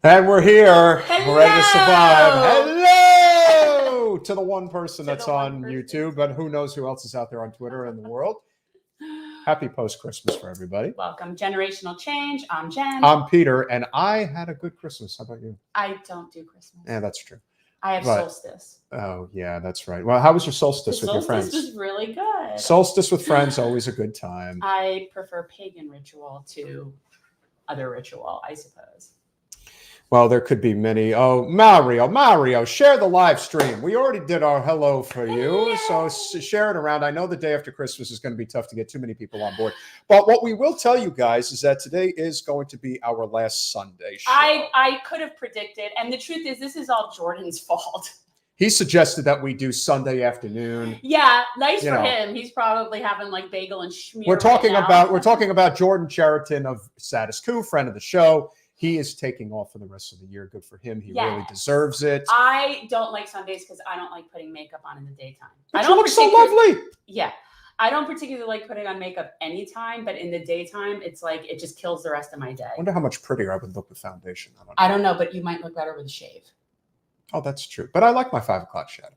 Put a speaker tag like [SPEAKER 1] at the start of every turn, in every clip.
[SPEAKER 1] And we're here.
[SPEAKER 2] Hello!
[SPEAKER 1] We're ready to survive. Hello to the one person that's on
[SPEAKER 2] person.
[SPEAKER 1] YouTube, but who knows who else is out there on Twitter and the world. Happy post-Christmas for everybody.
[SPEAKER 2] Welcome. Generational Change. I'm Jen.
[SPEAKER 1] I'm Peter, and I had a good Christmas. How about you?
[SPEAKER 2] I don't do Christmas.
[SPEAKER 1] Yeah, that's true.
[SPEAKER 2] I have
[SPEAKER 1] But-
[SPEAKER 2] solstice.
[SPEAKER 1] Oh, yeah, that's right. Well, how was your solstice with your friends?
[SPEAKER 2] Solstice was really good.
[SPEAKER 1] Solstice with friends, always a good time.
[SPEAKER 2] I prefer pagan ritual to other ritual, I suppose.
[SPEAKER 1] Well, there could be many. Oh, Mario, share the live stream. We already did our hello for you, so share it around. I know the day after Christmas is going to be tough to get too many people on board. But what we will tell you guys is that today is going to be our last Sunday show.
[SPEAKER 2] I could have predicted, and the truth is this is all Jordan's fault.
[SPEAKER 1] He suggested that we do Sunday afternoon.
[SPEAKER 2] Yeah, nice
[SPEAKER 1] You
[SPEAKER 2] for
[SPEAKER 1] know.
[SPEAKER 2] him. He's probably having like bagel and schmear.
[SPEAKER 1] We're talking
[SPEAKER 2] right now.
[SPEAKER 1] about Jordan Cheriton of Status Quo, friend of the show. He is taking off for the rest of the year. Good for him. He really
[SPEAKER 2] Yes.
[SPEAKER 1] deserves it.
[SPEAKER 2] I don't like Sundays because I don't like putting makeup on in the daytime.
[SPEAKER 1] But
[SPEAKER 2] I
[SPEAKER 1] you
[SPEAKER 2] don't
[SPEAKER 1] look so
[SPEAKER 2] particularly-
[SPEAKER 1] lovely.
[SPEAKER 2] Yeah. I don't particularly like putting on makeup anytime, but in the daytime, it's like it just kills the rest of my day.
[SPEAKER 1] I wonder how much prettier I would look with foundation.
[SPEAKER 2] I don't know, but you might look better with a shave.
[SPEAKER 1] Oh, that's true. But I like my 5 o'clock shadow.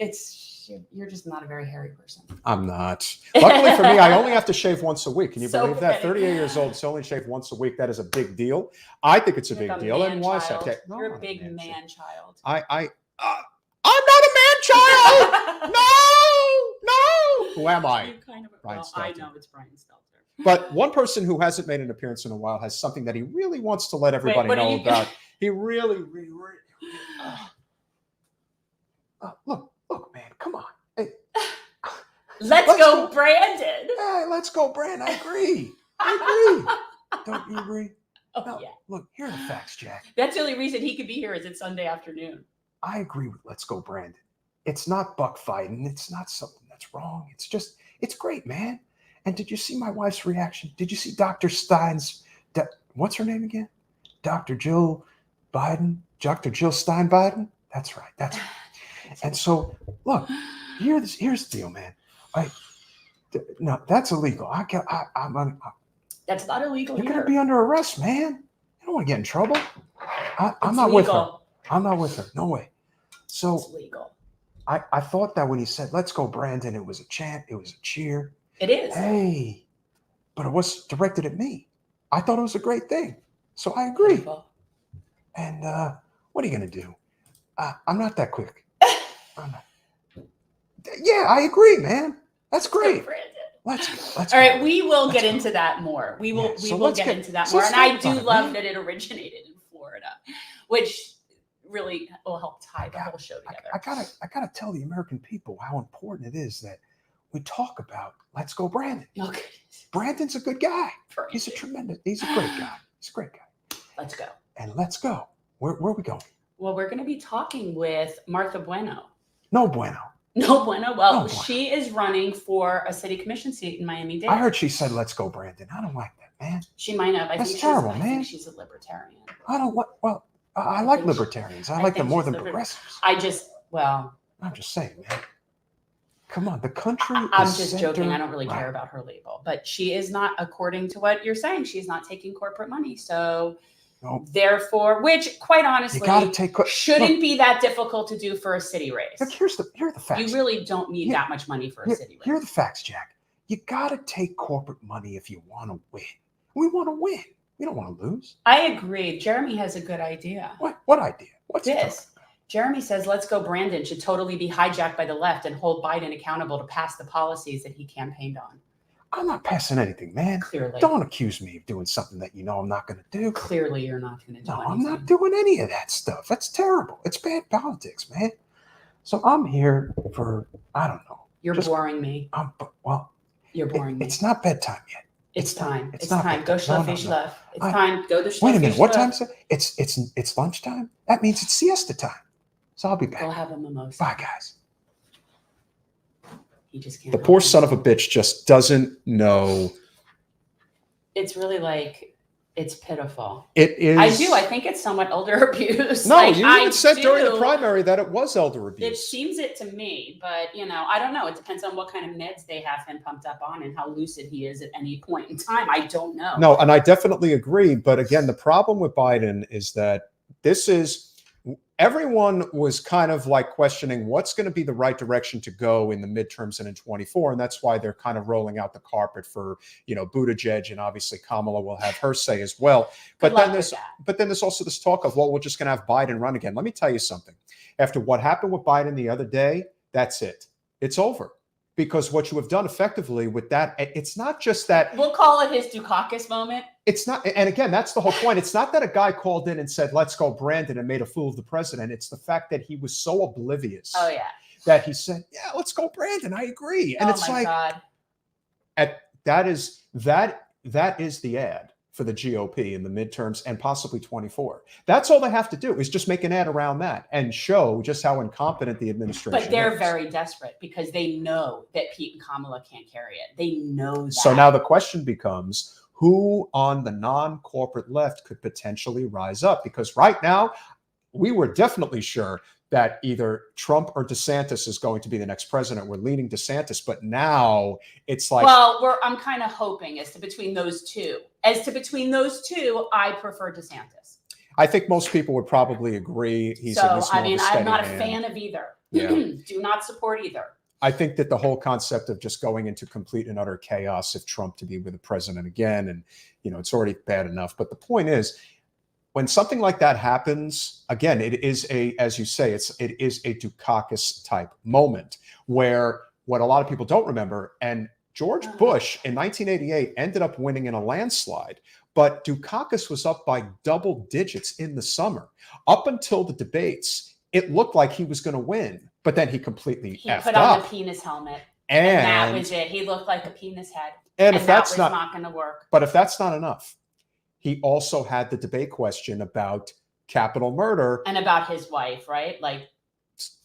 [SPEAKER 2] You're just not a very hairy person.
[SPEAKER 1] I'm not. Luckily for me, I only have to shave once a week. Can you
[SPEAKER 2] So
[SPEAKER 1] believe that?
[SPEAKER 2] pathetic.
[SPEAKER 1] 38 years old, so only shave once a week. That is a big deal. I think it's a
[SPEAKER 2] You're
[SPEAKER 1] big
[SPEAKER 2] like
[SPEAKER 1] deal.
[SPEAKER 2] man
[SPEAKER 1] And why is
[SPEAKER 2] child.
[SPEAKER 1] that? No,
[SPEAKER 2] You're
[SPEAKER 1] I'm
[SPEAKER 2] a
[SPEAKER 1] not
[SPEAKER 2] big
[SPEAKER 1] child.
[SPEAKER 2] man child.
[SPEAKER 1] I'm not a man child. No. Who am I?
[SPEAKER 2] You kind of.
[SPEAKER 1] Brian
[SPEAKER 2] Well, I
[SPEAKER 1] Stelter.
[SPEAKER 2] know it's Brian Stelter.
[SPEAKER 1] But one person who hasn't made an appearance in a while has something that he really wants to let everybody
[SPEAKER 2] what are
[SPEAKER 1] know
[SPEAKER 2] you-
[SPEAKER 1] about. He really look, man, come on. Hey,
[SPEAKER 2] Let's
[SPEAKER 1] Let's
[SPEAKER 2] go,
[SPEAKER 1] go.
[SPEAKER 2] Brandon.
[SPEAKER 1] hey, let's go, Brand. I agree. Don't you agree?
[SPEAKER 2] Oh,
[SPEAKER 1] No,
[SPEAKER 2] yeah.
[SPEAKER 1] look, here are the facts, Jack.
[SPEAKER 2] That's the only reason he could be here is it's Sunday afternoon.
[SPEAKER 1] I agree with Let's Go, Brandon. It's not buck fighting. It's not something that's wrong. It's great, man. And did you see my wife's reaction? Did you see Dr. Stein's, what's her name again? Dr. Jill Biden? Dr. Jill Stein Biden? That's right. That's right. And so, look, here's the deal, man. No, that's illegal.
[SPEAKER 2] That's not illegal
[SPEAKER 1] You're
[SPEAKER 2] either.
[SPEAKER 1] going to be under arrest, man. You don't want to get in trouble. I'm
[SPEAKER 2] It's
[SPEAKER 1] not with her.
[SPEAKER 2] legal.
[SPEAKER 1] I'm not with her. No way. So
[SPEAKER 2] It's legal.
[SPEAKER 1] I thought that when he said, let's go, Brandon, it was a chant. It was a cheer.
[SPEAKER 2] It is.
[SPEAKER 1] Hey, but it was directed at me. I thought it was a great thing. So I agree.
[SPEAKER 2] Beautiful.
[SPEAKER 1] And what are you going to do? I'm not that quick. I'm not. Yeah, I agree, man. That's great.
[SPEAKER 2] Brandon.
[SPEAKER 1] Let's
[SPEAKER 2] All
[SPEAKER 1] go.
[SPEAKER 2] right, we will
[SPEAKER 1] Let's
[SPEAKER 2] get
[SPEAKER 1] go.
[SPEAKER 2] into that more. We will
[SPEAKER 1] Yeah, so
[SPEAKER 2] we will
[SPEAKER 1] let's
[SPEAKER 2] get
[SPEAKER 1] get-
[SPEAKER 2] into that
[SPEAKER 1] so
[SPEAKER 2] more.
[SPEAKER 1] let's
[SPEAKER 2] And I
[SPEAKER 1] talk
[SPEAKER 2] do
[SPEAKER 1] about it,
[SPEAKER 2] love
[SPEAKER 1] man.
[SPEAKER 2] that it originated in Florida, which really will help tie the whole show together.
[SPEAKER 1] I gotta tell the American people how important it is that we talk about Let's Go, Brandon.
[SPEAKER 2] Okay.
[SPEAKER 1] Brandon's a good guy. He's a great guy. He's a great guy.
[SPEAKER 2] Let's go.
[SPEAKER 1] And let's go. Where are we going?
[SPEAKER 2] Well, we're going to be talking with Martha Bueno.
[SPEAKER 1] No bueno.
[SPEAKER 2] No Bueno. Well,
[SPEAKER 1] No bueno.
[SPEAKER 2] she is running for a city commission seat in Miami-Dade.
[SPEAKER 1] I heard she said, let's go, Brandon. I don't like that, man.
[SPEAKER 2] She might have.
[SPEAKER 1] That's terrible,
[SPEAKER 2] I
[SPEAKER 1] man.
[SPEAKER 2] think she's a libertarian.
[SPEAKER 1] I don't like, well, I like
[SPEAKER 2] think she-
[SPEAKER 1] libertarians. I
[SPEAKER 2] I
[SPEAKER 1] like them
[SPEAKER 2] think
[SPEAKER 1] more
[SPEAKER 2] she's
[SPEAKER 1] than
[SPEAKER 2] liberal.
[SPEAKER 1] progressives.
[SPEAKER 2] Well,
[SPEAKER 1] I'm just saying, man. Come on, the country
[SPEAKER 2] I'm
[SPEAKER 1] is
[SPEAKER 2] just
[SPEAKER 1] centered
[SPEAKER 2] joking. I don't really
[SPEAKER 1] right.
[SPEAKER 2] care about her label, but she is not, according to what you're saying, she's not taking corporate money. So
[SPEAKER 1] Nope.
[SPEAKER 2] therefore, which quite
[SPEAKER 1] You
[SPEAKER 2] honestly
[SPEAKER 1] got to take.
[SPEAKER 2] shouldn't be that difficult to do for a city race.
[SPEAKER 1] Look, here are the facts.
[SPEAKER 2] You really don't need
[SPEAKER 1] Yeah.
[SPEAKER 2] that much money for a city race.
[SPEAKER 1] Here are the facts, Jack. You got to take corporate money if you want to win. We want to win. We don't want to lose.
[SPEAKER 2] I agree. Jeremy has a good idea.
[SPEAKER 1] What idea? What's he
[SPEAKER 2] This.
[SPEAKER 1] talking about?
[SPEAKER 2] Jeremy says, let's go, Brandon should totally be hijacked by the left and hold Biden accountable to pass the policies that he campaigned on.
[SPEAKER 1] I'm not passing anything, man.
[SPEAKER 2] Clearly.
[SPEAKER 1] Don't accuse me of doing something that you know I'm not going to do.
[SPEAKER 2] Clearly, you're not going to do
[SPEAKER 1] No,
[SPEAKER 2] anything.
[SPEAKER 1] I'm not doing any of that stuff. That's terrible. It's bad politics, man. So I'm here for, I don't know.
[SPEAKER 2] You're
[SPEAKER 1] just-
[SPEAKER 2] boring me.
[SPEAKER 1] Well,
[SPEAKER 2] You're boring me.
[SPEAKER 1] it's not bedtime yet.
[SPEAKER 2] It's time.
[SPEAKER 1] it's
[SPEAKER 2] It's
[SPEAKER 1] not
[SPEAKER 2] time. Go
[SPEAKER 1] bedtime. No,
[SPEAKER 2] schluffi
[SPEAKER 1] no, no.
[SPEAKER 2] schluff. It's
[SPEAKER 1] I-
[SPEAKER 2] time. Go to schluffi
[SPEAKER 1] Wait a minute. What
[SPEAKER 2] schluff.
[SPEAKER 1] time is it? It's lunchtime. That means it's siesta time. So I'll be back.
[SPEAKER 2] Go have a mimosa.
[SPEAKER 1] Bye, guys.
[SPEAKER 2] He just can't.
[SPEAKER 1] The
[SPEAKER 2] help
[SPEAKER 1] poor
[SPEAKER 2] it.
[SPEAKER 1] son of a bitch just doesn't know.
[SPEAKER 2] It's really like, it's pitiful.
[SPEAKER 1] It is.
[SPEAKER 2] I do. I think it's somewhat elder abuse.
[SPEAKER 1] No,
[SPEAKER 2] Like,
[SPEAKER 1] you
[SPEAKER 2] I
[SPEAKER 1] even said during the
[SPEAKER 2] do.
[SPEAKER 1] primary that it was elder
[SPEAKER 2] It
[SPEAKER 1] abuse.
[SPEAKER 2] seems it to me, but I don't know. It depends on what kind of meds they have him pumped up on and how lucid he is at any point in time. I don't know.
[SPEAKER 1] No, and I definitely agree. But again, the problem with Biden is that everyone was kind of like questioning what's going to be the right direction to go in the midterms and in 24. And that's why they're kind of rolling out the carpet for, Buttigieg, and obviously Kamala will have her say as well. But then there's also this talk of, well, we're just going to have Biden run again. Let me tell you something. After what happened with Biden the other day, that's it. It's over. Because what you have done effectively with that, it's not just that.
[SPEAKER 2] We'll call it his Dukakis moment.
[SPEAKER 1] It's not. And again, that's the whole point. It's not that a guy called in and said, let's go Brandon, and made a fool of the president. It's the fact that he was so oblivious.
[SPEAKER 2] Oh, yeah.
[SPEAKER 1] That he said, yeah, let's go Brandon. I agree. And it's like,
[SPEAKER 2] God.
[SPEAKER 1] That is the ad for the GOP in the midterms and possibly 24. That's all they have to do is just make an ad around that and show just how incompetent the administration is.
[SPEAKER 2] But they're very desperate because they know that Pete and Kamala can't carry it. They know that.
[SPEAKER 1] So now the question becomes, who on the non-corporate left could potentially rise up? Because right now, we were definitely sure that either Trump or DeSantis is going to be the next president. We're leaning DeSantis, but now it's like...
[SPEAKER 2] Well, I'm kind of hoping as to between those two, I prefer DeSantis.
[SPEAKER 1] I think most people would probably agree.
[SPEAKER 2] I'm not a fan of either. Yeah. Do not support either.
[SPEAKER 1] I think that the whole concept of just going into complete and utter chaos if Trump to be with the president again, and it's already bad enough. But the point is, when something like that happens, again, it is as you say, it is a Dukakis type moment where what a lot of people don't remember, and George Bush in 1988 ended up winning in a landslide, but Dukakis was up by double digits in the summer. Up until the debates, it looked like he was going to win, but then he completely
[SPEAKER 2] He
[SPEAKER 1] effed
[SPEAKER 2] put on
[SPEAKER 1] up.
[SPEAKER 2] the penis helmet, and that was it. He looked like a penis head,
[SPEAKER 1] and if that's
[SPEAKER 2] not going to work.
[SPEAKER 1] But if that's not enough, he also had the debate question about capital murder.
[SPEAKER 2] And about his wife, right? Like,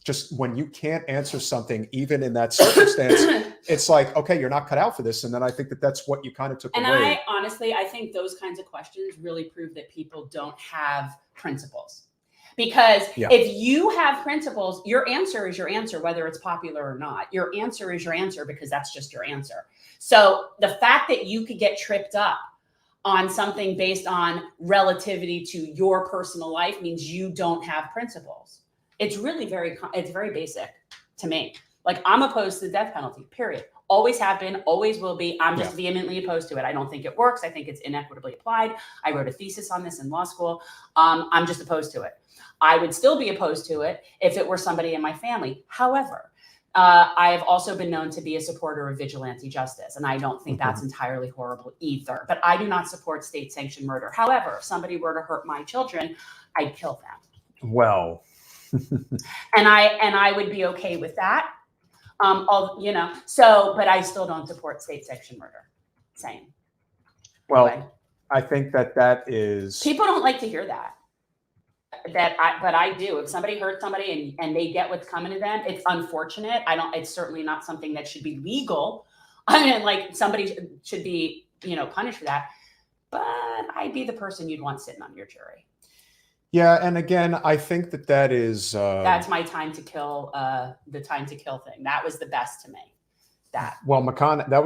[SPEAKER 1] just when you can't answer something, even in that circumstance, it's like, okay, you're not cut out for this. And then I think that that's what you kind of took away.
[SPEAKER 2] And I think those kinds of questions really prove that people don't have principles. Because if you have principles, your answer is your answer, whether it's popular or not. Your answer is your answer because that's just your answer. So the fact that you could get tripped up on something based on relativity to your personal life means you don't have principles. It's really it's very basic to me. Like, I'm opposed to the death penalty, period. Always have been, always will be. I'm just vehemently opposed to it. I don't think it works. I think it's inequitably applied. I wrote a thesis on this in law school. I'm just opposed to it. I would still be opposed to it if it were somebody in my family. However, I have also been known to be a supporter of vigilante justice, and I don't think that's entirely horrible either. But I do not support state-sanctioned murder. However, if somebody were to hurt my children, I'd kill them.
[SPEAKER 1] Well,
[SPEAKER 2] and I would be okay with that. But I still don't support state-sanctioned murder. Same.
[SPEAKER 1] Well,
[SPEAKER 2] anyway.
[SPEAKER 1] I think that is...
[SPEAKER 2] People don't like to hear that. But I do. If somebody hurts somebody and they get what's coming to them, it's unfortunate. It's certainly not something that should be legal. I mean, like, somebody should be, punished for that. But I'd be the person you'd want sitting on your jury.
[SPEAKER 1] Yeah, and again, I think that is...
[SPEAKER 2] That's my time to kill, the time to kill thing. That was the best to me. That
[SPEAKER 1] was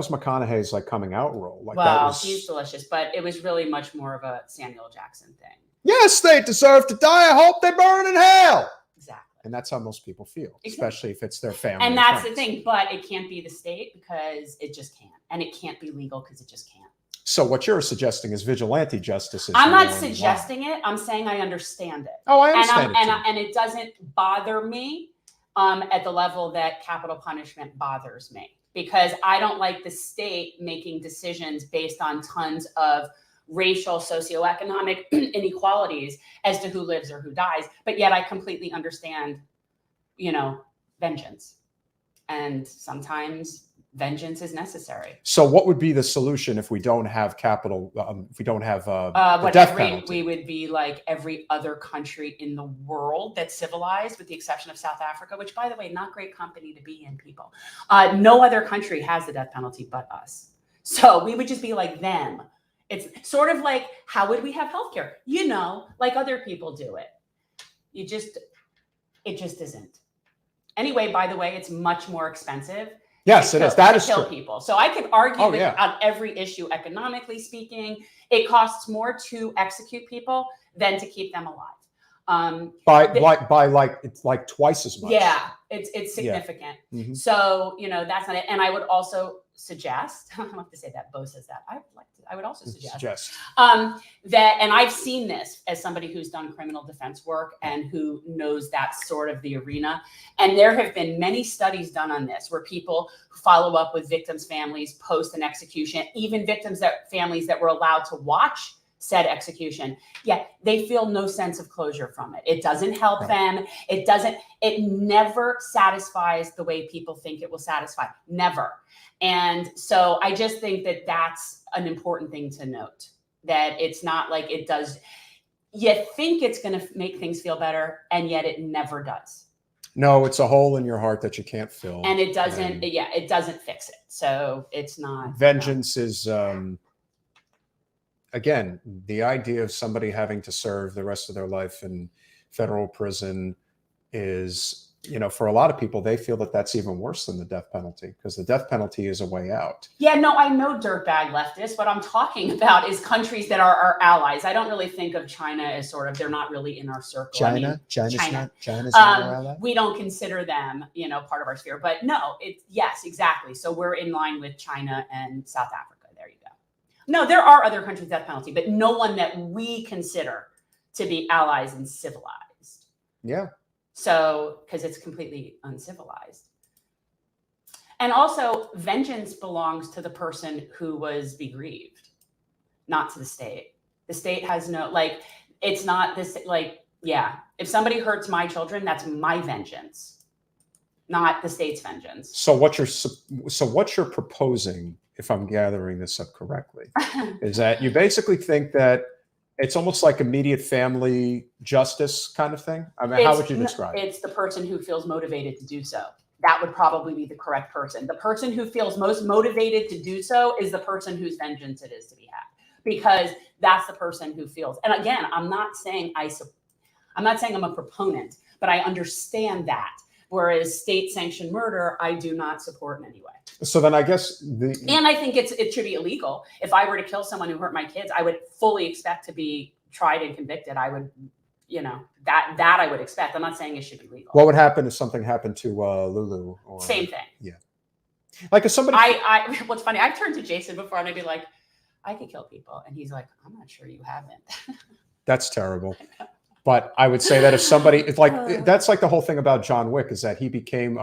[SPEAKER 1] McConaughey's coming out role.
[SPEAKER 2] He's delicious, but it was really much more of a Samuel Jackson thing.
[SPEAKER 1] Yes, they deserve to die. I hope they burn in hell.
[SPEAKER 2] Exactly.
[SPEAKER 1] And that's how most people feel, especially if it's their family.
[SPEAKER 2] And that's the thing, but it can't be the state because it just can't. And it can't be legal because it just can't.
[SPEAKER 1] So what you're suggesting is vigilante justice.
[SPEAKER 2] I'm not suggesting it. I'm saying I understand it.
[SPEAKER 1] Oh, I understand it.
[SPEAKER 2] And it doesn't bother me at the level that capital punishment bothers me. Because I don't like the state making decisions based on tons of racial, socioeconomic inequalities as to who lives or who dies. But yet I completely understand, vengeance. And sometimes vengeance is necessary.
[SPEAKER 1] So what would be the solution if we don't have capital, if we don't have the death penalty?
[SPEAKER 2] We would be like every other country in the world that's civilized, with the exception of South Africa, which, by the way, not great company to be in, people. No other country has the death penalty but us. So we would just be like them. It's sort of like, how would we have healthcare? Like other people do it. It just isn't. Anyway, by the way, it's much more expensive.
[SPEAKER 1] Yes, it is. That is
[SPEAKER 2] kill
[SPEAKER 1] true.
[SPEAKER 2] People. So I could argue on every issue, economically speaking, it costs more to execute people than to keep them alive.
[SPEAKER 1] It's like twice as much.
[SPEAKER 2] Yeah, it's significant.
[SPEAKER 1] Yeah. Mm-hmm.
[SPEAKER 2] So, that's not it. And I would also suggest, I don't have to say that, Bo says that. I would also suggest that, and I've seen this as somebody who's done criminal defense work and who knows that's sort of the arena. And there have been many studies done on this where people follow up with victims' families post an execution, even families that were allowed to watch said execution, yet they feel no sense of closure from it. It doesn't help them. It never satisfies the way people think it will satisfy. Never. And so I just think that that's an important thing to note, that it's not like it does. You think it's going to make things feel better, and yet it never does.
[SPEAKER 1] No, it's a hole in your heart that you can't fill.
[SPEAKER 2] And it doesn't, it doesn't fix it. So it's not.
[SPEAKER 1] Vengeance is, again, the idea of somebody having to serve the rest of their life in federal prison is, for a lot of people, they feel that that's even worse than the death penalty, because the death penalty is a way out. Yeah,
[SPEAKER 2] no, I know dirtbag leftists. What I'm talking about is countries that are our allies. I don't really think of China as they're not really in our circle.
[SPEAKER 1] China's not our ally?
[SPEAKER 2] We don't consider them, part of our sphere. But no, yes, exactly. So we're in line with China and South Africa. There you go. No, there are other countries death penalty, but no one that we consider to be allies and civilized.
[SPEAKER 1] Yeah.
[SPEAKER 2] So, because it's completely uncivilized. And also, vengeance belongs to the person who was bereaved, not to the state. The state has no, it's not this, if somebody hurts my children, that's my vengeance, not the state's vengeance.
[SPEAKER 1] So what you're proposing, if I'm gathering this up correctly, is that you basically think that it's almost like immediate family justice kind of thing? I mean, how would you describe it?
[SPEAKER 2] It's the person who feels motivated to do so. That would probably be the correct person. The person who feels most motivated to do so is the person whose vengeance it is to be had, because that's the person who feels. And again, I'm not saying I'm a proponent, but I understand that. Whereas state-sanctioned murder, I do not support in any way.
[SPEAKER 1] So then I guess
[SPEAKER 2] and I think it should be illegal. If I were to kill someone who hurt my kids, I would fully expect to be tried and convicted. I would, that I would expect. I'm not saying it should be legal.
[SPEAKER 1] What would happen if something happened to Lulu?
[SPEAKER 2] Same thing.
[SPEAKER 1] Yeah. Like if somebody.
[SPEAKER 2] What's funny? I've turned to Jason before and I'd be like, I could kill people, and he's like, I'm not sure you haven't.
[SPEAKER 1] That's terrible. But I would say that if somebody, that's like the whole thing about John Wick, is that he became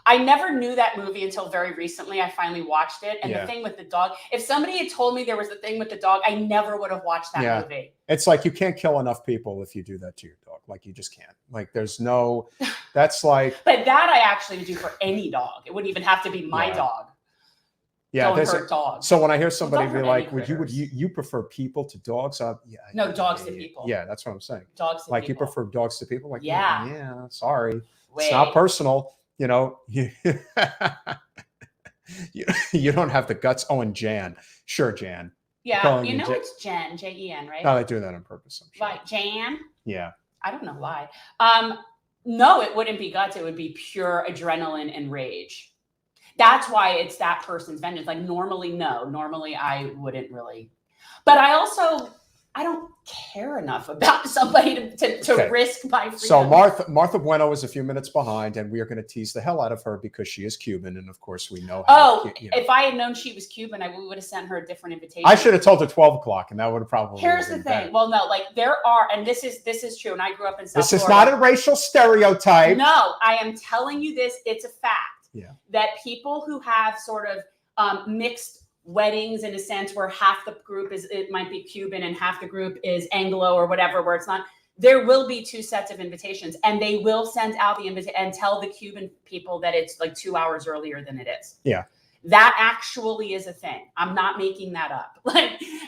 [SPEAKER 2] I never knew that movie until very recently. I finally watched it. And the thing with the dog, if somebody had told me there was a thing with the dog, I never would have watched that movie.
[SPEAKER 1] It's like you can't kill enough people if you do that to your dog. Like you just can't. Like there's no, that's like.
[SPEAKER 2] But that I actually would do for any dog. It wouldn't even have to be my dog.
[SPEAKER 1] Yeah,
[SPEAKER 2] don't hurt dogs.
[SPEAKER 1] So when I hear somebody be like, would you prefer people to dogs?
[SPEAKER 2] No, dogs to people.
[SPEAKER 1] Yeah, that's what I'm saying.
[SPEAKER 2] Dogs to
[SPEAKER 1] people. You prefer dogs to people? Like, yeah, sorry. It's not personal. You don't have the guts. Oh, and Jan. Sure, Jan.
[SPEAKER 2] Yeah, it's Jen, Jen, right?
[SPEAKER 1] No, they do that on purpose. I'm sure.
[SPEAKER 2] Like Jan?
[SPEAKER 1] Yeah.
[SPEAKER 2] I don't know why. No, it wouldn't be guts. It would be pure adrenaline and rage. That's why it's that person's vengeance. Like normally I wouldn't really. But I don't care enough about somebody to risk my freedom.
[SPEAKER 1] So Martha Bueno is a few minutes behind, and we are going to tease the hell out of her because she is Cuban, and of course we know how.
[SPEAKER 2] If I had known she was Cuban, we would have sent her a different invitation.
[SPEAKER 1] I should have told her 12 o'clock, and that would have probably.
[SPEAKER 2] Here's the thing. Better. Well, no, there are, and this is true, and I grew up in South Florida.
[SPEAKER 1] This is not a racial stereotype.
[SPEAKER 2] No, I am telling you this. It's a fact.
[SPEAKER 1] Yeah.
[SPEAKER 2] That people who have sort of mixed weddings, in a sense where half the group it might be Cuban and half the group is Anglo or whatever, where it's not, there will be two sets of invitations, and they will send out the invitation and tell the Cuban people that it's like 2 hours earlier than it is.
[SPEAKER 1] Yeah.
[SPEAKER 2] That actually is a thing. I'm not making that up.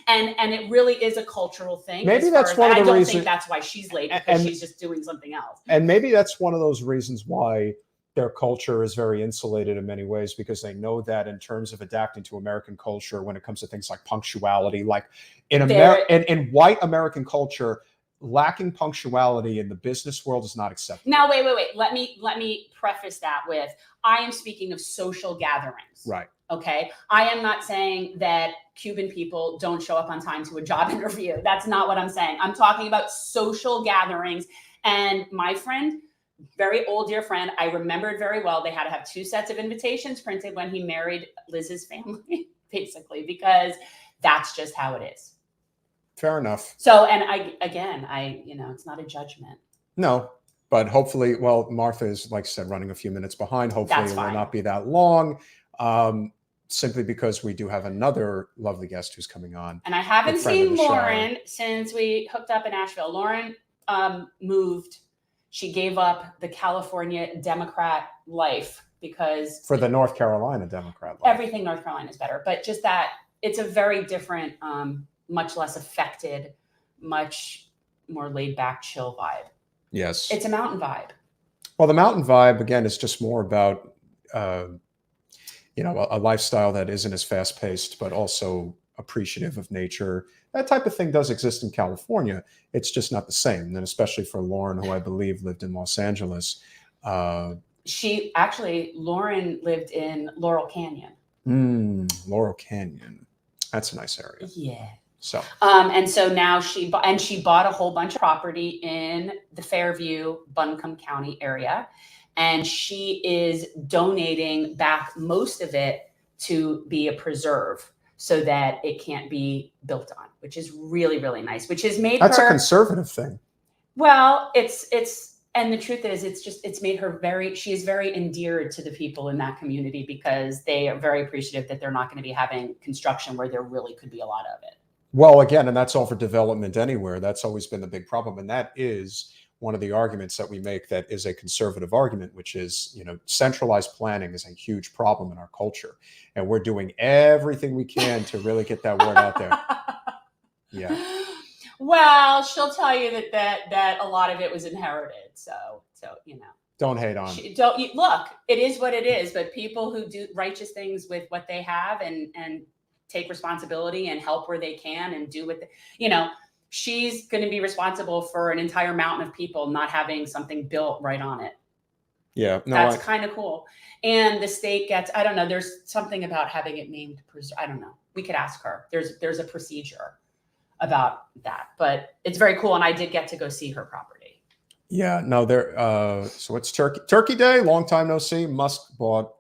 [SPEAKER 2] And it really is a cultural thing.
[SPEAKER 1] Maybe that's one of the reasons. I don't think
[SPEAKER 2] that's why she's late, because she's just doing something else.
[SPEAKER 1] And maybe that's one of those reasons why their culture is very insulated in many ways, because they know that in terms of adapting to American culture, when it comes to things like punctuality, like in white American culture, lacking punctuality in the business world is not acceptable.
[SPEAKER 2] Now, wait. Let me preface that with, I am speaking of social gatherings.
[SPEAKER 1] Right.
[SPEAKER 2] Okay. I am not saying that Cuban people don't show up on time to a job interview. That's not what I'm saying. I'm talking about social gatherings. And my friend, very old dear friend, I remembered very well, they had to have 2 sets of invitations printed when he married Liz's family, basically, because that's just how it is.
[SPEAKER 1] Fair enough.
[SPEAKER 2] So, and I, it's not a judgment.
[SPEAKER 1] No, but hopefully, well, Martha is, like I said, running a few minutes behind. Hopefully it will not be that long. Simply because we do have another lovely guest who's coming on.
[SPEAKER 2] And I haven't seen Lauren since we hooked up in Nashville. Lauren moved. She gave up the California Democrat life because
[SPEAKER 1] for the North Carolina Democrat life.
[SPEAKER 2] Everything North Carolina is better, but just that it's a very different, much less affected, much more laid back, chill vibe.
[SPEAKER 1] Yes.
[SPEAKER 2] It's a mountain vibe.
[SPEAKER 1] Well, the mountain vibe, again, is just more about, a lifestyle that isn't as fast paced, but also appreciative of nature. That type of thing does exist in California. It's just not the same. And then especially for Lauren, who I believe lived in Los Angeles.
[SPEAKER 2] Lauren lived in Laurel Canyon.
[SPEAKER 1] Laurel Canyon. That's a nice area.
[SPEAKER 2] Yeah.
[SPEAKER 1] So,
[SPEAKER 2] and so now she bought a whole bunch of property in the Fairview, Buncombe County area. And she is donating back most of it to be a preserve so that it can't be built on, which is really, really nice, which has made
[SPEAKER 1] that's
[SPEAKER 2] her
[SPEAKER 1] a conservative thing.
[SPEAKER 2] Well, and the truth is it's made her she is very endeared to the people in that community because they are very appreciative that they're not going to be having construction where there really could be a lot of it.
[SPEAKER 1] Well, again, and that's all for development anywhere. That's always been the big problem. And that is one of the arguments that we make that is a conservative argument, which is, centralized planning is a huge problem in our culture. And we're doing everything we can to really get that word out there. Yeah.
[SPEAKER 2] Well, she'll tell you that a lot of it was inherited. So.
[SPEAKER 1] Don't hate on.
[SPEAKER 2] Look, it is what it is. But people who do righteous things with what they have and take responsibility and help where they can and do what she's going to be responsible for an entire mountain of people not having something built right on it.
[SPEAKER 1] Yeah. No,
[SPEAKER 2] that's kind of cool. And the state I don't know, there's something about having it named, I don't know. We could ask her. There's a procedure about that, but it's very cool. And I did get to go see her property.
[SPEAKER 1] Yeah, no, so it's Turkey Day, long time no see. Musk bought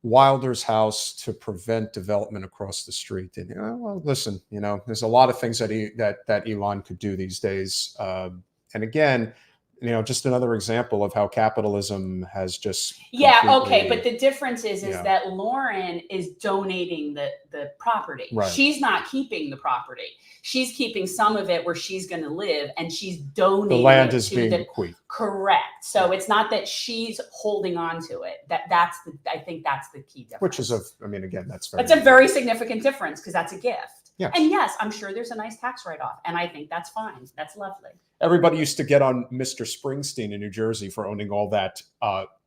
[SPEAKER 1] Wilder's house to prevent development across the street. And well, listen, there's a lot of things that Elon could do these days. And again, just another example of how capitalism has just
[SPEAKER 2] okay, but the difference is that Lauren is donating the property.
[SPEAKER 1] Right.
[SPEAKER 2] She's not keeping the property. She's keeping some of it where she's going to live, and she's donating.
[SPEAKER 1] The land is being bequeathed.
[SPEAKER 2] Correct. So it's not that she's holding on to it. I think that's the key difference.
[SPEAKER 1] Which is again, that's
[SPEAKER 2] a very significant difference because that's a gift.
[SPEAKER 1] Yeah.
[SPEAKER 2] And yes, I'm sure there's a nice tax write-off, and I think that's fine. That's lovely.
[SPEAKER 1] Everybody used to get on Mr. Springsteen in New Jersey for owning all that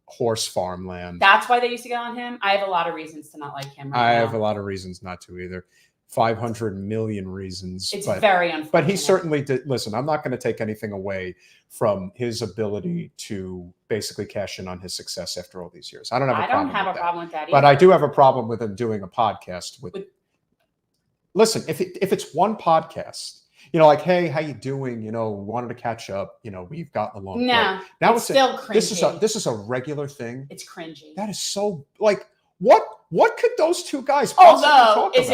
[SPEAKER 1] horse farmland.
[SPEAKER 2] That's why they used to get on him. I have a lot of reasons to not like him.
[SPEAKER 1] I have a lot of reasons not to either. 500 million reasons.
[SPEAKER 2] It's very unfortunate.
[SPEAKER 1] But he certainly did. Listen, I'm not going to take anything away from his ability to basically cash in on his success after all these years. I don't have a problem with that either. But I do have a problem with him doing a podcast with listen, if it's one podcast, like, hey, how you doing? Wanted to catch up. We've gotten along.
[SPEAKER 2] No, now it's still cringy.
[SPEAKER 1] This is a regular thing.
[SPEAKER 2] It's cringy.
[SPEAKER 1] That is so what could those two guys possibly talk about?
[SPEAKER 2] Is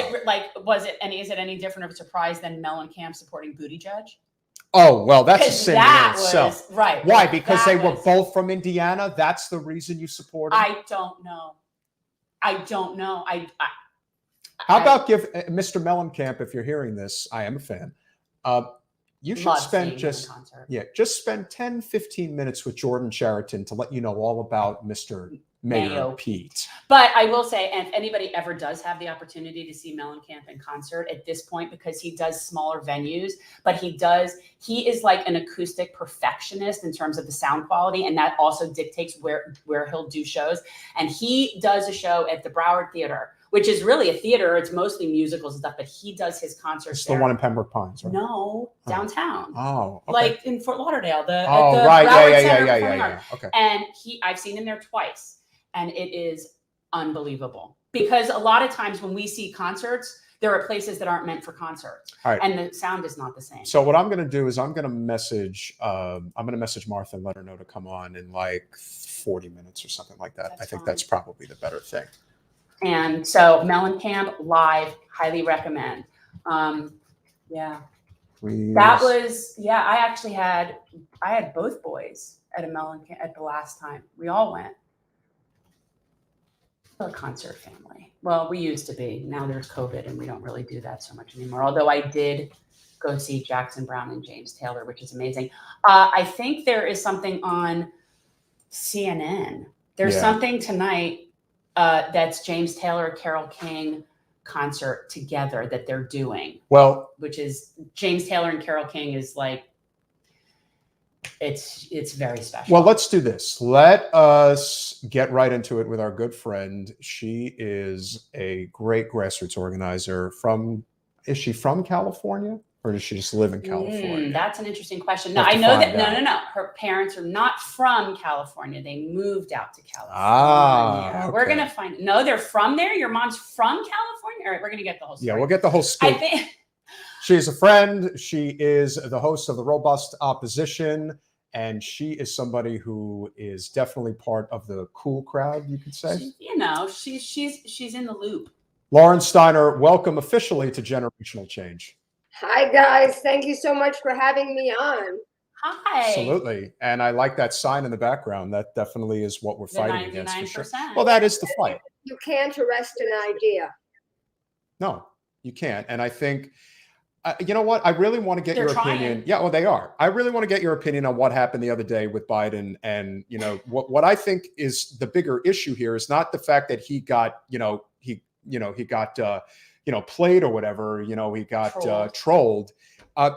[SPEAKER 2] it any different of a surprise than Mellencamp supporting Buttigieg?
[SPEAKER 1] Oh, well, that's a sin in itself.
[SPEAKER 2] Right.
[SPEAKER 1] Why? Because they were both from Indiana? That's the reason you support them?
[SPEAKER 2] I don't know.
[SPEAKER 1] How about give Mr. Mellencamp, if you're hearing this, I am a fan. You should spend just spend 10, 15 minutes with Jordan Chariton to let you know all about Mr. Mayor Pete.
[SPEAKER 2] But I will say, and if anybody ever does have the opportunity to see Mellencamp in concert at this point, because he does smaller venues, but he is like an acoustic perfectionist in terms of the sound quality. And that also dictates where he'll do shows. And he does a show at the Broward Theater, which is really a theater. It's mostly musicals and stuff, but he does his concerts.
[SPEAKER 1] It's the one in Pembroke Pines, right?
[SPEAKER 2] No, downtown.
[SPEAKER 1] Oh, okay.
[SPEAKER 2] Like in Fort Lauderdale.
[SPEAKER 1] Right. Yeah. Okay.
[SPEAKER 2] And I've seen him there twice, and it is unbelievable. because a lot of times when we see concerts, there are places that aren't meant for concerts, and the sound is not the same.
[SPEAKER 1] So what I'm going to do is I'm going to message Martha and let her know to come on in like 40 minutes or something like that. I think that's probably the better thing.
[SPEAKER 2] And so Mellencamp live, highly recommend. Yeah.
[SPEAKER 1] Please.
[SPEAKER 2] That was, I had both boys at a Mellencamp at the last time. We all went. We're a concert family. Well, we used to be. Now there's COVID and we don't really do that so much anymore. Although I did go see Jackson Browne and James Taylor, which is amazing. I think there is something on CNN. There's something tonight that's James Taylor, Carole King concert together that they're doing.
[SPEAKER 1] Well,
[SPEAKER 2] which is James Taylor and Carole King is like, it's very special.
[SPEAKER 1] Well, let's do this. Let us get right into it with our good friend. She is a great grassroots organizer is she from California or does she just live in California?
[SPEAKER 2] That's an interesting question. No, I know that. No. Her parents are not from California. They moved out to California.
[SPEAKER 1] Okay.
[SPEAKER 2] We're going to find, no, they're from there. Your mom's from California. All right, we're going to get the whole story.
[SPEAKER 1] Yeah, we'll get the whole scoop.
[SPEAKER 2] I think
[SPEAKER 1] she's a friend. She is the host of the Robust Opposition. And she is somebody who is definitely part of the cool crowd, you could say.
[SPEAKER 2] She's in the loop.
[SPEAKER 1] Lauren Steiner, welcome officially to Generational Change.
[SPEAKER 3] Hi, guys. Thank you so much for having me on.
[SPEAKER 2] Hi.
[SPEAKER 1] Absolutely. And I like that sign in the background. That definitely is what we're fighting against for sure.
[SPEAKER 2] 99%.
[SPEAKER 1] Well, that is the fight.
[SPEAKER 3] You can't arrest an idea.
[SPEAKER 1] No, you can't. And I think, you know what? I really want to get your opinion.
[SPEAKER 2] Trying.
[SPEAKER 1] Yeah, well, they are. I really want to get your opinion on what happened the other day with Biden. And, you know, what I think is the bigger issue here is not the fact that he got, played or whatever, he got trolled.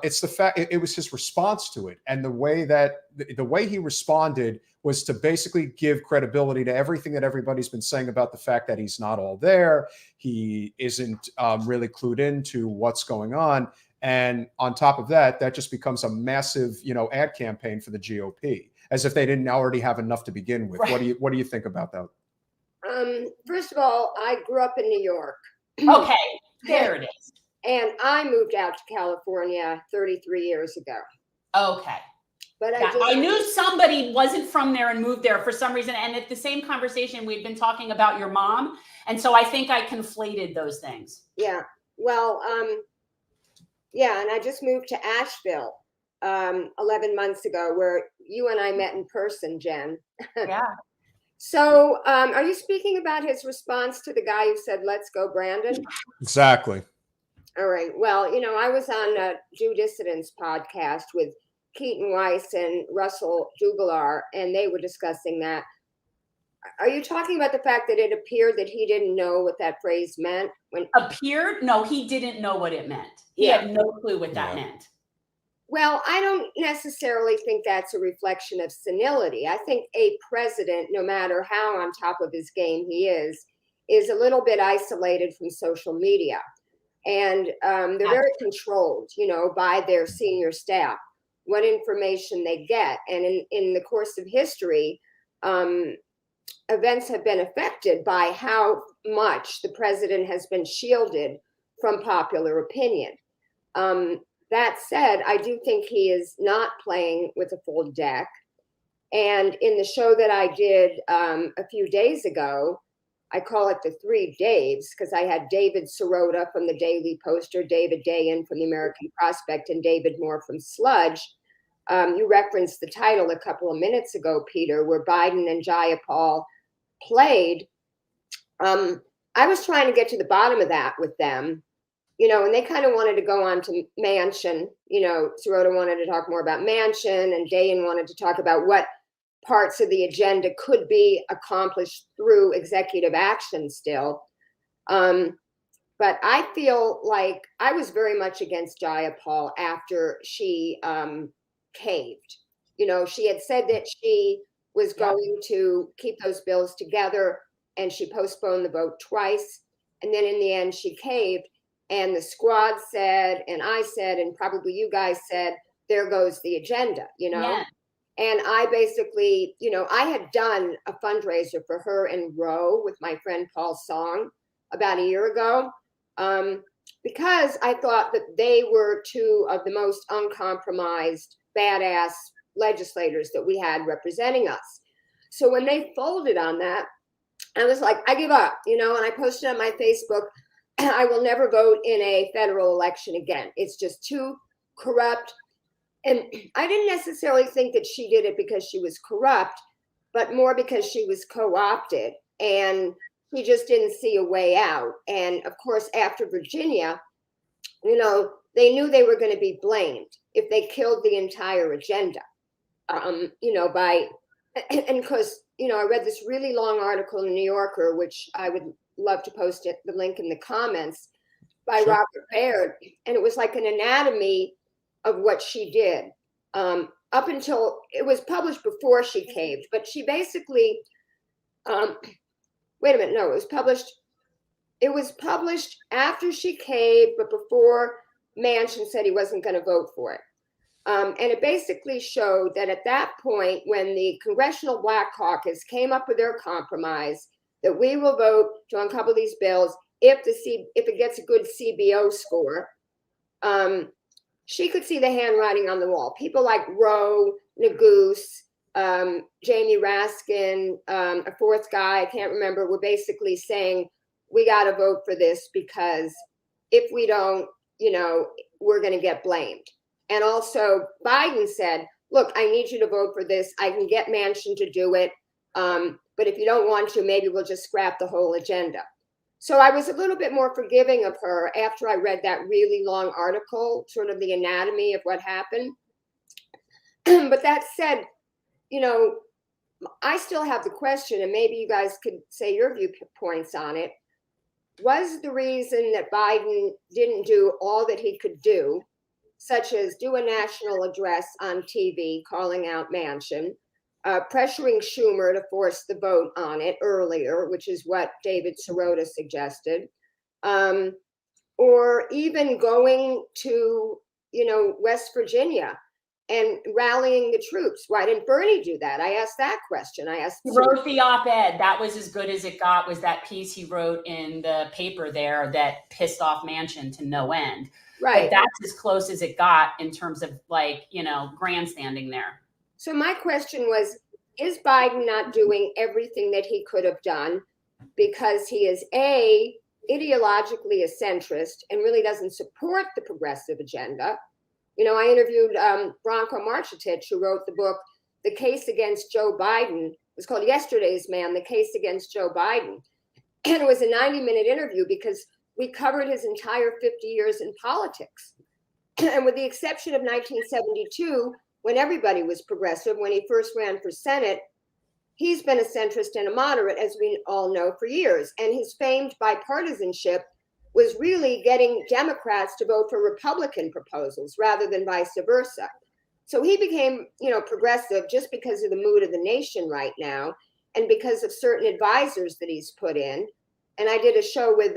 [SPEAKER 1] It's the fact it was his response to it. And the way he responded was to basically give credibility to everything that everybody's been saying about the fact that he's not all there. He isn't really clued into what's going on. And on top of that, that just becomes a massive, ad campaign for the GOP, as if they didn't already have enough to begin with.
[SPEAKER 2] Right.
[SPEAKER 1] What do you think about that?
[SPEAKER 3] First of all, I grew up in New York.
[SPEAKER 2] Okay, there it is.
[SPEAKER 3] And I moved out to California 33 years ago.
[SPEAKER 2] Okay.
[SPEAKER 3] But
[SPEAKER 2] I knew somebody wasn't from there and moved there for some reason. And at the same conversation, we've been talking about your mom. And so I think I conflated those things.
[SPEAKER 3] Yeah. Well, and I just moved to Asheville 11 months ago, where you and I met in person, Jen.
[SPEAKER 2] Yeah.
[SPEAKER 3] So are you speaking about his response to the guy who said, "Let's go, Brandon"?
[SPEAKER 1] Exactly.
[SPEAKER 3] All right. Well, I was on a Jew Dissidents podcast with Keaton Weiss and Russell Jubilar, and they were discussing that. Are you talking about the fact that it appeared that he didn't know what that phrase meant?
[SPEAKER 2] Appeared? No, he didn't know what it meant. He had no clue what that meant.
[SPEAKER 3] Well, I don't necessarily think that's a reflection of senility. I think a president, no matter how on top of his game he is a little bit isolated from social media. And they're very controlled, by their senior staff, what information they get. And in the course of history, events have been affected by how much the president has been shielded from popular opinion. That said, I do think he is not playing with a full deck. And in the show that I did a few days ago, I call it the Three Daves, because I had David Sirota from the Daily Poster, David Dayen from the American Prospect, and David Moore from Sludge. You referenced the title a couple of minutes ago, Peter, where Biden and Jayapal played. I was trying to get to the bottom of that with them, and they kind of wanted to go on to Manchin. Sirota wanted to talk more about Manchin, and Dayen wanted to talk about what parts of the agenda could be accomplished through executive action still. But I feel like I was very much against Jayapal after she caved. She had said that she was going to keep those bills together, and she postponed the vote twice. And then in the end, she caved. And the squad said, and I said, and probably you guys said, there goes the agenda,
[SPEAKER 2] Yeah.
[SPEAKER 3] And I basically, I had done a fundraiser for her in Roe with my friend Paul Song. about a year ago, because I thought that they were two of the most uncompromised, badass legislators that we had representing us. So when they folded on that, I was like, I give up, and I posted on my Facebook, I will never vote in a federal election again. It's just too corrupt. And I didn't necessarily think that she did it because she was corrupt, but more because she was co-opted and she just didn't see a way out. And of course, after Virginia, they knew they were going to be blamed if they killed the entire agenda. And because, I read this really long article in the New Yorker, which I would love to post the link in the comments, by
[SPEAKER 1] Sure.
[SPEAKER 3] Robert Baird. And it was like an anatomy of what she did. Up until it was published before she caved, but she basically, wait a minute, no, it was published after she caved, but before Manchin said he wasn't going to vote for it. And it basically showed that at that point, when the Congressional Black Caucus came up with their compromise, that we will vote to uncouple these bills if it gets a good CBO score, she could see the handwriting on the wall. People like Roe, Neguse, Jamie Raskin, a fourth guy, I can't remember, were basically saying, we got to vote for this because if we don't, we're going to get blamed. And also Biden said, look, I need you to vote for this. I can get Manchin to do it. But if you don't want to, maybe we'll just scrap the whole agenda. So I was a little bit more forgiving of her after I read that really long article, sort of the anatomy of what happened. But that said, I still have the question, and maybe you guys could say your viewpoints on it. Was the reason that Biden didn't do all that he could do, such as do a national address on TV calling out Manchin, pressuring Schumer to force the vote on it earlier, which is what David Sirota suggested, or even going to, West Virginia and rallying the troops? Why didn't Bernie do that? I asked that question.
[SPEAKER 2] He wrote the op-ed. That was as good as it got, was that piece he wrote in the paper there that pissed off Manchin to no end.
[SPEAKER 3] Right.
[SPEAKER 2] But that's as close as it got in terms of grandstanding there.
[SPEAKER 3] So my question was, is Biden not doing everything that he could have done because he is ideologically a centrist and really doesn't support the progressive agenda? I interviewed Branko Marcetic, who wrote the book, The Case Against Joe Biden. It was called Yesterday's Man, The Case Against Joe Biden. And it was a 90-minute interview because we covered his entire 50 years in politics. And with the exception of 1972, when everybody was progressive, when he first ran for Senate, he's been a centrist and a moderate, as we all know, for years. And his famed bipartisanship was really getting Democrats to vote for Republican proposals rather than vice versa. So he became, progressive just because of the mood of the nation right now and because of certain advisors that he's put in. And I did a show with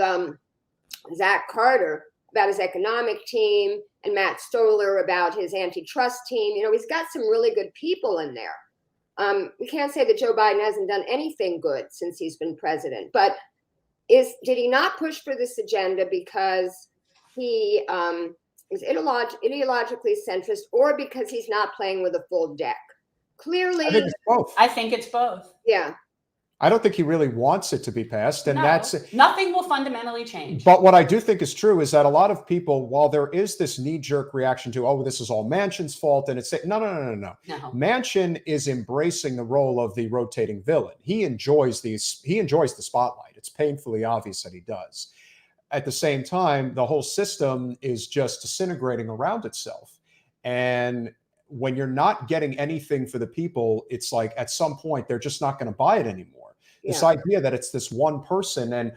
[SPEAKER 3] Zach Carter about his economic team and Matt Stoller about his antitrust team. He's got some really good people in there. We can't say that Joe Biden hasn't done anything good since he's been president, but did he not push for this agenda because he is ideologically centrist or because he's not playing with a full deck? Clearly,
[SPEAKER 1] I think it's both.
[SPEAKER 2] I think it's both.
[SPEAKER 3] Yeah.
[SPEAKER 1] I don't think he really wants it to be passed, and
[SPEAKER 2] nothing will fundamentally change.
[SPEAKER 1] But what I do think is true is that a lot of people, while there is this knee-jerk reaction to, oh, this is all Manchin's fault, and it's no. Manchin is embracing the role of the rotating villain. He enjoys the spotlight. It's painfully obvious that he does. At the same time, the whole system is just disintegrating around itself, and when you're not getting anything for the people, it's like at some point they're just not going to buy it anymore. This idea that it's this one person, and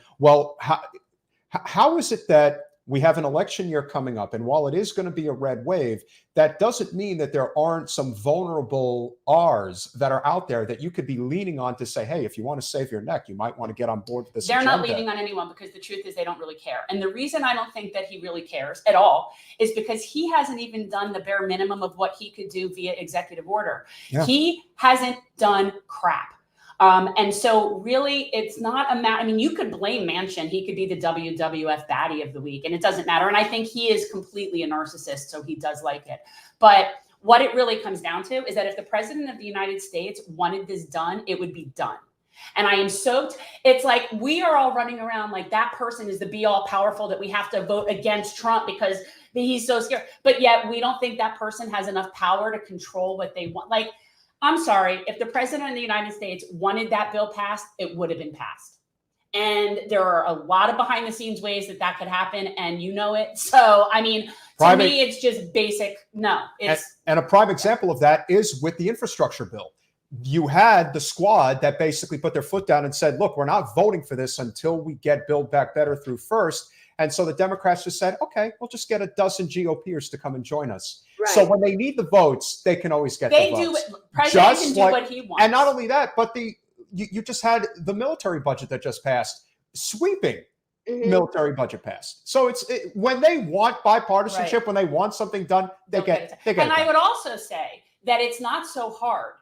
[SPEAKER 1] how is it that we have an election year coming up, and while it is going to be a red wave, that doesn't mean that there aren't some vulnerable R's that are out there that you could be leaning on to say, hey, if you want to save your neck, you might want to get on board with this
[SPEAKER 2] agenda.
[SPEAKER 1] They're
[SPEAKER 2] not leaning on anyone because the truth is they don't really care. And the reason I don't think that he really cares at all is because he hasn't even done the bare minimum of what he could do via executive order. Yeah. He hasn't done crap. And so really it's not a matter. I mean, you could blame Manchin. He could be the WWF baddie of the week and it doesn't matter. And I think he is completely a narcissist. So he does like it. But what it really comes down to is that if the president of the United States wanted this done, it would be done. And I am it's like we are all running around like that person is the be all powerful that we have to vote against Trump because he's so scared. But yet we don't think that person has enough power to control what they want. Like, I'm sorry, if the president of the United States wanted that bill passed, it would have been passed. And there are a lot of behind the scenes ways that could happen. And you know it. So, I mean, to me, it's just basic. No, it's.
[SPEAKER 4] And a prime example of that is with the infrastructure bill. You had the squad that basically put their foot down and said, look, we're not voting for this until we get Build Back Better through first. And so the Democrats just said, okay, we'll just get a dozen GOPers to come and join us. Right. So when they need the votes, they can always get the votes.
[SPEAKER 2] President can do what he wants.
[SPEAKER 4] And not only that, but you just had the military budget that just passed, sweeping military budget passed. So when they want bipartisanship, when they want something done, they get it.
[SPEAKER 2] And I would also say that it's not so hard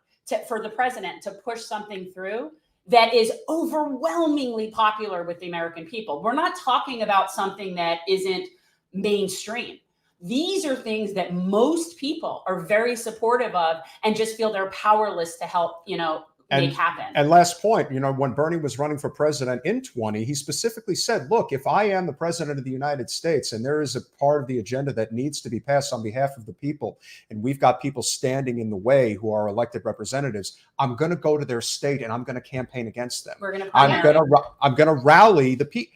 [SPEAKER 2] for the president to push something through that is overwhelmingly popular with the American people. We're not talking about something that isn't mainstream. These are things that most people are very supportive of and just feel they're powerless to help, make happen.
[SPEAKER 4] And last point, when Bernie was running for president in 20, he specifically said, look, if I am the president of the United States and there is a part of the agenda that needs to be passed on behalf of the people, and we've got people standing in the way who are elected representatives, I'm going to go to their state and I'm going to campaign against them. I'm going to rally the people.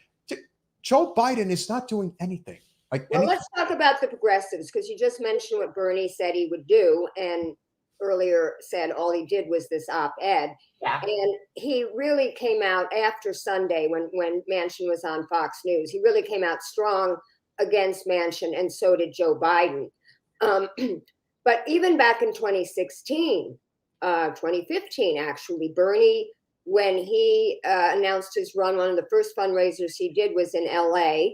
[SPEAKER 4] Joe Biden is not doing anything.
[SPEAKER 3] Let's talk about the progressives, because you just mentioned what Bernie said he would do, and earlier said all he did was this op-ed.
[SPEAKER 2] Yeah.
[SPEAKER 3] And he really came out after Sunday when Manchin was on Fox News. He really came out strong against Manchin, and so did Joe Biden. But even back in 2016, 2015, actually, Bernie, when he announced his run, one of the first fundraisers he did was in LA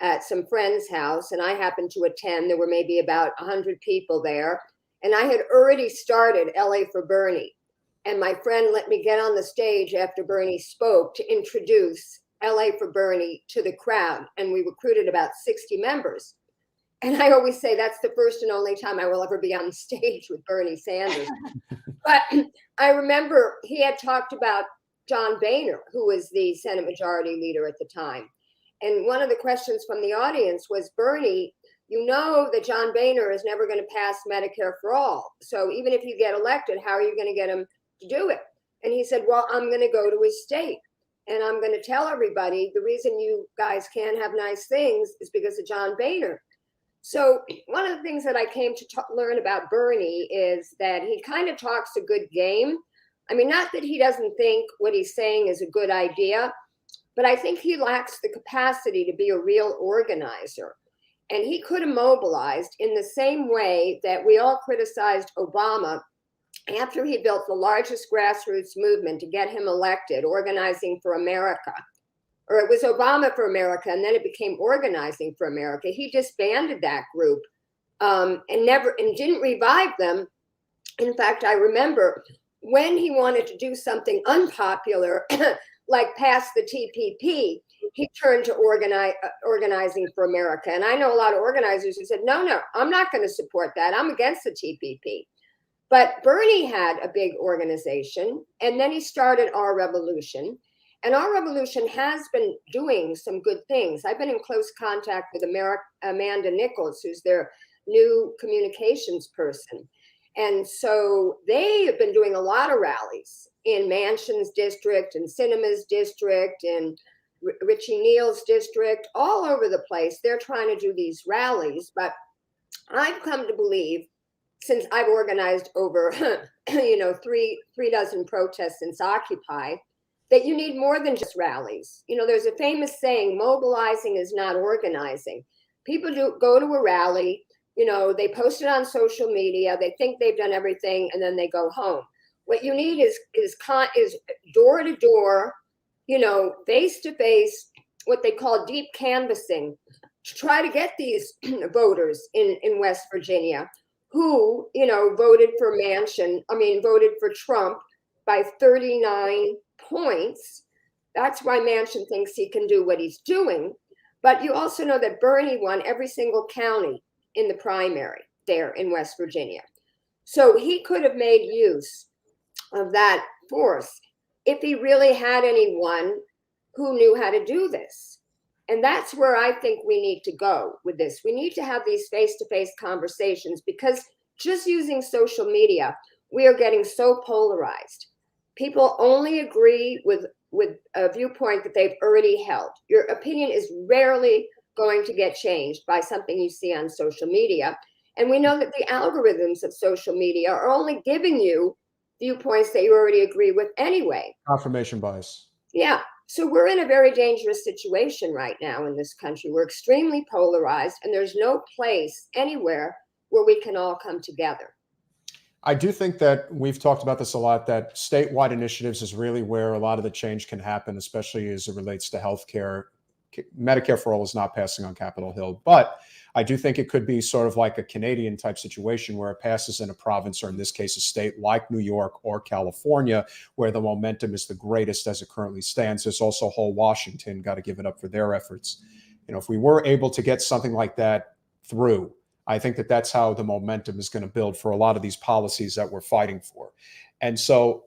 [SPEAKER 3] at some friend's house, and I happened to attend. There were maybe about 100 people there. And I had already started LA for Bernie. And my friend let me get on the stage after Bernie spoke to introduce LA for Bernie to the crowd. And we recruited about 60 members. And I always say that's the first and only time I will ever be on stage with Bernie Sanders. But I remember he had talked about John Boehner, who was the Senate Majority Leader at the time. And one of the questions from the audience was, Bernie, you know that John Boehner is never going to pass Medicare for all. So even if you get elected, how are you going to get him to do it? And he said, well, I'm going to go to his state and I'm going to tell everybody the reason you guys can't have nice things is because of John Boehner. So one of the things that I came to learn about Bernie is that he kind of talks a good game. I mean, not that he doesn't think what he's saying is a good idea, but I think he lacks the capacity to be a real organizer. And he could have mobilized in the same way that we all criticized Obama after he built the largest grassroots movement to get him elected, Organizing for America. Or it was Obama for America, and then it became Organizing for America. He disbanded that group and didn't revive them. In fact, I remember when he wanted to do something unpopular, like pass the TPP, he turned to Organizing for America. And I know a lot of organizers who said, no, I'm not going to support that. I'm against the TPP. But Bernie had a big organization, and then he started Our Revolution. And Our Revolution has been doing some good things. I've been in close contact with Amanda Nichols, who's their new communications person. And so they have been doing a lot of rallies in Manchin's district and Sinema's district and Richie Neal's district, all over the place. They're trying to do these rallies. But I've come to believe, since I've organized over, three dozen protests since Occupy, that you need more than just rallies. There's a famous saying, mobilizing is not organizing. People go to a rally, they post it on social media, they think they've done everything, and then they go home. What you need is door to door, face to face, what they call deep canvassing, to try to get these voters in West Virginia who, voted for Trump, by 39 points. That's why Manchin thinks he can do what he's doing. But you also know that Bernie won every single county in the primary there in West Virginia. So he could have made use of that force if he really had anyone who knew how to do this. And that's where I think we need to go with this. We need to have these face-to-face conversations, because just using social media, we are getting so polarized. People only agree with a viewpoint that they've already held. Your opinion is rarely going to get changed by something you see on social media. And we know that the algorithms of social media are only giving you viewpoints that you already agree with anyway.
[SPEAKER 4] Confirmation bias.
[SPEAKER 3] Yeah. So we're in a very dangerous situation right now in this country. We're extremely polarized, and there's no place anywhere where we can all come together.
[SPEAKER 4] I do think that we've talked about this a lot, that statewide initiatives is really where a lot of the change can happen, especially as it relates to healthcare. Medicare for All is not passing on Capitol Hill, but I do think it could be sort of like a Canadian type situation where it passes in a province, or in this case, a state like New York or California, where the momentum is the greatest as it currently stands. There's also whole Washington, got to give it up for their efforts. You know, if we were able to get something like that through, I think that that's how the momentum is going to build for a lot of these policies that we're fighting for. And so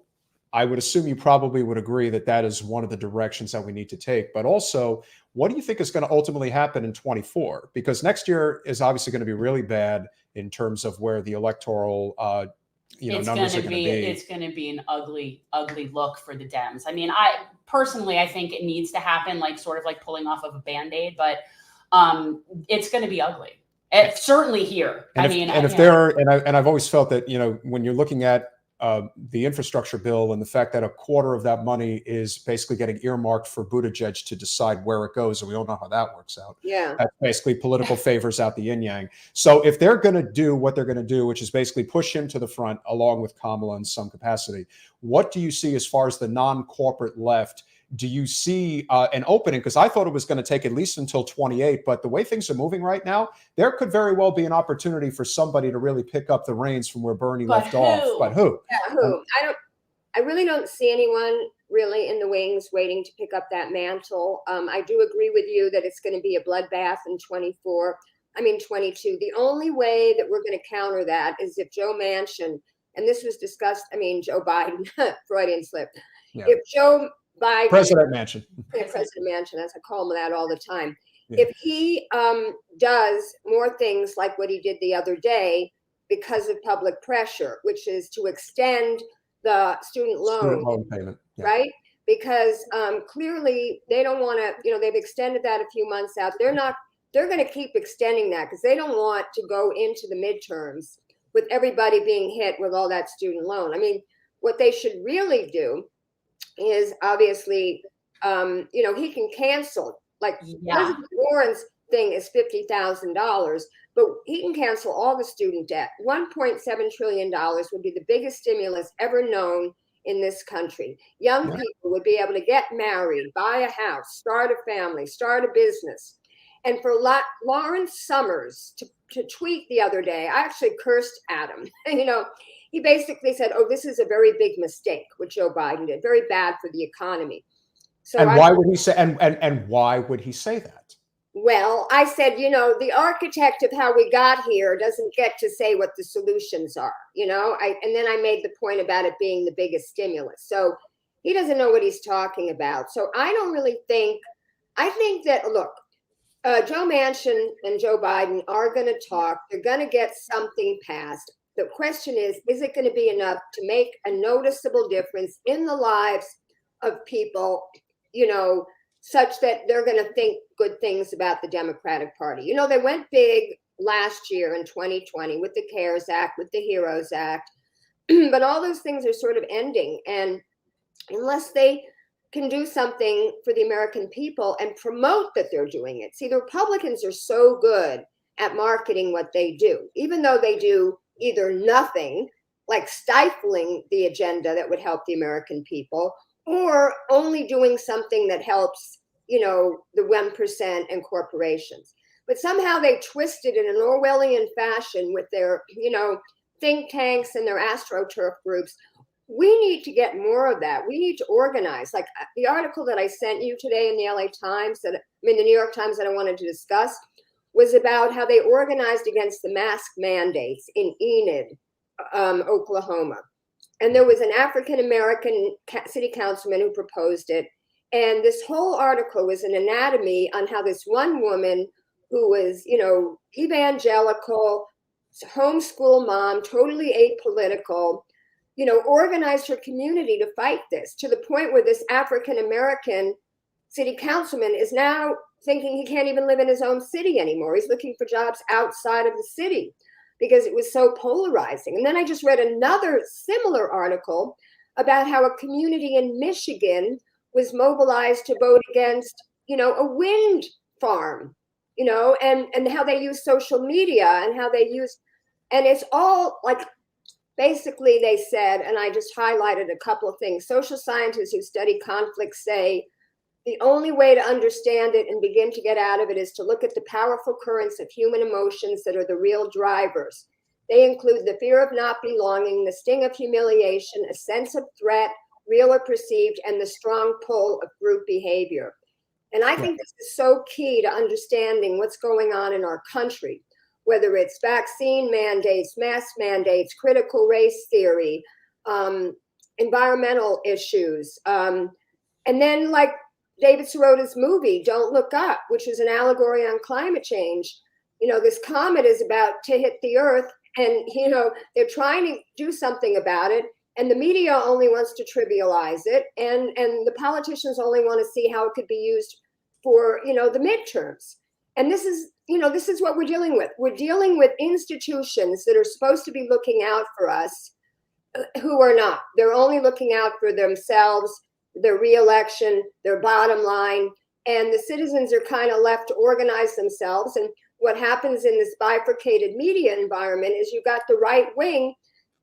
[SPEAKER 4] I would assume you probably would agree that that is one of the directions that we need to take. But also, what do you think is going to ultimately happen in 24? Because next year is obviously going to be really bad in terms of where the electoral numbers are going to be.
[SPEAKER 2] It's going to be an ugly, ugly look for the Dems. I mean, I think it needs to happen, like sort of like pulling off of a Band-Aid, but it's going to be ugly. It's certainly here.
[SPEAKER 4] I've always felt that, when you're looking at the infrastructure bill and the fact that a quarter of that money is basically getting earmarked for Buttigieg to decide where it goes, and we all know how that works out.
[SPEAKER 3] Yeah,
[SPEAKER 4] that's basically political favors out the yin yang. So if they're going to do what they're going to do, which is basically push him to the front along with Kamala in some capacity, what do you see as far as the non-corporate left? Do you see an opening? Because I thought it was going to take at least until 28, but the way things are moving right now, there could very well be an opportunity for somebody to really pick up the reins from where Bernie left off. But who?
[SPEAKER 3] Yeah, who? I really don't see anyone really in the wings waiting to pick up that mantle. I do agree with you that it's going to be a bloodbath in 22. The only way that we're going to counter that is if Joe Manchin, and this was discussed, Joe Biden, Freudian slip.
[SPEAKER 4] Yeah.
[SPEAKER 3] If Joe Biden,
[SPEAKER 4] President Manchin,
[SPEAKER 3] as I call him that all the time. Yeah. If he does more things like what he did the other day because of public pressure, which is to extend the student loan
[SPEAKER 4] payment,
[SPEAKER 3] right? Because clearly they don't want to, they've extended that a few months out. They're going to keep extending that because they don't want to go into the midterms with everybody being hit with all that student loan. What they should really do is obviously, he can cancel, President Warren's thing is $50,000, but he can cancel all the student debt. $1.7 trillion would be the biggest stimulus ever known in this country. Young people would be able to get married, buy a house, start a family, start a business. And for Lawrence Summers to tweet the other day, I actually cursed at him. He basically said, "Oh, this is a very big mistake," what Joe Biden did, very bad for the economy. So
[SPEAKER 4] why would he say? And why would he say that?
[SPEAKER 3] Well, I said, the architect of how we got here doesn't get to say what the solutions are. And then I made the point about it being the biggest stimulus. So he doesn't know what he's talking about. So I don't really think. I think that Joe Manchin and Joe Biden are going to talk. They're going to get something passed. The question is it going to be enough to make a noticeable difference in the lives of people, such that they're going to think good things about the Democratic Party? They went big last year in 2020 with the CARES Act, with the HEROES Act, but all those things are sort of ending. And unless they can do something for the American people and promote that they're doing it. See, the Republicans are so good at marketing what they do, even though they do either nothing, like stifling the agenda that would help the American people, or only doing something that helps, the 1% and corporations. But somehow they twisted in an Orwellian fashion with their, think tanks and their AstroTurf groups. we need to get more of that. We need to organize. Like the article that I sent you today in the the New York Times that I wanted to discuss was about how they organized against the mask mandates in Enid, Oklahoma. And there was an African-American city councilman who proposed it. And this whole article was an anatomy on how this one woman who was, evangelical, homeschool mom, totally apolitical, organized her community to fight this, to the point where this African-American city councilman is now thinking he can't even live in his own city anymore. He's looking for jobs outside of the city because it was so polarizing. And then I just read another similar article about how a community in Michigan was mobilized to vote against, a wind farm, and how they use social media and how they use, and it's all like, basically they said, and I just highlighted a couple of things, social scientists who study conflict say, the only way to understand it and begin to get out of it is to look at the powerful currents of human emotions that are the real drivers. They include the fear of not belonging, the sting of humiliation, a sense of threat, real or perceived, and the strong pull of group behavior. And I think this is so key to understanding what's going on in our country, whether it's vaccine mandates, mask mandates, critical race theory, environmental issues. And then like David Sirota's movie, Don't Look Up, which is an allegory on climate change. This comet is about to hit the earth and, they're trying to do something about it. And the media only wants to trivialize it. And the politicians only want to see how it could be used for, the midterms. And this is what we're dealing with. We're dealing with institutions that are supposed to be looking out for us, who are not. They're only looking out for themselves, their reelection, their bottom line. And the citizens are kind of left to organize themselves. And what happens in this bifurcated media environment is you've got the right wing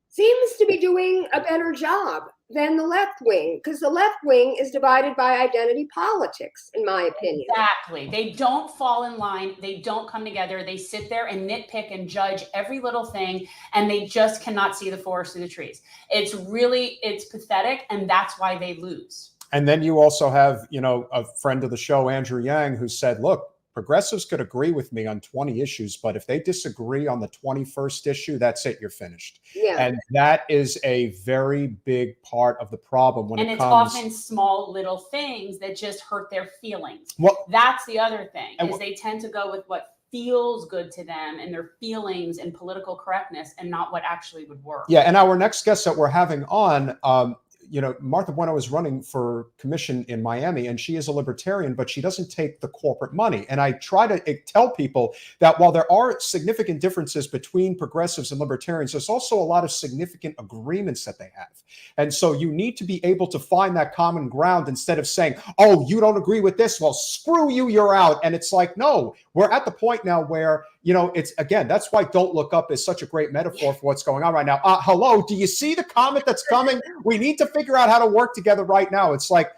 [SPEAKER 3] seems to be doing a better job than the left wing, because the left wing is divided by identity politics, in my opinion.
[SPEAKER 2] Exactly. They don't fall in line. They don't come together. They sit there and nitpick and judge every little thing, and they just cannot see the forest through the trees. It's pathetic, and that's why they lose.
[SPEAKER 4] And then you also have, a friend of the show, Andrew Yang, who said, look, progressives could agree with me on 20 issues, but if they disagree on the 21st issue, that's it, you're finished.
[SPEAKER 3] Yeah.
[SPEAKER 4] And that is a very big part of the problem when
[SPEAKER 2] and
[SPEAKER 4] it
[SPEAKER 2] it's
[SPEAKER 4] comes.
[SPEAKER 2] often small little things that just hurt their feelings.
[SPEAKER 4] Well,
[SPEAKER 2] that's the other thing, is they tend to go with what feels good to them and their feelings and political correctness and not what actually would work.
[SPEAKER 4] Yeah. And our next guest that we're having on, Martha Bueno is running for commission in Miami, and she is a libertarian, but she doesn't take the corporate money. And I try to tell people that while there are significant differences between progressives and libertarians, there's also a lot of significant agreements that they have. And so you need to be able to find that common ground instead of saying, oh, you don't agree with this, well, screw you, you're out. And it's like, no, we're at the point now where, it's, again, that's why Don't Look Up is such a great metaphor for what's going on right now. Hello, do you see the comet that's coming? We need to figure out how to work together right now. It's like,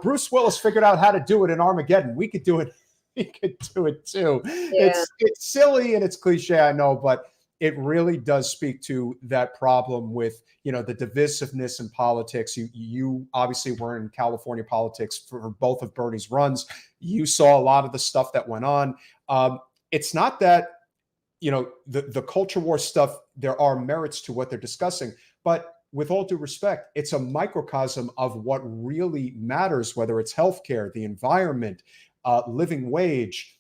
[SPEAKER 4] Bruce Willis figured out how to do it in Armageddon. We could do it. We could do it too.
[SPEAKER 3] Yeah.
[SPEAKER 4] It's silly and it's cliche, I know, but it really does speak to that problem with, the divisiveness in politics. You obviously were in California politics for both of Bernie's runs. You saw a lot of the stuff that went on. It's not that, the culture war stuff, there are merits to what they're discussing, but with all due respect, it's a microcosm of what really matters, whether it's healthcare, the environment, living wage.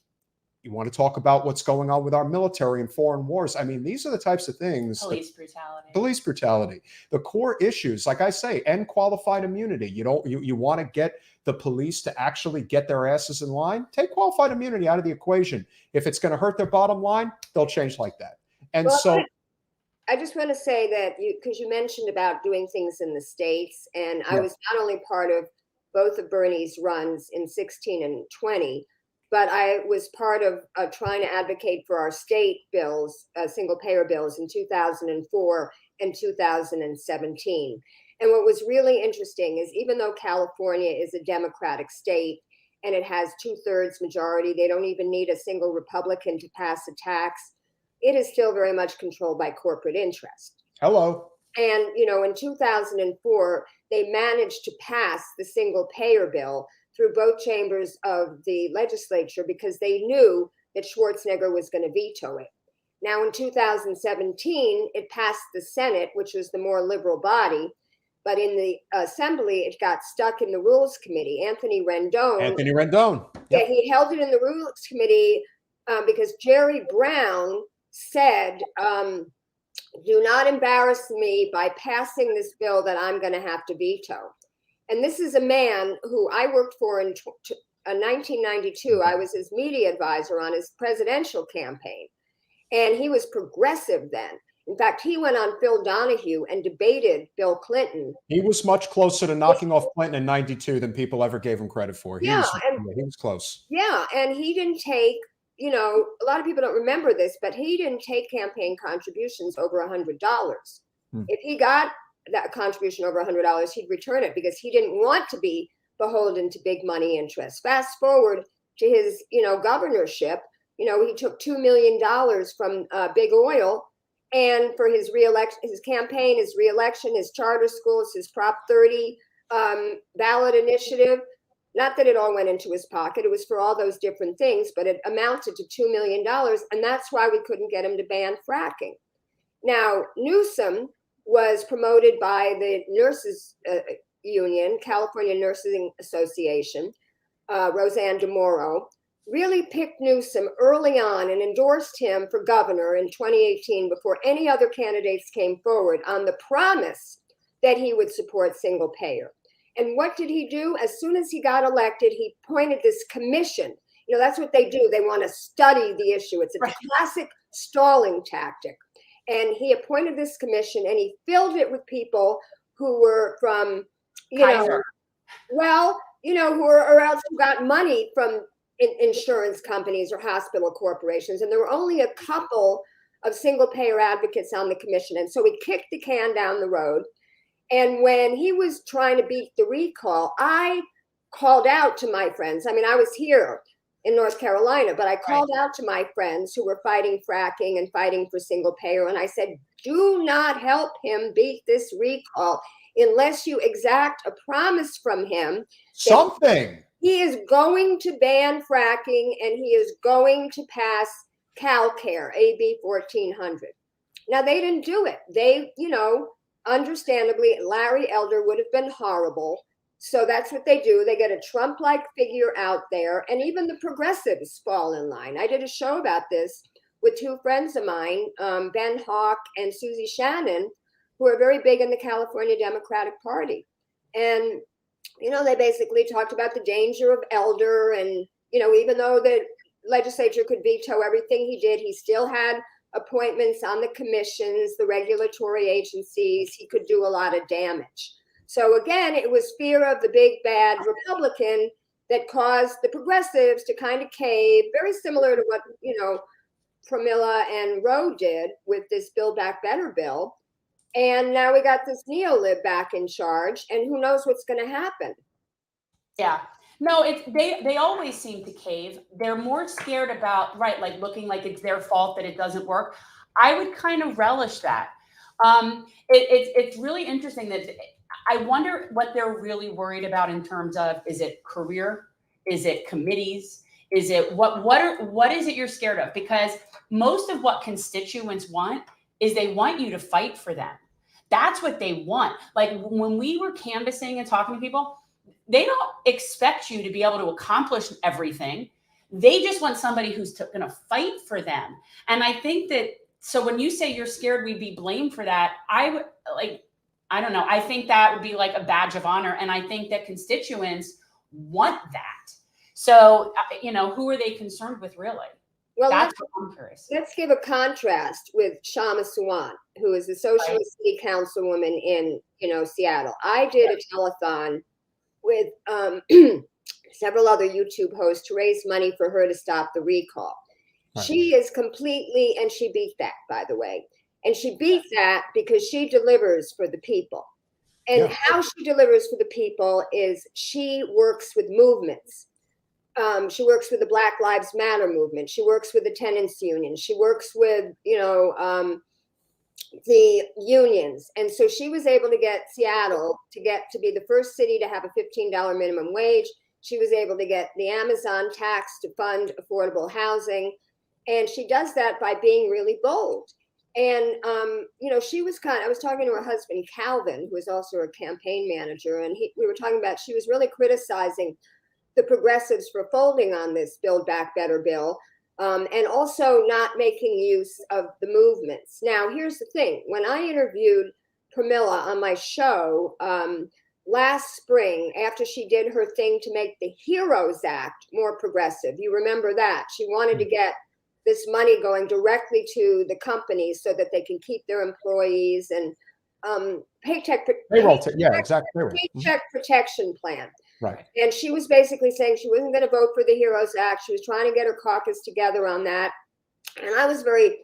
[SPEAKER 4] You want to talk about what's going on with our military and foreign wars. I mean, these are the types of things.
[SPEAKER 2] Police brutality.
[SPEAKER 4] Police brutality. The core issues, like I say, end qualified immunity. You want to get the police to actually get their asses in line? Take qualified immunity out of the equation. If it's going to hurt their bottom line, they'll change like that. And
[SPEAKER 3] I just want to say that because you mentioned about doing things in the States, and I was not only part of both of Bernie's runs in 16 and 20, but I was part of trying to advocate for our state bills, single payer bills in 2004 and 2017. And what was really interesting is even though California is a Democratic state and it has 2/3 majority, they don't even need a single Republican to pass a tax. It is still very much controlled by corporate interest.
[SPEAKER 4] Hello.
[SPEAKER 3] And, in 2004, they managed to pass the single payer bill through both chambers of the legislature because they knew that Schwarzenegger was going to veto it. Now, in 2017, it passed the Senate, which was the more liberal body. But in the Assembly, it got stuck in the Rules Committee. Anthony Rendon.
[SPEAKER 4] Yep.
[SPEAKER 3] Yeah, he held it in the Rules Committee because Jerry Brown said, do not embarrass me by passing this bill that I'm going to have to veto. And this is a man who I worked for in 1992. I was his media advisor on his presidential campaign. And he was progressive then. In fact, he went on Phil Donahue and debated Bill Clinton.
[SPEAKER 4] He was much closer to knocking off Clinton in 92 than people ever gave him credit for. He was close.
[SPEAKER 3] Yeah, and he didn't take, a lot of people don't remember this, but he didn't take campaign contributions over $100. If he got that contribution over $100, he'd return it because he didn't want to be beholden to big money interests. Fast forward to his, governorship, he took $2 million from big oil. And for his reelection, his campaign, his reelection, his charter schools, his Prop 30 ballot initiative, not that it all went into his pocket. It was for all those different things, but it amounted to $2 million. And that's why we couldn't get him to ban fracking. Now, Newsom was promoted by the nurses union, California Nursing Association, Roseanne DeMoro, really picked Newsom early on and endorsed him for governor in 2018 before any other candidates came forward on the promise that he would support single payer. And what did he do? As soon as he got elected, he appointed this commission. That's what they do. They want to study the issue. It's a classic stalling tactic. And he appointed this commission and he filled it with people who were from, who got money from insurance companies or hospital corporations. And there were only a couple of single payer advocates on the commission. And so he kicked the can down the road. And when he was trying to beat the recall, I called out to my friends. I mean, I was here in North Carolina, but I called out to my friends who were fighting fracking and fighting for single payer. And I said, do not help him beat this recall unless you exact a promise from him.
[SPEAKER 4] Something.
[SPEAKER 3] He is going to ban fracking and he is going to pass CalCare, AB 1400. Now, they didn't do it. They, understandably, Larry Elder would have been horrible. So that's what they do. They get a Trump-like figure out there, and even the progressives fall in line. I did a show about this with two friends of mine, Ben Hawk and Susie Shannon, who are very big in the California Democratic Party. And they basically talked about the danger of Elder. And, even though the legislature could veto everything he did, he still had appointments on the commissions, the regulatory agencies. He could do a lot of damage. So again, it was fear of the big bad Republican that caused the progressives to kind of cave, very similar to what, Pramila and Roe did with this Build Back Better bill. And now we got this neo-lib back in charge, and who knows what's going to happen.
[SPEAKER 2] Yeah. No, they always seem to cave. They're more scared about, looking like it's their fault that it doesn't work. I would kind of relish that. It's really interesting that I wonder what they're really worried about in terms of, is it career? Is it committees? Is it what is it you're scared of? Because most of what constituents want is they want you to fight for them. That's what they want. Like when we were canvassing and talking to people, they don't expect you to be able to accomplish everything. They just want somebody who's going to fight for them. And I think that, so when you say you're scared we'd be blamed for that, I don't know. I think that would be like a badge of honor. And I think that constituents want that. So, who are they concerned with really?
[SPEAKER 3] Well,
[SPEAKER 2] that's what I'm curious.
[SPEAKER 3] Let's give a contrast with Shama Sawant, who is the Socialist City Councilwoman in, Seattle. I did a telethon with several other YouTube hosts to raise money for her to stop the recall. Right. She is completely, and she beat that, by the way. And she beat that because she delivers for the people. And how she delivers for the people is she works with movements. She works with the Black Lives Matter movement. She works with the tenants union. She works with, the unions. And so she was able to get Seattle to be the first city to have a $15 minimum wage. She was able to get the Amazon tax to fund affordable housing. And she does that by being really bold. And, she was I was talking to her husband, Calvin, who is also a campaign manager. And we were talking about, she was really criticizing the progressives for folding on this Build Back Better bill. And also not making use of the movements. Now, here's the thing. When I interviewed Pramila on my show last spring, after she did her thing to make the HEROES Act more progressive, you remember that? She wanted to get this money going directly to the companies so that they can keep their employees and paycheck protection plan.
[SPEAKER 4] Right.
[SPEAKER 3] And she was basically saying she wasn't going to vote for the HEROES Act. She was trying to get her caucus together on that. And I was very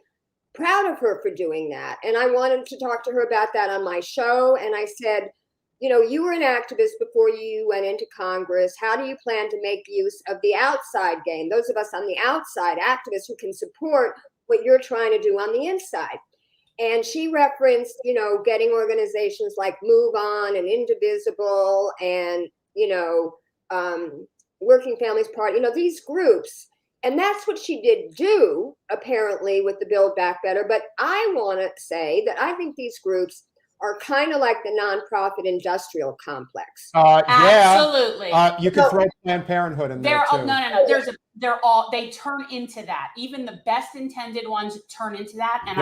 [SPEAKER 3] proud of her for doing that. And I wanted to talk to her about that on my show. And I said, you were an activist before you went into Congress. How do you plan to make use of the outside game? Those of us on the outside, activists who can support what you're trying to do on the inside. And she referenced, getting organizations like Move On and Indivisible and, Working Families Party, these groups. And that's what she did do, apparently, with the Build Back Better. But I want to say that I think these groups are kind of like the nonprofit industrial complex.
[SPEAKER 2] Absolutely.
[SPEAKER 4] You could throw Planned Parenthood in there too.
[SPEAKER 2] No. They turn into that. Even the best intended ones turn into that. And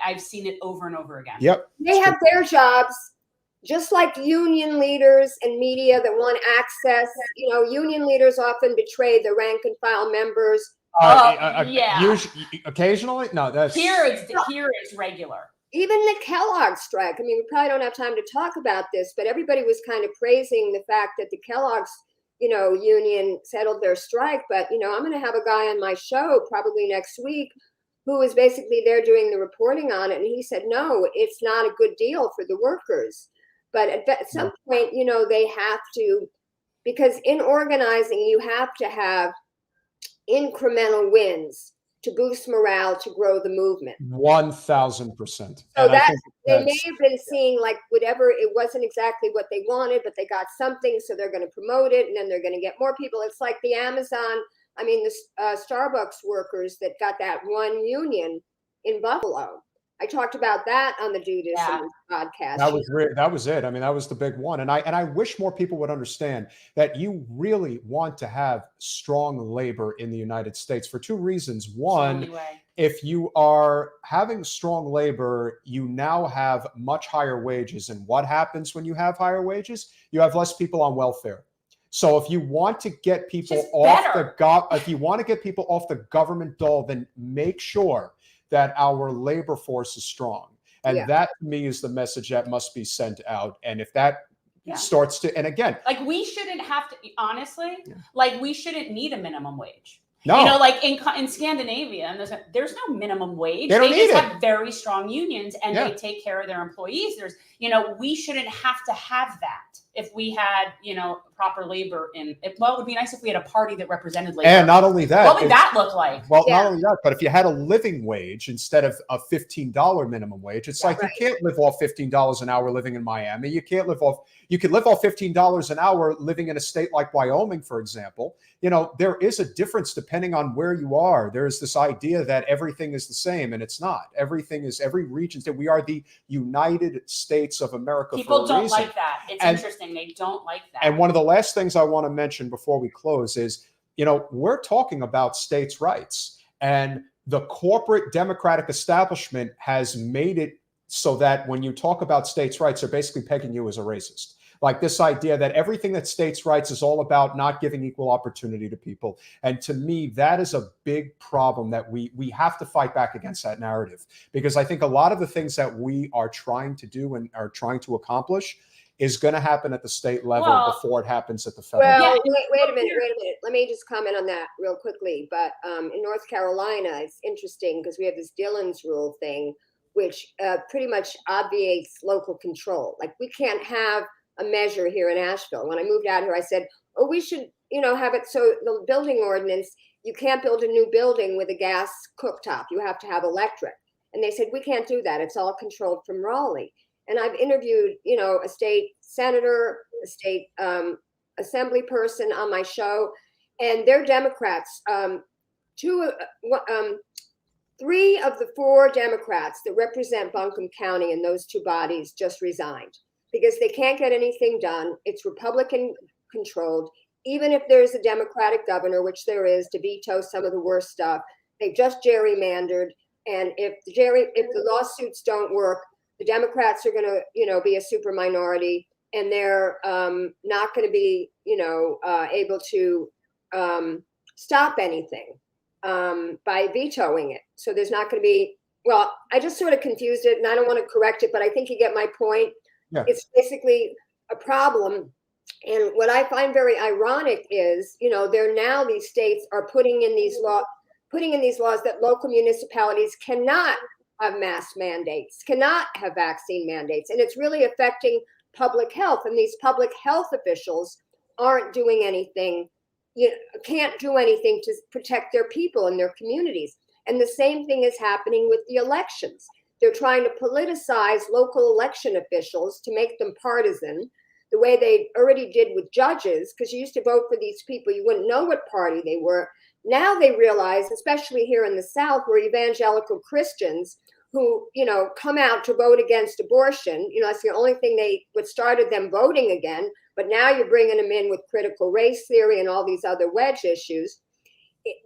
[SPEAKER 2] I've seen it over and over again.
[SPEAKER 4] Yep.
[SPEAKER 3] They have their jobs, just like union leaders and media that want access. Union leaders often betray the rank and file members.
[SPEAKER 4] Usually, occasionally? No, that's
[SPEAKER 2] here it's regular.
[SPEAKER 3] Even the Kellogg strike. I mean, we probably don't have time to talk about this, but everybody was kind of praising the fact that the Kellogg's, union settled their strike. But, I'm going to have a guy on my show probably next week who is basically there doing the reporting on it. And he said, no, it's not a good deal for the workers. But at some point, they have to, because in organizing, you have to have incremental wins to boost morale, to grow the movement.
[SPEAKER 4] 1,000%.
[SPEAKER 3] So that they may have been seeing like whatever, it wasn't exactly what they wanted, but they got something, so they're going to promote it, and then they're going to get more people. It's like the Amazon, the Starbucks workers that got that one union in Buffalo. I talked about that on the Do This podcast.
[SPEAKER 4] That was it. That was the big one. And I wish more people would understand that you really want to have strong labor in the United States for two reasons. One, if you are having strong labor, you now have much higher wages. And what happens when you have higher wages? You have less people on welfare. So if you want to get people off the government dole, then make sure that our labor force is strong. And that to me is the message that must be sent out. And if that starts to, and again,
[SPEAKER 2] like we shouldn't have to, honestly, we shouldn't need a minimum wage.
[SPEAKER 4] No.
[SPEAKER 2] Like in Scandinavia, and there's no minimum wage.
[SPEAKER 4] They just
[SPEAKER 2] have very strong unions and they take care of their employees. We shouldn't have to have that if we had, proper labor it would be nice if we had a party that represented labor.
[SPEAKER 4] And not only that,
[SPEAKER 2] what would that look like?
[SPEAKER 4] Well, not only that, but if you had a living wage instead of a $15 minimum wage, it's you can't live off $15 an hour living in Miami. You could live off $15 an hour living in a state like Wyoming, for example. There is a difference depending on where you are. There is this idea that everything is the same, and it's not. Every region, that we are the United States of America.
[SPEAKER 2] People don't like that. It's interesting. They don't like that.
[SPEAKER 4] And one of the last things I want to mention before we close is, we're talking about states' rights, and the corporate Democratic establishment has made it so that when you talk about states' rights, they're basically pegging you as a racist. Like this idea that everything that states' rights is all about not giving equal opportunity to people. And to me, that is a big problem that we have to fight back against that narrative, because I think a lot of the things that we are trying to do and are trying to accomplish is going to happen at the state level before it happens at the federal level.
[SPEAKER 3] Wait a minute. Let me just comment on that real quickly. But in North Carolina, it's interesting because we have this Dillon's rule thing, which pretty much obviates local control. Like we can't have a measure here in Asheville. When I moved out here, I said, we should, have it so the building ordinance, you can't build a new building with a gas cooktop. You have to have electric. And they said, we can't do that. It's all controlled from Raleigh. And I've interviewed, a state senator, a state assembly person on my show, and they're Democrats. 3 of the 4 Democrats that represent Buncombe County in those 2 bodies just resigned because they can't get anything done. It's Republican controlled. Even if there's a Democratic governor, which there is, to veto some of the worst stuff, they just gerrymandered. And if the lawsuits don't work, the Democrats are going to, be a super minority, and they're not going to be, able to stop anything by vetoing it. So there's not going to be. Well, I just sort of confused it, and I don't want to correct it, but I think you get my point.
[SPEAKER 4] Yeah.
[SPEAKER 3] It's basically a problem. And what I find very ironic is, these states are putting in these laws that local municipalities cannot have mask mandates, cannot have vaccine mandates. And it's really affecting public health. And these public health officials aren't doing anything, can't do anything to protect their people and their communities. And the same thing is happening with the elections. They're trying to politicize local election officials to make them partisan, the way they already did with judges, because you used to vote for these people, you wouldn't know what party they were. Now they realize, especially here in the South, where evangelical Christians who, come out to vote against abortion, that's the only thing what started them voting again. But now you're bringing them in with critical race theory and all these other wedge issues.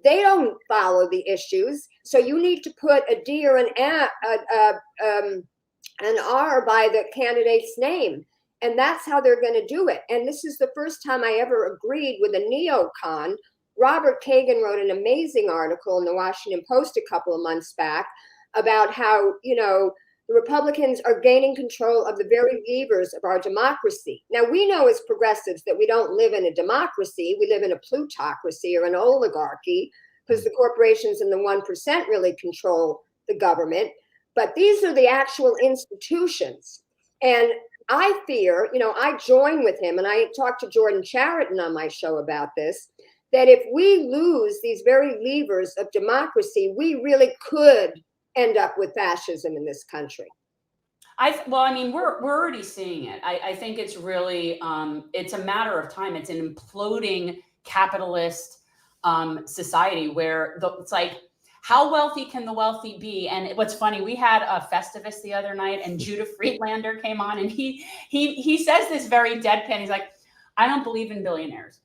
[SPEAKER 3] They don't follow the issues. So you need to put a D or an R by the candidate's name. And that's how they're going to do it. And this is the first time I ever agreed with a neocon. Robert Kagan wrote an amazing article in the Washington Post a couple of months back about how, the Republicans are gaining control of the very levers of our democracy. Now, we know as progressives that we don't live in a democracy. We live in a plutocracy or an oligarchy because the corporations and the 1% really control the government. But these are the actual institutions. And I fear, I join with him, and I talked to Jordan Chariton on my show about this, that if we lose these very levers of democracy, we really could end up with fascism in this country.
[SPEAKER 2] We're already seeing it. I think it's really, it's a matter of time. It's an imploding capitalist society where it's like, how wealthy can the wealthy be? And what's funny, we had a Festivus the other night, and Judah Friedlander came on, and he says this very deadpan. He's like, I don't believe in billionaires.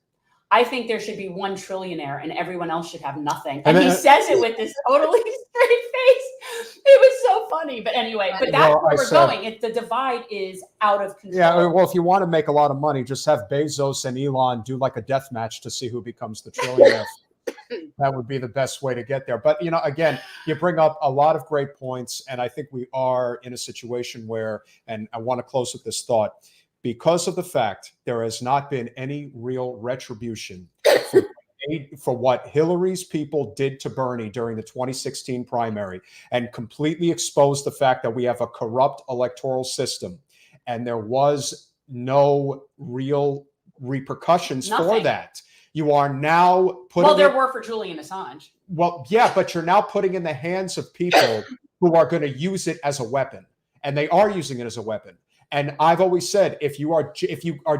[SPEAKER 2] I think there should be one trillionaire and everyone else should have nothing. And he says it with this totally straight face. It was so funny. But anyway, that's where we're going. The divide is out of control.
[SPEAKER 4] Yeah, well, if you want to make a lot of money, just have Bezos and Elon do like a death match to see who becomes the trillionaire. That would be the best way to get there. But, again, you bring up a lot of great points. And I think we are in a situation where, and I want to close with this thought, because of the fact there has not been any real retribution for what Hillary's people did to Bernie during the 2016 primary and completely exposed the fact that we have a corrupt electoral system. And there was no real repercussions for that. You are now putting.
[SPEAKER 2] Well, there were for Julian Assange.
[SPEAKER 4] Well, yeah, but you're now putting in the hands of people who are going to use it as a weapon, and they are using it as a weapon. And I've always said, if you are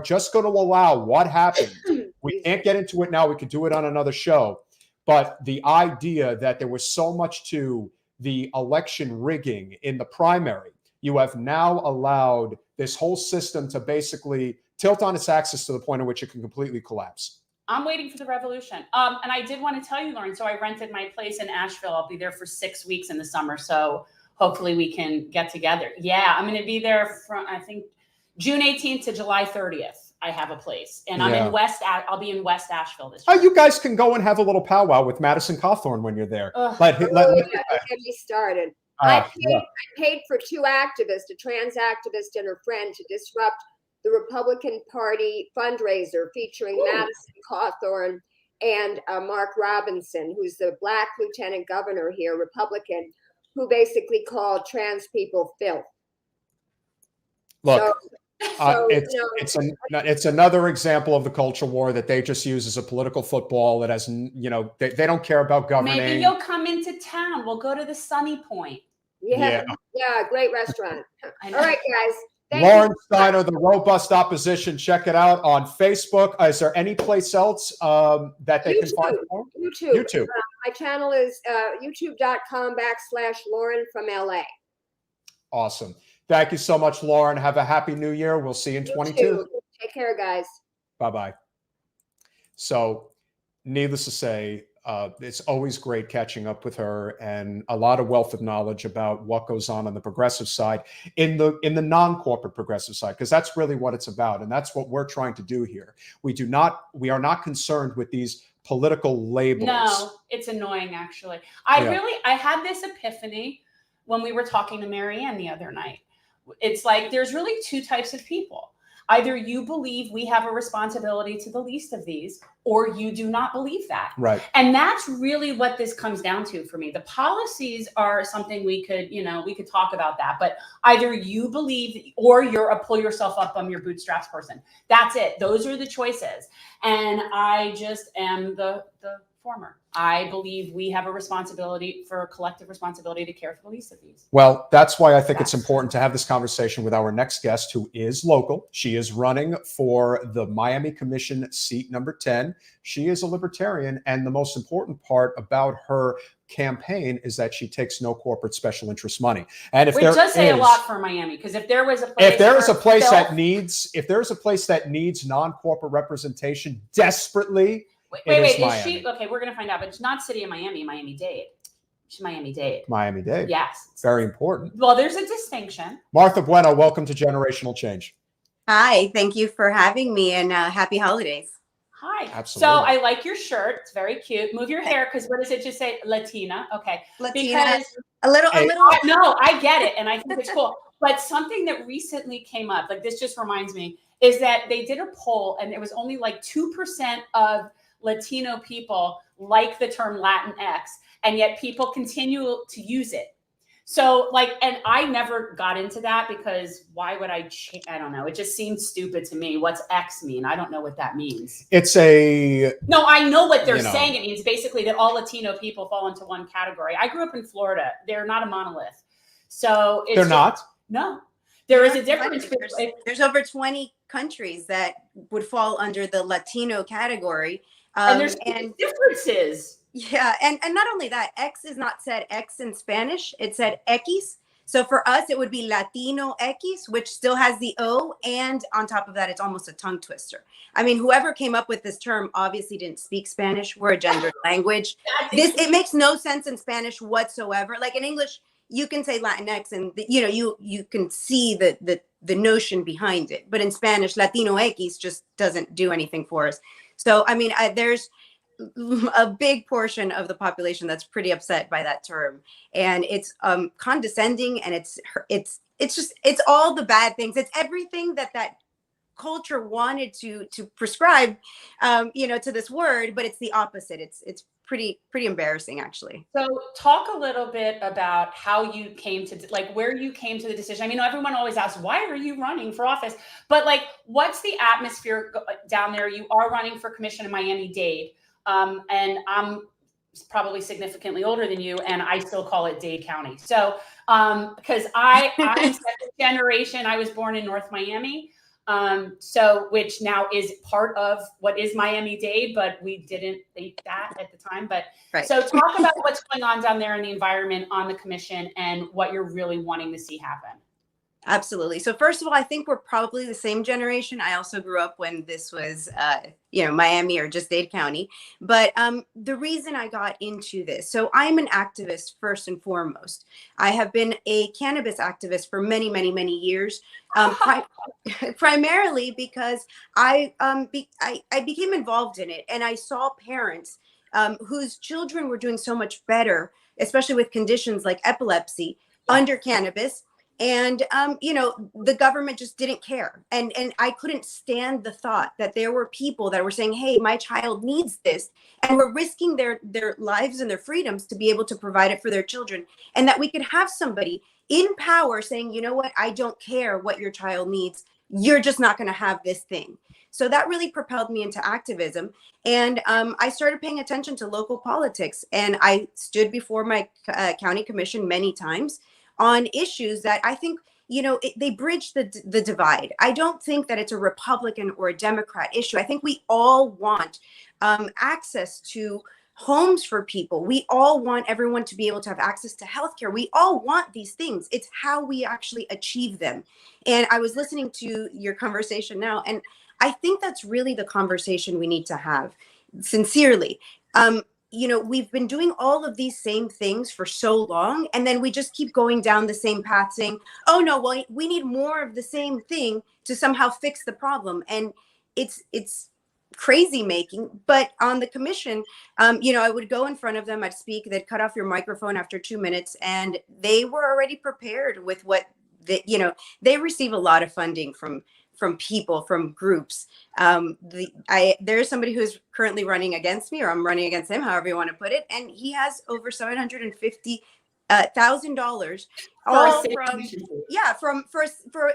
[SPEAKER 4] just going to allow what happened, we can't get into it now. We could do it on another show. But the idea that there was so much to the election rigging in the primary, you have now allowed this whole system to basically tilt on its axis to the point at which it can completely collapse.
[SPEAKER 2] I'm waiting for the revolution. And I did want to tell you, Lauren, so I rented my place in Asheville. I'll be there for 6 weeks in the summer. So hopefully we can get together. Yeah, I'm going to be there from, I think, June 18th to July 30th. I have a place. And I'm in I'll be in West Asheville this year.
[SPEAKER 4] Oh, you guys can go and have a little powwow with Madison Cawthorn when you're there.
[SPEAKER 3] Get me started. I paid for 2 activists, a trans activist and her friend, to disrupt the Republican Party fundraiser featuring Madison Cawthorn and Mark Robinson, who's the Black lieutenant governor here, Republican, who basically called trans people filth.
[SPEAKER 4] Look, it's another example of the culture war that they just use as a political football. It has, they don't care about governing.
[SPEAKER 2] Maybe you'll come into town. We'll go to the Sunny Point.
[SPEAKER 3] Yeah, yeah, great restaurant. All right, guys.
[SPEAKER 4] Lauren Steiner, The Robust Opposition. Check it out on Facebook. Is there any place else that they can find it? YouTube.
[SPEAKER 3] My channel is youtube.com/Lauren from LA.
[SPEAKER 4] Awesome. Thank you so much, Lauren. Have a happy new year. We'll see you in 22.
[SPEAKER 3] Take care, guys.
[SPEAKER 4] Bye-bye. So, needless to say, it's always great catching up with her, and a lot of wealth of knowledge about what goes on the progressive side, in the non-corporate progressive side, because that's really what it's about, and that's what we're trying to do here. We are not concerned with these political labels.
[SPEAKER 2] No, it's annoying, actually. I had this epiphany when we were talking to Marianne the other night. It's like there's really two types of people. Either you believe we have a responsibility to the least of these, or you do not believe that.
[SPEAKER 4] Right.
[SPEAKER 2] And that's really what this comes down to for me. The policies are something we could talk about that, but either you believe or you're a pull yourself up on your bootstraps person. That's it. Those are the choices. And I just am the former. I believe we have a collective responsibility to care for the least of these.
[SPEAKER 4] Well, that's why I think it's important to have this conversation with our next guest, who is local. She is running for the Miami Commission seat number 10. She is a libertarian, and the most important part about her campaign is that she takes no corporate special interest money. And if there
[SPEAKER 2] does say a lot for Miami, because if there was a place,
[SPEAKER 4] if there's a place that needs non-corporate representation desperately.
[SPEAKER 2] Wait, is she okay? We're gonna find out, but it's not City of Miami, Miami-Dade. She's Miami-Dade.
[SPEAKER 4] Miami-Dade.
[SPEAKER 2] Yes.
[SPEAKER 4] Very important.
[SPEAKER 2] Well, there's a distinction.
[SPEAKER 4] Martha Bueno, welcome to Generational Change.
[SPEAKER 5] Hi, thank you for having me, and happy holidays.
[SPEAKER 2] Hi.
[SPEAKER 4] Absolutely.
[SPEAKER 2] So I like your shirt. It's very cute. Move your hair, because what does it just say? Latina. Okay.
[SPEAKER 5] Latina.
[SPEAKER 2] Because
[SPEAKER 5] A little.
[SPEAKER 2] No, I get it, and I think it's cool. But something that recently came up, like this just reminds me, is that they did a poll, and it was only like 2% of Latino people like the term Latinx, and yet people continue to use it. So and I never got into that, because why would I don't know. It just seems stupid to me. What's X mean? I don't know what that means.
[SPEAKER 4] No,
[SPEAKER 2] I know what they're saying. It means basically that all Latino people fall into one category. I grew up in Florida. They're not a monolith. So
[SPEAKER 4] they're not?
[SPEAKER 2] No. There is a difference.
[SPEAKER 5] There's over 20 countries that would fall under the Latino category.
[SPEAKER 2] And there's differences.
[SPEAKER 5] Yeah, and not only that, X is not said X in Spanish, it's said X. So for us, it would be Latino X, which still has the O, and on top of that, it's almost a tongue twister. I mean, whoever came up with this term obviously didn't speak Spanish. We're a gendered language. It makes no sense in Spanish whatsoever. Like in English, you can say Latinx, and you can see the notion behind it. But in Spanish, Latino X just doesn't do anything for us. So, I mean, there's a big portion of the population that's pretty upset by that term, and it's condescending, and it's all the bad things. It's everything that culture wanted to prescribe, to this word, but it's the opposite. It's pretty embarrassing, actually.
[SPEAKER 2] So talk a little bit about how you came to, where you came to the decision. I mean, everyone always asks, why are you running for office? But what's the atmosphere down there? You are running for commission in Miami-Dade. And I'm probably significantly older than you, and I still call it Dade County. So, because I'm second generation, I was born in North Miami. Which now is part of what is Miami-Dade, but we didn't think that at the time. But
[SPEAKER 5] right.
[SPEAKER 2] So talk about what's going on down there in the environment on the commission and what you're really wanting to see happen.
[SPEAKER 5] Absolutely. So first of all, I think we're probably the same generation. I also grew up when this was, Miami or just Dade County. But the reason I got into this, so I'm an activist first and foremost. I have been a cannabis activist for many, many, many years, primarily because I became involved in it, and I saw parents whose children were doing so much better, especially with conditions like epilepsy, under cannabis. And, the government just didn't care. And I couldn't stand the thought that there were people that were saying, hey, my child needs this, and were risking their lives and their freedoms to be able to provide it for their children. And that we could have somebody in power saying, you know what, I don't care what your child needs. You're just not going to have this thing. So that really propelled me into activism. And I started paying attention to local politics. And I stood before my county commission many times, on issues that I think, they bridge the divide. I don't think that it's a Republican or a Democrat issue. I think we all want access to homes for people. We all want everyone to be able to have access to healthcare. We all want these things. It's how we actually achieve them. And I was listening to your conversation now, and I think that's really the conversation we need to have, sincerely. We've been doing all of these same things for so long, and then we just keep going down the same path saying, oh no, well, we need more of the same thing to somehow fix the problem. And it's crazy making. But on the commission, I would go in front of them, I'd speak, they'd cut off your microphone after 2 minutes, and they were already prepared with what they receive a lot of funding from people, from groups. There's somebody who's currently running against me, or I'm running against him, however you want to put it, and he has over $750,000 all for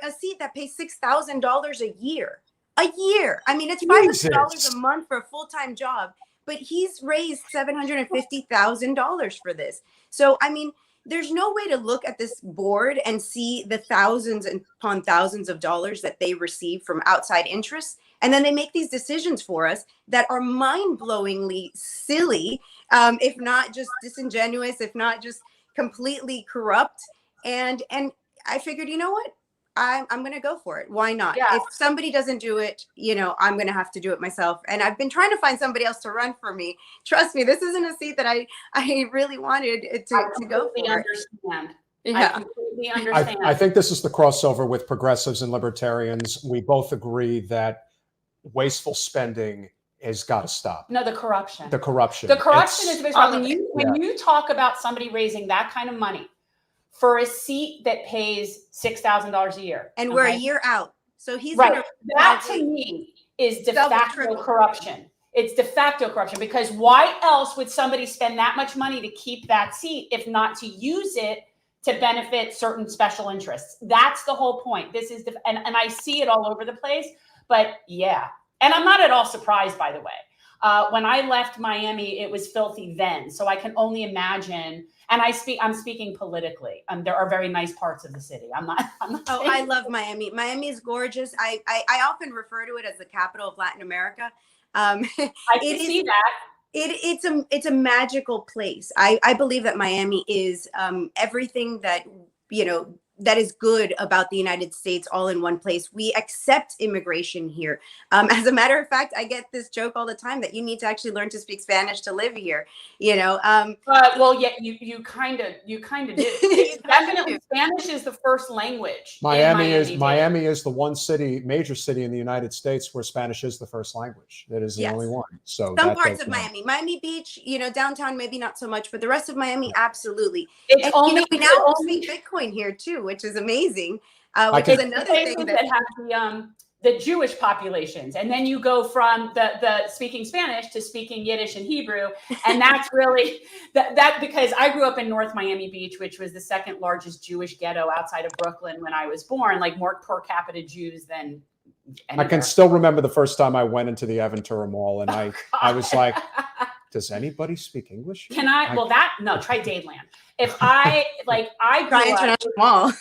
[SPEAKER 5] a seat that pays $6,000 a year. A year. I mean, it's $500 a month for a full-time job, but he's raised $750,000 for this. So, I mean, there's no way to look at this board and see the thousands upon thousands of dollars that they receive from outside interests. And then they make these decisions for us that are mind-blowingly silly, if not just disingenuous, if not just completely corrupt. And I figured, you know what? I'm going to go for it. Why not? Yeah. If somebody doesn't do it, I'm going to have to do it myself. And I've been trying to find somebody else to run for me. Trust me, this isn't a seat that I really wanted to go for.
[SPEAKER 2] Understand.
[SPEAKER 5] Yeah.
[SPEAKER 2] I completely understand.
[SPEAKER 4] I think this is the crossover with progressives and libertarians. We both agree that wasteful spending has got to stop.
[SPEAKER 2] No, the corruption.
[SPEAKER 4] The corruption
[SPEAKER 2] is the biggest problem. When you talk about somebody raising that kind of money for a seat that pays $6,000 a year.
[SPEAKER 5] And we're a year out. So he's
[SPEAKER 2] right. That to me is de facto corruption. It's de facto corruption, because why else would somebody spend that much money to keep that seat if not to use it to benefit certain special interests? That's the whole point. This is and I see it all over the place, but yeah. And I'm not at all surprised, by the way. When I left Miami, it was filthy then. So I can only imagine. And I'm speaking politically. There are very nice parts of the city. I'm not
[SPEAKER 5] I love Miami. Miami is gorgeous. I often refer to it as the capital of Latin America.
[SPEAKER 2] I can see that.
[SPEAKER 5] It's a magical place. I believe that Miami is everything that that is good about the United States all in one place. We accept immigration here. As a matter of fact, I get this joke all the time that you need to actually learn to speak Spanish to live here.
[SPEAKER 2] Well, yeah, you kind of do. Definitely, Spanish is the first language.
[SPEAKER 4] Miami is the one major city in the United States where Spanish is the first language. That is the only one. So
[SPEAKER 5] some parts of Miami Beach, downtown maybe not so much, but the rest of Miami, absolutely.
[SPEAKER 2] It's
[SPEAKER 5] and,
[SPEAKER 2] only
[SPEAKER 5] we now speak Bitcoin here too, which is amazing. Which is another thing that
[SPEAKER 2] have the Jewish populations, and then you go from the speaking Spanish to speaking Yiddish and Hebrew, and that's really that because I grew up in North Miami Beach, which was the second largest Jewish ghetto outside of Brooklyn when I was born, like more per capita Jews than anywhere.
[SPEAKER 4] I can still remember the first time I went into the Aventura Mall, and I was like, does anybody speak English?
[SPEAKER 2] Can I? Well, try Dadeland. If I
[SPEAKER 5] grew International Mall.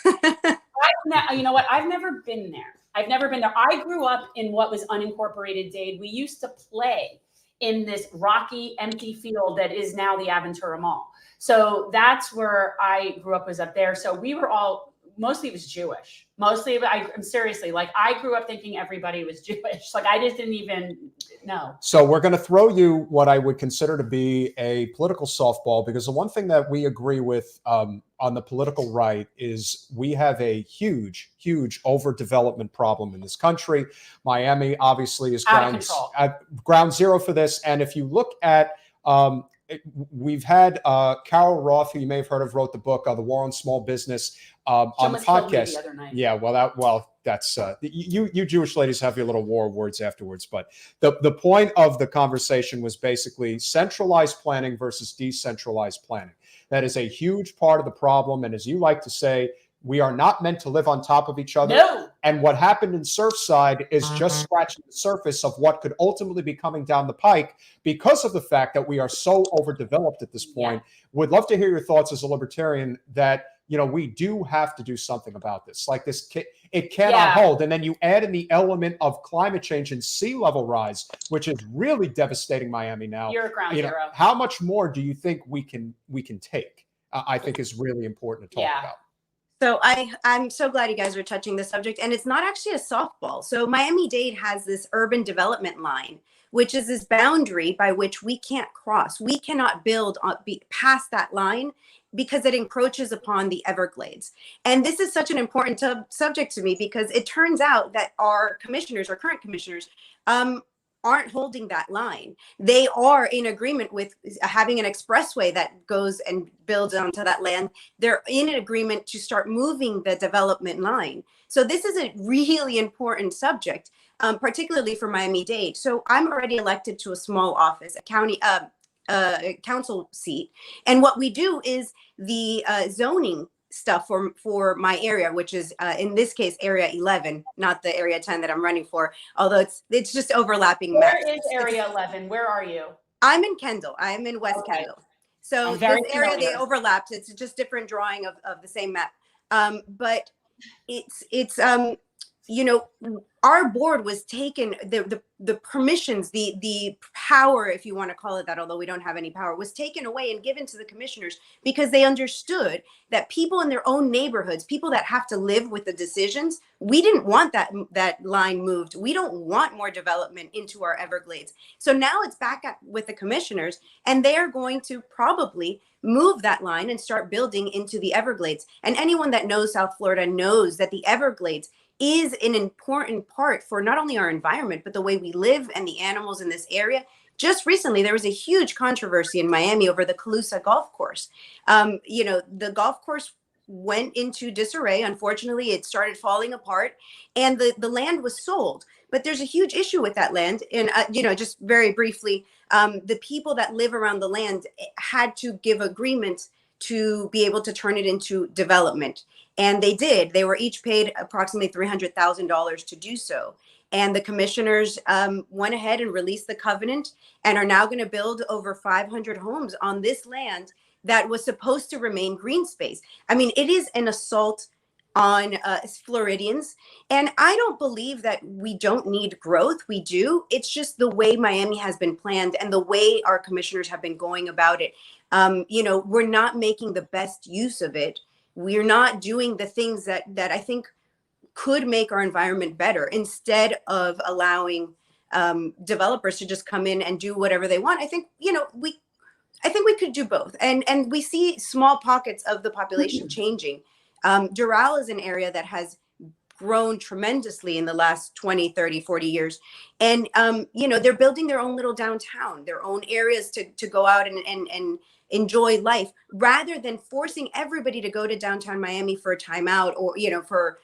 [SPEAKER 2] You know what? I've never been there. I grew up in what was unincorporated Dade. We used to play in this rocky, empty field that is now the Aventura Mall. So that's where I grew up, was up there. So we were mostly it was Jewish. I'm seriously, I grew up thinking everybody was Jewish. I just didn't even know.
[SPEAKER 4] So we're going to throw you what I would consider to be a political softball, because the one thing that we agree with on the political right is we have a huge overdevelopment problem in this country. Miami obviously is ground zero for this. And if you look at we've had Carol Roth, who you may have heard of, wrote the book The War on Small Business on the podcast.
[SPEAKER 2] The other night.
[SPEAKER 4] Yeah, that's you Jewish ladies have your little war words afterwards. But the point of the conversation was basically centralized planning versus decentralized planning. That is a huge part of the problem. And as you like to say, we are not meant to live on top of each other.
[SPEAKER 2] No.
[SPEAKER 4] And what happened in Surfside is just scratching the surface of what could ultimately be coming down the pike because of the fact that we are so overdeveloped at this point. Yeah. Would love to hear your thoughts as a libertarian that we do have to do something about this. Like this, it cannot hold. And then you add in the element of climate change and sea level rise, which is really devastating Miami now.
[SPEAKER 2] You're a ground zero.
[SPEAKER 4] How much more do you think we can take? I think is really important to talk about.
[SPEAKER 5] So I'm so glad you guys are touching this subject, and it's not actually a softball. So Miami-Dade has this urban development line, which is this boundary by which we can't cross. We cannot build past that line because it encroaches upon the Everglades. And this is such an important subject to me, because it turns out that our current commissioners, aren't holding that line. They are in agreement with having an expressway that goes and builds onto that land. They're in an agreement to start moving the development line. So this is a really important subject, particularly for Miami-Dade. So I'm already elected to a small office, a county council seat. And what we do is the zoning stuff for my area, which is in this case area 11, not the area 10 that I'm running for, although it's just overlapping.
[SPEAKER 2] Where is area 11? Where are you?
[SPEAKER 5] I'm in Kendall. I'm in West Kendall. So this area, they overlapped. It's just different drawing of the same map. But it's our board was taken, the permissions, the power, if you want to call it that, although we don't have any power, was taken away and given to the commissioners, because they understood that people in their own neighborhoods, people that have to live with the decisions, we didn't want that line moved. We don't want more development into our Everglades. So now it's back with the commissioners, and they're going to probably move that line and start building into the Everglades. And anyone that knows South Florida knows that the Everglades is an important part for not only our environment, but the way we live and the animals in this area. Just recently, there was a huge controversy in Miami over the Colusa golf course. The golf course went into disarray. Unfortunately, it started falling apart, and the land was sold. But there's a huge issue with that land. And, just very briefly, the people that live around the land had to give agreement to be able to turn it into development. And they did. They were each paid approximately $300,000 to do so. And the commissioners went ahead and released the covenant and are now going to build over 500 homes on this land that was supposed to remain green space. I mean, it is an assault on Floridians. And I don't believe that we don't need growth. We do. It's just the way Miami has been planned and the way our commissioners have been going about it. We're not making the best use of it. We're not doing the things that I think could make our environment better, instead of allowing developers to just come in and do whatever they want. I think we could do both. And we see small pockets of the population changing. Doral is an area that has grown tremendously in the last 20, 30, 40 years. And, they're building their own little downtown, their own areas to go out and enjoy life, rather than forcing everybody to go to downtown Miami for a timeout or, for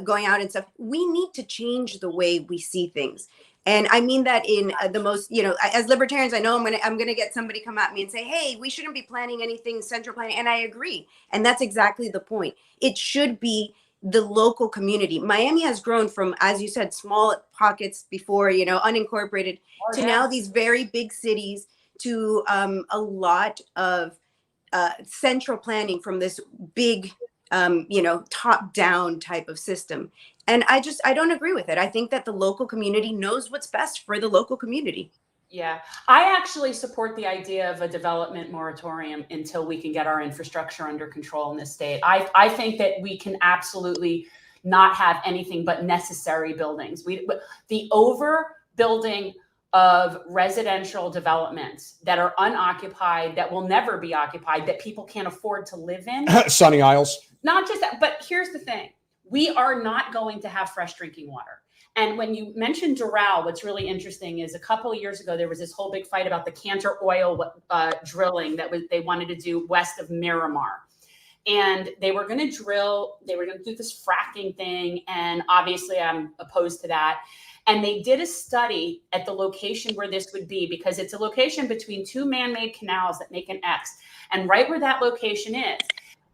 [SPEAKER 5] going out and stuff. We need to change the way we see things. And I mean that in the most, as libertarians, I know I'm gonna get somebody come at me and say, hey, we shouldn't be planning anything central planning. And I agree. And that's exactly the point. It should be the local community. Miami has grown from, as you said, small pockets before, unincorporated, to now these very big cities, to a lot of central planning from this big, top down type of system. And I don't agree with it. I think that the local community knows what's best for the local community.
[SPEAKER 2] Yeah, I actually support the idea of a development moratorium until we can get our infrastructure under control in this state. I think that we can absolutely not have anything but necessary buildings. The overbuilding of residential developments that are unoccupied, that will never be occupied, that people can't afford to live in.
[SPEAKER 4] Sunny Isles.
[SPEAKER 2] Not just that, but here's the thing. We are not going to have fresh drinking water. And when you mentioned Doral, what's really interesting is a couple of years ago, there was this whole big fight about the Cantor oil drilling that they wanted to do west of Miramar. And they were going to do this fracking thing. And obviously I'm opposed to that. And they did a study at the location where this would be, because it's a location between two man-made canals that make an X. And right where that location is,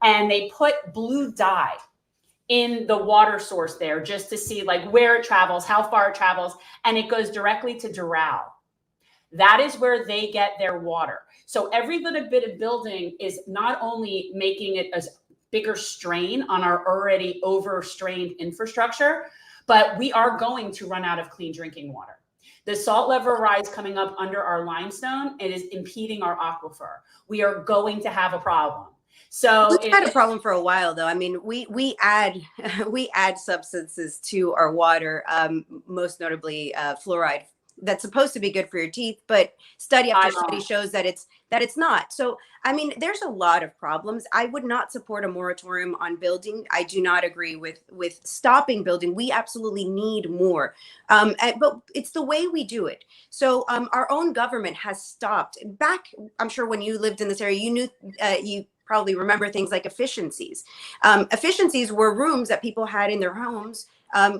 [SPEAKER 2] and they put blue dye in the water source there just to see like where it travels, how far it travels, and it goes directly to Doral. That is where they get their water. So every little bit of building is not only making it as bigger strain on our already overstrained infrastructure, but we are going to run out of clean drinking water. The salt level rise coming up under our limestone, it is impeding our aquifer. We are going to have a problem. So
[SPEAKER 5] we've had a problem for a while, though. I mean, we add substances to our water, most notably fluoride. That's supposed to be good for your teeth, but study after study shows that it's not. So, I mean, there's a lot of problems. I would not support a moratorium on building. I do not agree with stopping building. We absolutely need more, but it's the way we do it. So, our own government has stopped. Back, I'm sure when you lived in this area, you knew you probably remember things like efficiencies. Efficiencies were rooms that people had in their homes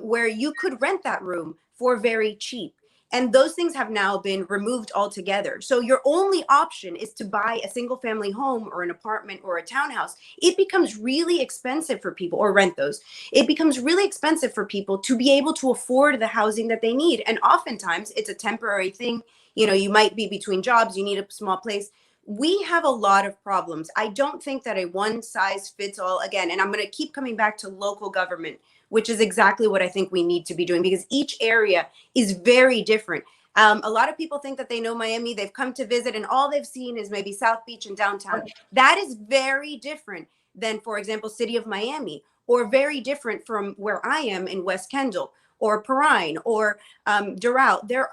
[SPEAKER 5] where you could rent that room for very cheap. And those things have now been removed altogether. So your only option is to buy a single family home or an apartment or a townhouse. It becomes really expensive for people, or rent those. It becomes really expensive for people to be able to afford the housing that they need. And oftentimes it's a temporary thing. You know, you might be between jobs, you need a small place. We have a lot of problems. I don't think that a one size fits all, again, and I'm going to keep coming back to local government, which is exactly what I think we need to be doing, because each area is very different. A lot of people think that they know Miami. They've come to visit and all they've seen is maybe South Beach and downtown. That is very different than, for example, City of Miami, or very different from where I am in West Kendall or Perrine or Doral.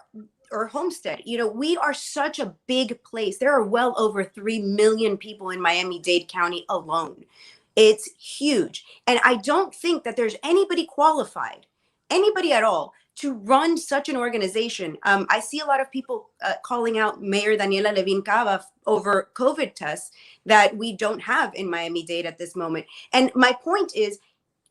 [SPEAKER 5] Or Homestead. You know, we are such a big place. There are well over 3 million people in Miami-Dade County alone. It's huge. And I don't think that there's anybody qualified, anybody at all, to run such an organization. I see a lot of people calling out Mayor Daniela Levin Cava over COVID tests that we don't have in Miami-Dade at this moment. And my point is,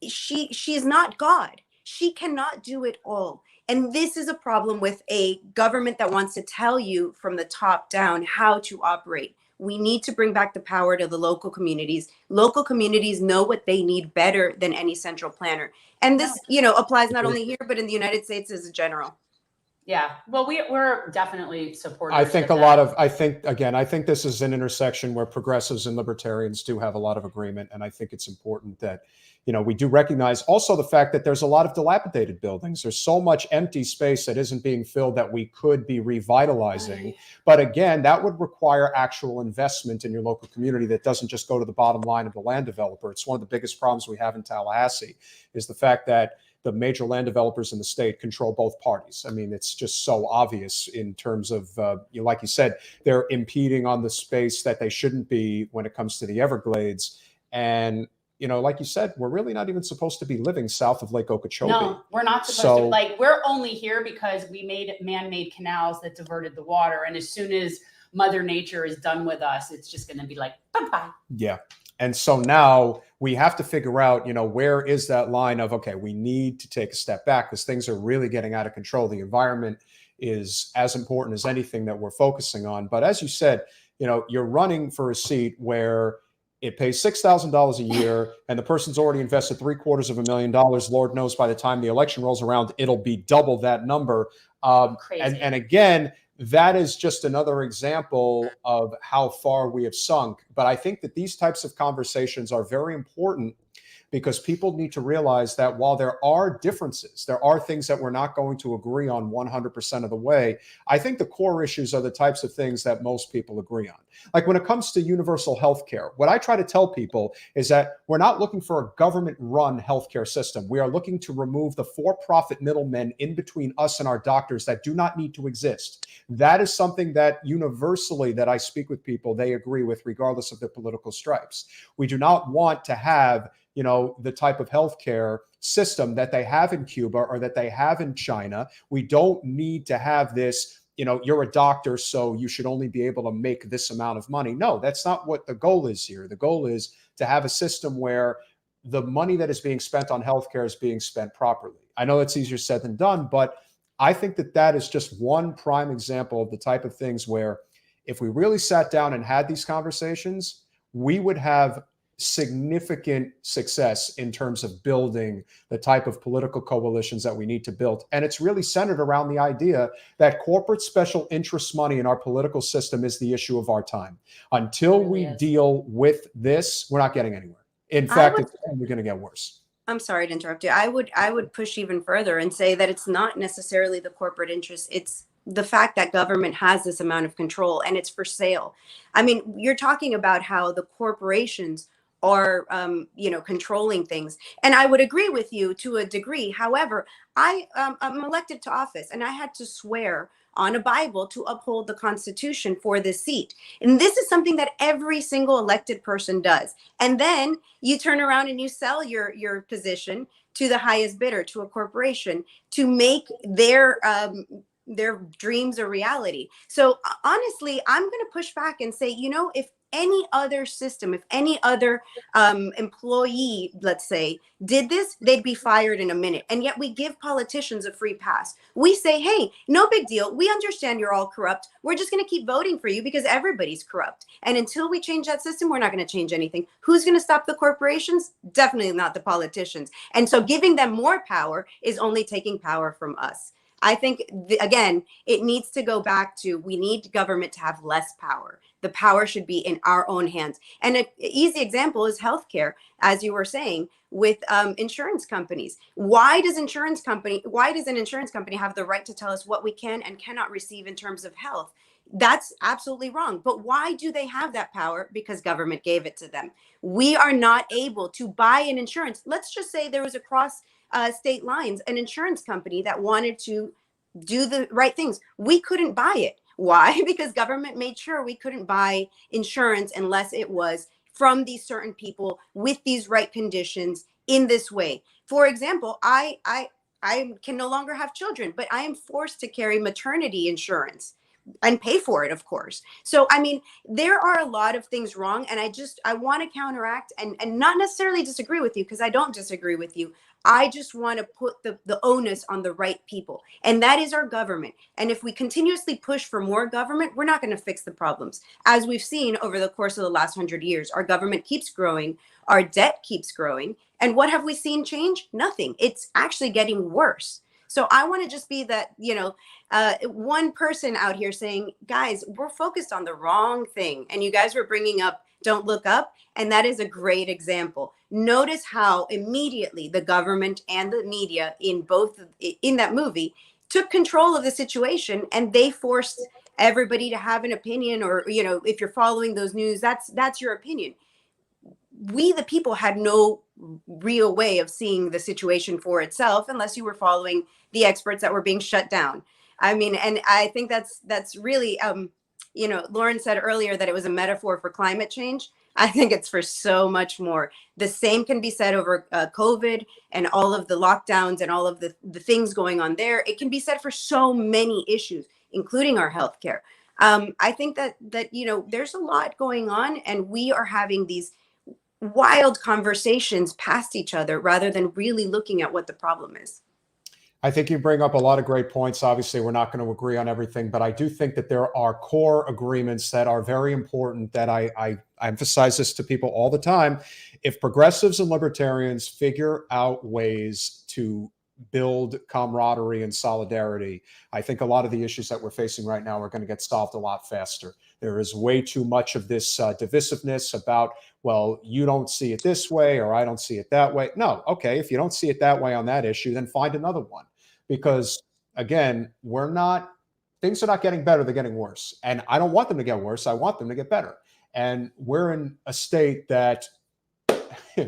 [SPEAKER 5] she is not God. She cannot do it all. And this is a problem with a government that wants to tell you from the top down how to operate. We need to bring back the power to the local communities. Local communities know what they need better than any central planner. And this, you know, applies not only here, but in the United States as a general.
[SPEAKER 2] Yeah, well, we're definitely supportive.
[SPEAKER 4] I think I think this is an intersection where progressives and libertarians do have a lot of agreement. And I think it's important that, you know, we do recognize also the fact that there's a lot of dilapidated buildings. There's so much empty space that isn't being filled that we could be revitalizing. Right. But again, that would require actual investment in your local community that doesn't just go to the bottom line of the land developer. It's one of the biggest problems we have in Tallahassee is the fact that the major land developers in the state control both parties. I mean, it's just so obvious in terms of, like you said, they're impeding on the space that they shouldn't be when it comes to the Everglades. And, you know, like you said, we're really not even supposed to be living south of Lake Okeechobee.
[SPEAKER 2] No, we're not supposed to. Like, we're only here because we made man-made canals that diverted the water. And as soon as Mother Nature is done with us, it's just going to be like, bye-bye.
[SPEAKER 4] Yeah. And so now we have to figure out, you know, where is that line of, okay, we need to take a step back because things are really getting out of control. The environment is as important as anything that we're focusing on. But as you said, you know, you're running for a seat where it pays $6,000 a year and the person's already invested $750,000. Lord knows by the time the election rolls around, it'll be double that number.
[SPEAKER 2] Crazy.
[SPEAKER 4] And again, that is just another example of how far we have sunk. But I think that these types of conversations are very important because people need to realize that while there are differences, there are things that we're not going to agree on 100% of the way. I think the core issues are the types of things that most people agree on. Like when it comes to universal health care, what I try to tell people is that we're not looking for a government-run healthcare system. We are looking to remove the for-profit middlemen in between us and our doctors that do not need to exist. That is something that universally that I speak with people, they agree with regardless of their political stripes. We do not want to have, you know, the type of healthcare system that they have in Cuba or that they have in China. We don't need to have this, you know, you're a doctor, so you should only be able to make this amount of money. No, that's not what the goal is here. The goal is to have a system where the money that is being spent on healthcare is being spent properly. I know it's easier said than done, but I think that that is just one prime example of the type of things where if we really sat down and had these conversations, we would have significant success in terms of building the type of political coalitions that we need to build. And it's really centered around the idea that corporate special interest money in our political system is the issue of our time. Until we deal with this, we're not getting anywhere. In fact, it's only going to get worse.
[SPEAKER 5] I'm sorry to interrupt you. I would push even further and say that it's not necessarily the corporate interest. It's the fact that government has this amount of control and it's for sale. I mean, you're talking about how the corporations are, controlling things. And I would agree with you to a degree. However, I'm elected to office and I had to swear on a Bible to uphold the Constitution for this seat. And this is something that every single elected person does. And then you turn around and you sell your position to the highest bidder, to a corporation, to make their dreams a reality. So honestly, I'm going to push back and say, if any other system, if any other employee, let's say, did this, they'd be fired in a minute. And yet we give politicians a free pass. We say, hey, no big deal. We understand you're all corrupt. We're just going to keep voting for you because everybody's corrupt. And until we change that system, we're not going to change anything. Who's going to stop the corporations? Definitely not the politicians. And so giving them more power is only taking power from us. I think, again, it needs to go back to, we need government to have less power. The power should be in our own hands. And an easy example is healthcare, as you were saying, with insurance companies. Why does an insurance company have the right to tell us what we can and cannot receive in terms of health? That's absolutely wrong. But why do they have that power? Because government gave it to them. We are not able to buy an insurance. Let's just say there was across state lines an insurance company that wanted to do the right things. We couldn't buy it. Why? Because government made sure we couldn't buy insurance unless it was from these certain people with these right conditions in this way. For example, I can no longer have children, but I am forced to carry maternity insurance and pay for it, of course. So, I mean, there are a lot of things wrong. And I want to counteract and not necessarily disagree with you, because I don't disagree with you. I just want to put the onus on the right people. And that is our government. And if we continuously push for more government, we're not going to fix the problems. As we've seen over the course of the last 100 years, our government keeps growing. Our debt keeps growing. And what have we seen change? Nothing. It's actually getting worse. So I want to just be that, one person out here saying, guys, we're focused on the wrong thing. And you guys were bringing up Don't Look Up. And that is a great example. Notice how immediately the government and the media in that movie took control of the situation, and they forced everybody to have an opinion, or, if you're following those news, that's your opinion. We, the people, had no real way of seeing the situation for itself unless you were following the experts that were being shut down. I mean, and I think that's really, Lauren said earlier that it was a metaphor for climate change. I think it's for so much more. The same can be said over COVID and all of the lockdowns and all of the things going on there. It can be said for so many issues, including our healthcare. I think that there's a lot going on, and we are having these wild conversations past each other rather than really looking at what the problem is.
[SPEAKER 4] I think you bring up a lot of great points. Obviously, we're not going to agree on everything, but I do think that there are core agreements that are very important, that I emphasize this to people all the time. If progressives and libertarians figure out ways to build camaraderie and solidarity, I think a lot of the issues that we're facing right now are going to get solved a lot faster. There is way too much of this divisiveness about, well, you don't see it this way or I don't see it that way. No, okay, if you don't see it that way on that issue, then find another one. Because again, things are not getting better, they're getting worse. And I don't want them to get worse, I want them to get better. And we're in a state that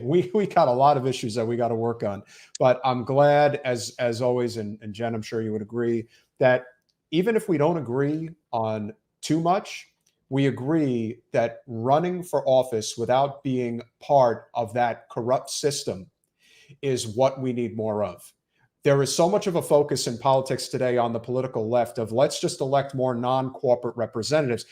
[SPEAKER 4] we got a lot of issues that we got to work on. But I'm glad, as always, and Jen, I'm sure you would agree, that even if we don't agree on too much, we agree that running for office without being part of that corrupt system is what we need more of. There is so much of a focus in politics today on the political left of let's just elect more non-corporate representatives.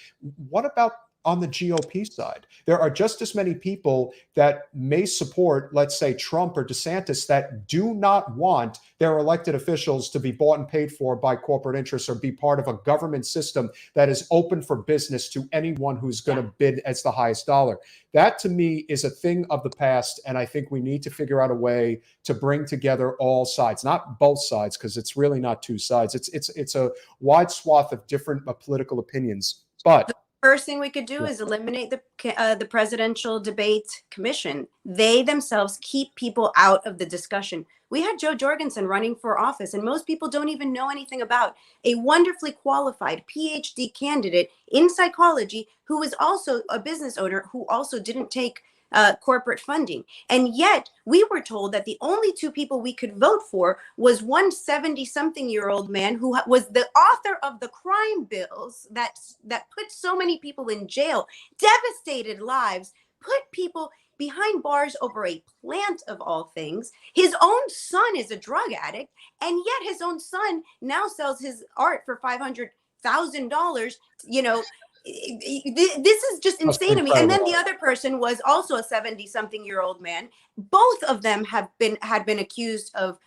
[SPEAKER 4] What about on the GOP side? There are just as many people that may support, let's say, Trump or DeSantis, that do not want their elected officials to be bought and paid for by corporate interests or be part of a government system that is open for business to anyone who's going to bid as the highest dollar. That, to me, is a thing of the past, and I think we need to figure out a way to bring together all sides, not both sides, because it's really not two sides. It's a wide swath of different political opinions. But
[SPEAKER 5] First thing we could do is eliminate the Presidential Debate Commission. They themselves keep people out of the discussion. We had Joe Jorgensen running for office, and most people don't even know anything about a wonderfully qualified PhD candidate in psychology who was also a business owner who also didn't take corporate funding. And yet we were told that the only two people we could vote for was one 70-something-year-old man who was the author of the crime bills that put so many people in jail, devastated lives, put people behind bars over a plant of all things. His own son is a drug addict, and yet his own son now sells his art for $500,000. You know, this is just insane to me. And then the other person was also a 70-something-year-old man. Both of them had been accused of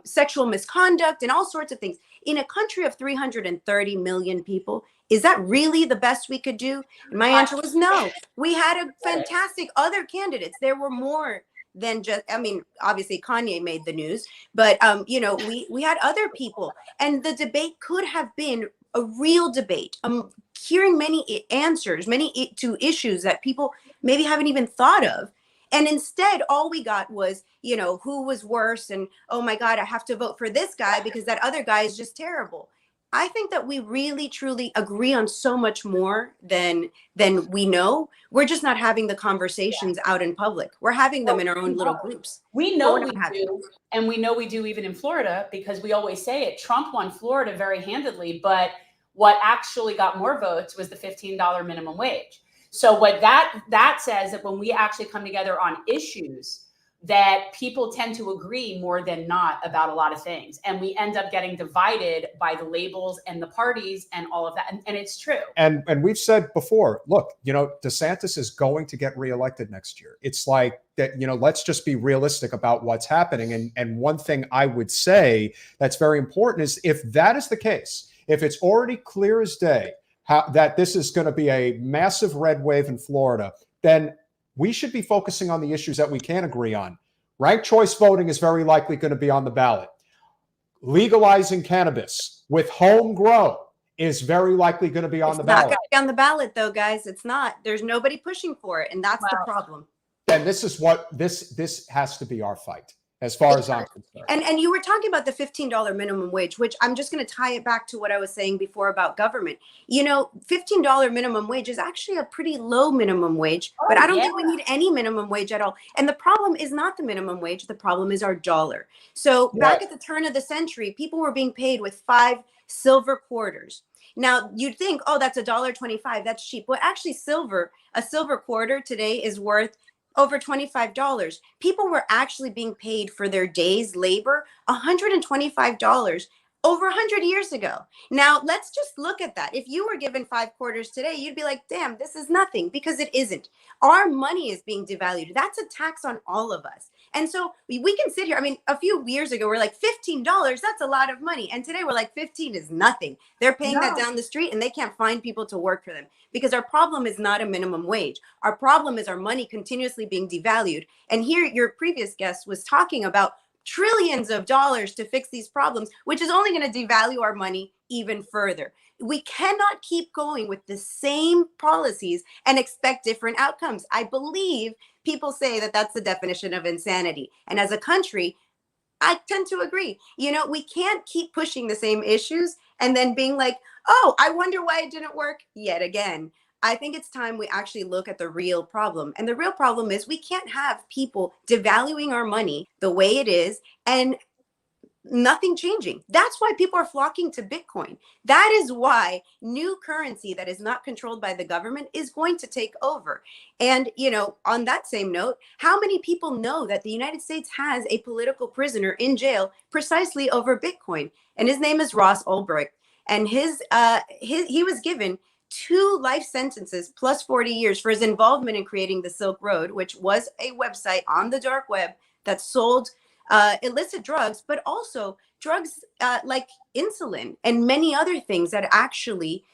[SPEAKER 5] sexual misconduct and all sorts of things. In a country of 330 million people, is that really the best we could do? And my answer was no. We had a fantastic other candidates. There were more than just, I mean, obviously Kanye made the news, but you know, we had other people, and the debate could have been a real debate, hearing many answers, to issues that people maybe haven't even thought of. And instead, all we got was, you know, who was worse, and oh my God, I have to vote for this guy because that other guy is just terrible. I think that we really, truly agree on so much more than we know. We're just not having the conversations out in public. We're having them in our own little groups.
[SPEAKER 2] We know we do, and we know we do even in Florida, because we always say it. Trump won Florida very handedly, but what actually got more votes was the $15 minimum wage. So what that says that when we actually come together on issues, that people tend to agree more than not about a lot of things. And we end up getting divided by the labels and the parties and all of that. And it's true.
[SPEAKER 4] And we've said before, look, you know, DeSantis is going to get reelected next year. It's like that, you know, let's just be realistic about what's happening. And one thing I would say that's very important is, if that is the case, if it's already clear as day that this is going to be a massive red wave in Florida, then we should be focusing on the issues that we can agree on. Ranked choice voting is very likely going to be on the ballot. Legalizing cannabis with home grow is very likely going to be on the ballot.
[SPEAKER 5] It's not going to be on the ballot, though, guys. It's not. There's nobody pushing for it, and that's the problem.
[SPEAKER 4] And this is what this has to be our fight, as far as I'm concerned.
[SPEAKER 5] And you were talking about the $15 minimum wage, which I'm just going to tie it back to what I was saying before about government. You know, $15 minimum wage is actually a pretty low minimum wage, but I don't think we need any minimum wage at all. And the problem is not the minimum wage. The problem is our dollar. So back at the turn of the century, people were being paid with 5 silver quarters. Now you'd think, oh, that's $1.25. That's cheap. Well, actually a silver quarter today is worth over $25. People were actually being paid for their day's labor $125 over 100 years ago. Now, let's just look at that. If you were given 5 quarters today, you'd be like, damn, this is nothing, because it isn't. Our money is being devalued. That's a tax on all of us. And so we can sit here. I mean, a few years ago, we're like, $15, that's a lot of money. And today we're like, 15 is nothing. They're paying that down the street, and they can't find people to work for them, because our problem is not a minimum wage. Our problem is our money continuously being devalued. And here your previous guest was talking about trillions of dollars to fix these problems, which is only going to devalue our money even further. We cannot keep going with the same policies and expect different outcomes. I believe people say that that's the definition of insanity. And as a country, I tend to agree. You know, we can't keep pushing the same issues and then being like, oh, I wonder why it didn't work yet again. I think it's time we actually look at the real problem. And the real problem is we can't have people devaluing our money the way it is and nothing changing. That's why people are flocking to Bitcoin. That is why new currency that is not controlled by the government is going to take over. And, you know, on that same note, how many people know that the United States has a political prisoner in jail precisely over Bitcoin? And his name is Ross Ulbricht. And he was given 2 life sentences plus 40 years for his involvement in creating the Silk Road, which was a website on the dark web that sold illicit drugs, but also drugs like insulin and many other things that actually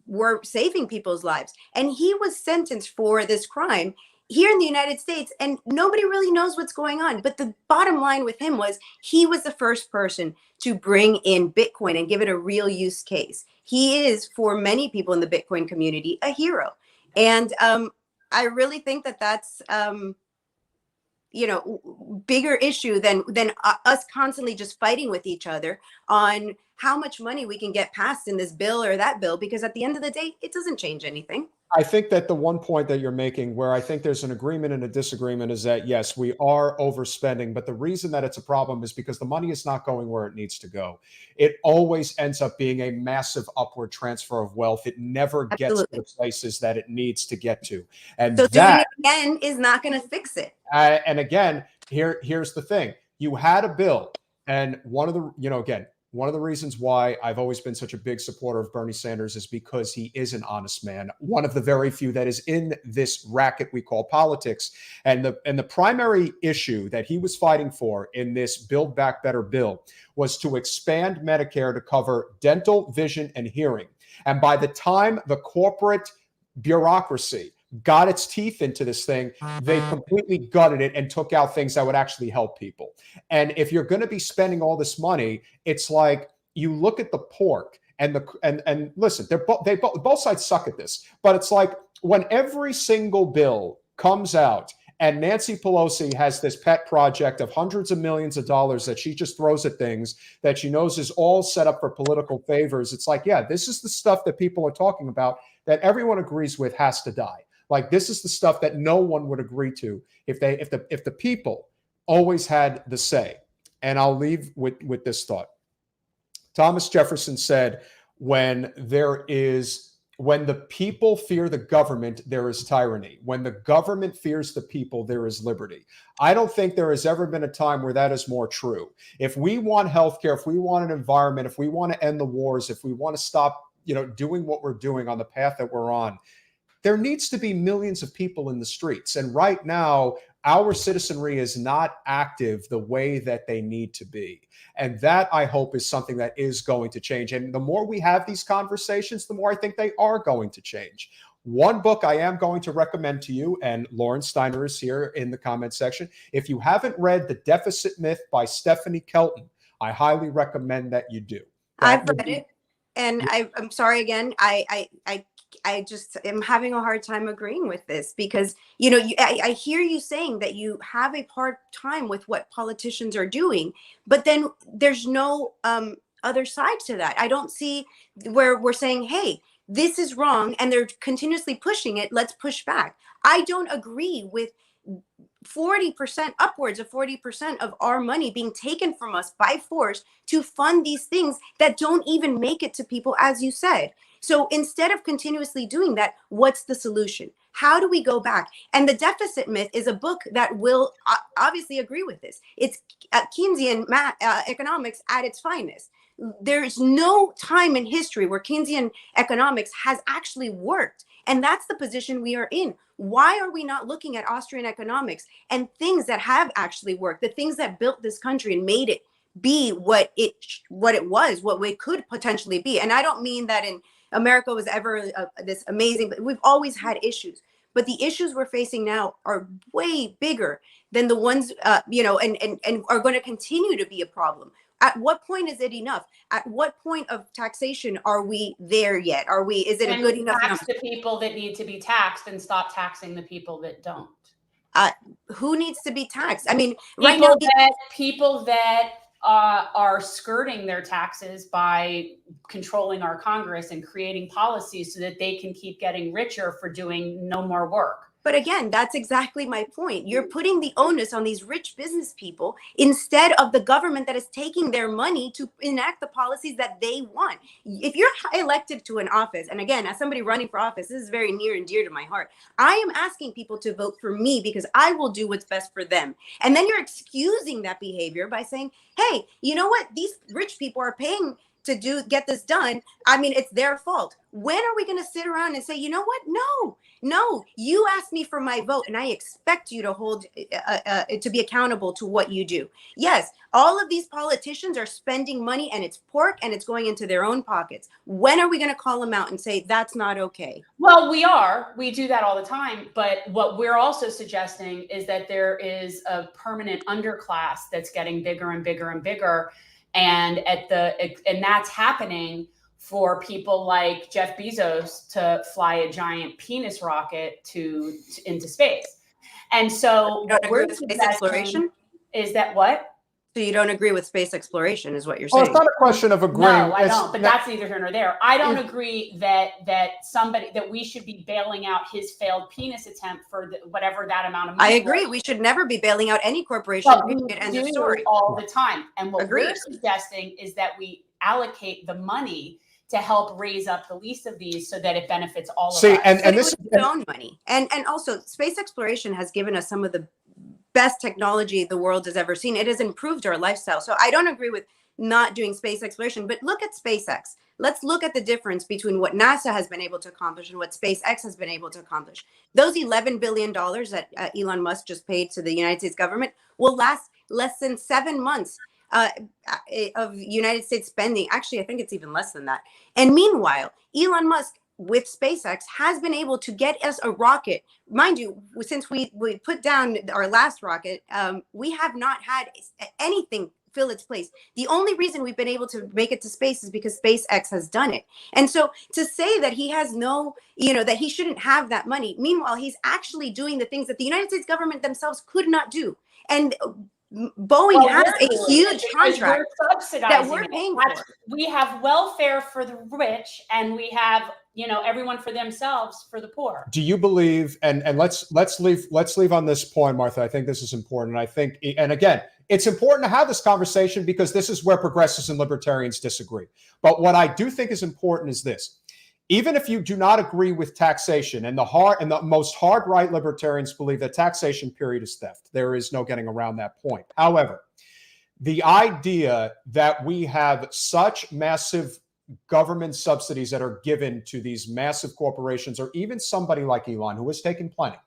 [SPEAKER 5] were saving people's lives. And he was sentenced for this crime here in the United States, and nobody really knows what's going on. But the bottom line with him was he was the first person to bring in Bitcoin and give it a real use case. He is, for many people in the Bitcoin community, a hero. And I really think that that's, bigger issue than us constantly just fighting with each other on how much money we can get passed in this bill or that bill, because at the end of the day, it doesn't change anything.
[SPEAKER 4] I think that the one point that you're making where I think there's an agreement and a disagreement is that, yes, we are overspending, but the reason that it's a problem is because the money is not going where it needs to go. It always ends up being a massive upward transfer of wealth. It never gets to the places that it needs to get to. And
[SPEAKER 5] so
[SPEAKER 4] that,
[SPEAKER 5] doing it again is not going to fix it.
[SPEAKER 4] And again, here's the thing. You had a bill, and one of the reasons why I've always been such a big supporter of Bernie Sanders is because he is an honest man, one of the very few that is in this racket we call politics. And the primary issue that he was fighting for in this Build Back Better bill was to expand Medicare to cover dental, vision, and hearing. And by the time the corporate bureaucracy got its teeth into this thing, they completely gutted it and took out things that would actually help people. And if you're going to be spending all this money, it's like you look at the pork and listen, both sides suck at this, but it's like when every single bill comes out and Nancy Pelosi has this pet project of hundreds of millions of dollars that she just throws at things that she knows is all set up for political favors. It's like, yeah, this is the stuff that people are talking about that everyone agrees with has to die. Like, this is the stuff that no one would agree to if the people always had the say. And I'll leave with this thought. Thomas Jefferson said, when the people fear the government, there is tyranny. When the government fears the people, there is liberty. I don't think there has ever been a time where that is more true. If we want healthcare, if we want an environment, if we want to end the wars, if we want to stop, doing what we're doing on the path that we're on, there needs to be millions of people in the streets. And right now, our citizenry is not active the way that they need to be. And that, I hope, is something that is going to change. And the more we have these conversations, the more I think they are going to change. One book I am going to recommend to you, and Lauren Steiner is here in the comment section. If you haven't read The Deficit Myth by Stephanie Kelton, I highly recommend that you do.
[SPEAKER 5] I've read it. And I'm sorry again, I just am having a hard time agreeing with this because, I hear you saying that you have a hard time with what politicians are doing, but then there's no other side to that. I don't see where we're saying, hey, this is wrong, and they're continuously pushing it. Let's push back. I don't agree with 40%, upwards of 40% of our money being taken from us by force to fund these things that don't even make it to people, as you said. So instead of continuously doing that, what's the solution? How do we go back? And The Deficit Myth is a book that will obviously agree with this. It's Keynesian economics at its finest. There's no time in history where Keynesian economics has actually worked. And that's the position we are in. Why are we not looking at Austrian economics and things that have actually worked, the things that built this country and made it be what it was, what we could potentially be? And I don't mean that in America was ever this amazing, but we've always had issues. But the issues we're facing now are way bigger than the ones, and are going to continue to be a problem. At what point is it enough? At what point of taxation are we there yet? Is it a good enough
[SPEAKER 2] tax
[SPEAKER 5] number?
[SPEAKER 2] the people that need to be taxed and stop taxing the people that don't?
[SPEAKER 5] Who needs to be taxed? I mean,
[SPEAKER 2] people that are skirting their taxes by controlling our Congress and creating policies so that they can keep getting richer for doing no more work.
[SPEAKER 5] But again, that's exactly my point. You're putting the onus on these rich business people instead of the government that is taking their money to enact the policies that they want. If you're elected to an office, and again, as somebody running for office, this is very near and dear to my heart. I am asking people to vote for me because I will do what's best for them. And then you're excusing that behavior by saying, hey, you know what? These rich people are paying to get this done, I mean, it's their fault. When are we going to sit around and say, you know what? No, you asked me for my vote, and I expect you to hold to be accountable to what you do. Yes, all of these politicians are spending money, and it's pork, and it's going into their own pockets. When are we going to call them out and say that's not okay?
[SPEAKER 2] Well, we do that all the time. But what we're also suggesting is that there is a permanent underclass that's getting bigger and bigger and bigger. And that's happening for people like Jeff Bezos to fly a giant penis rocket into space. And so what we're suggesting is that what?
[SPEAKER 5] So you don't agree with space exploration is what you're
[SPEAKER 4] Well,
[SPEAKER 5] saying.
[SPEAKER 4] it's not a question of agreeing.
[SPEAKER 2] No, I don't, but that's neither here nor there. I don't agree that we should be bailing out his failed penis attempt for whatever that amount of money.
[SPEAKER 5] I agree. We should never be bailing out any corporation.
[SPEAKER 2] We do story all the time. And what we're suggesting is that we allocate the money to help raise up the least of these so that it benefits all of us.
[SPEAKER 5] And this is its own money. And also space exploration has given us some of the best technology the world has ever seen. It has improved our lifestyle. So I don't agree with not doing space exploration, but look at SpaceX. Let's look at the difference between what NASA has been able to accomplish and what SpaceX has been able to accomplish. Those $11 billion that Elon Musk just paid to the United States government will last less than 7 months of United States spending. Actually, I think it's even less than that. And meanwhile, Elon Musk with SpaceX has been able to get us a rocket. Mind you, since we put down our last rocket, we have not had anything fill its place. The only reason we've been able to make it to space is because SpaceX has done it. And so to say that he has no, that he shouldn't have that money, meanwhile, he's actually doing the things that the United States government themselves could not do. And Boeing has a huge contract that we're paying for.
[SPEAKER 2] We have welfare for the rich, and we have, everyone for themselves for the poor.
[SPEAKER 4] Do you believe? And let's leave on this point, Martha. I think this is important. I think, and again, it's important to have this conversation because this is where progressives and libertarians disagree. But what I do think is important is this. Even if you do not agree with taxation, and the most hard right libertarians believe that taxation period is theft. There is no getting around that point. However, the idea that we have such massive government subsidies that are given to these massive corporations, or even somebody like Elon, who has taken plenty,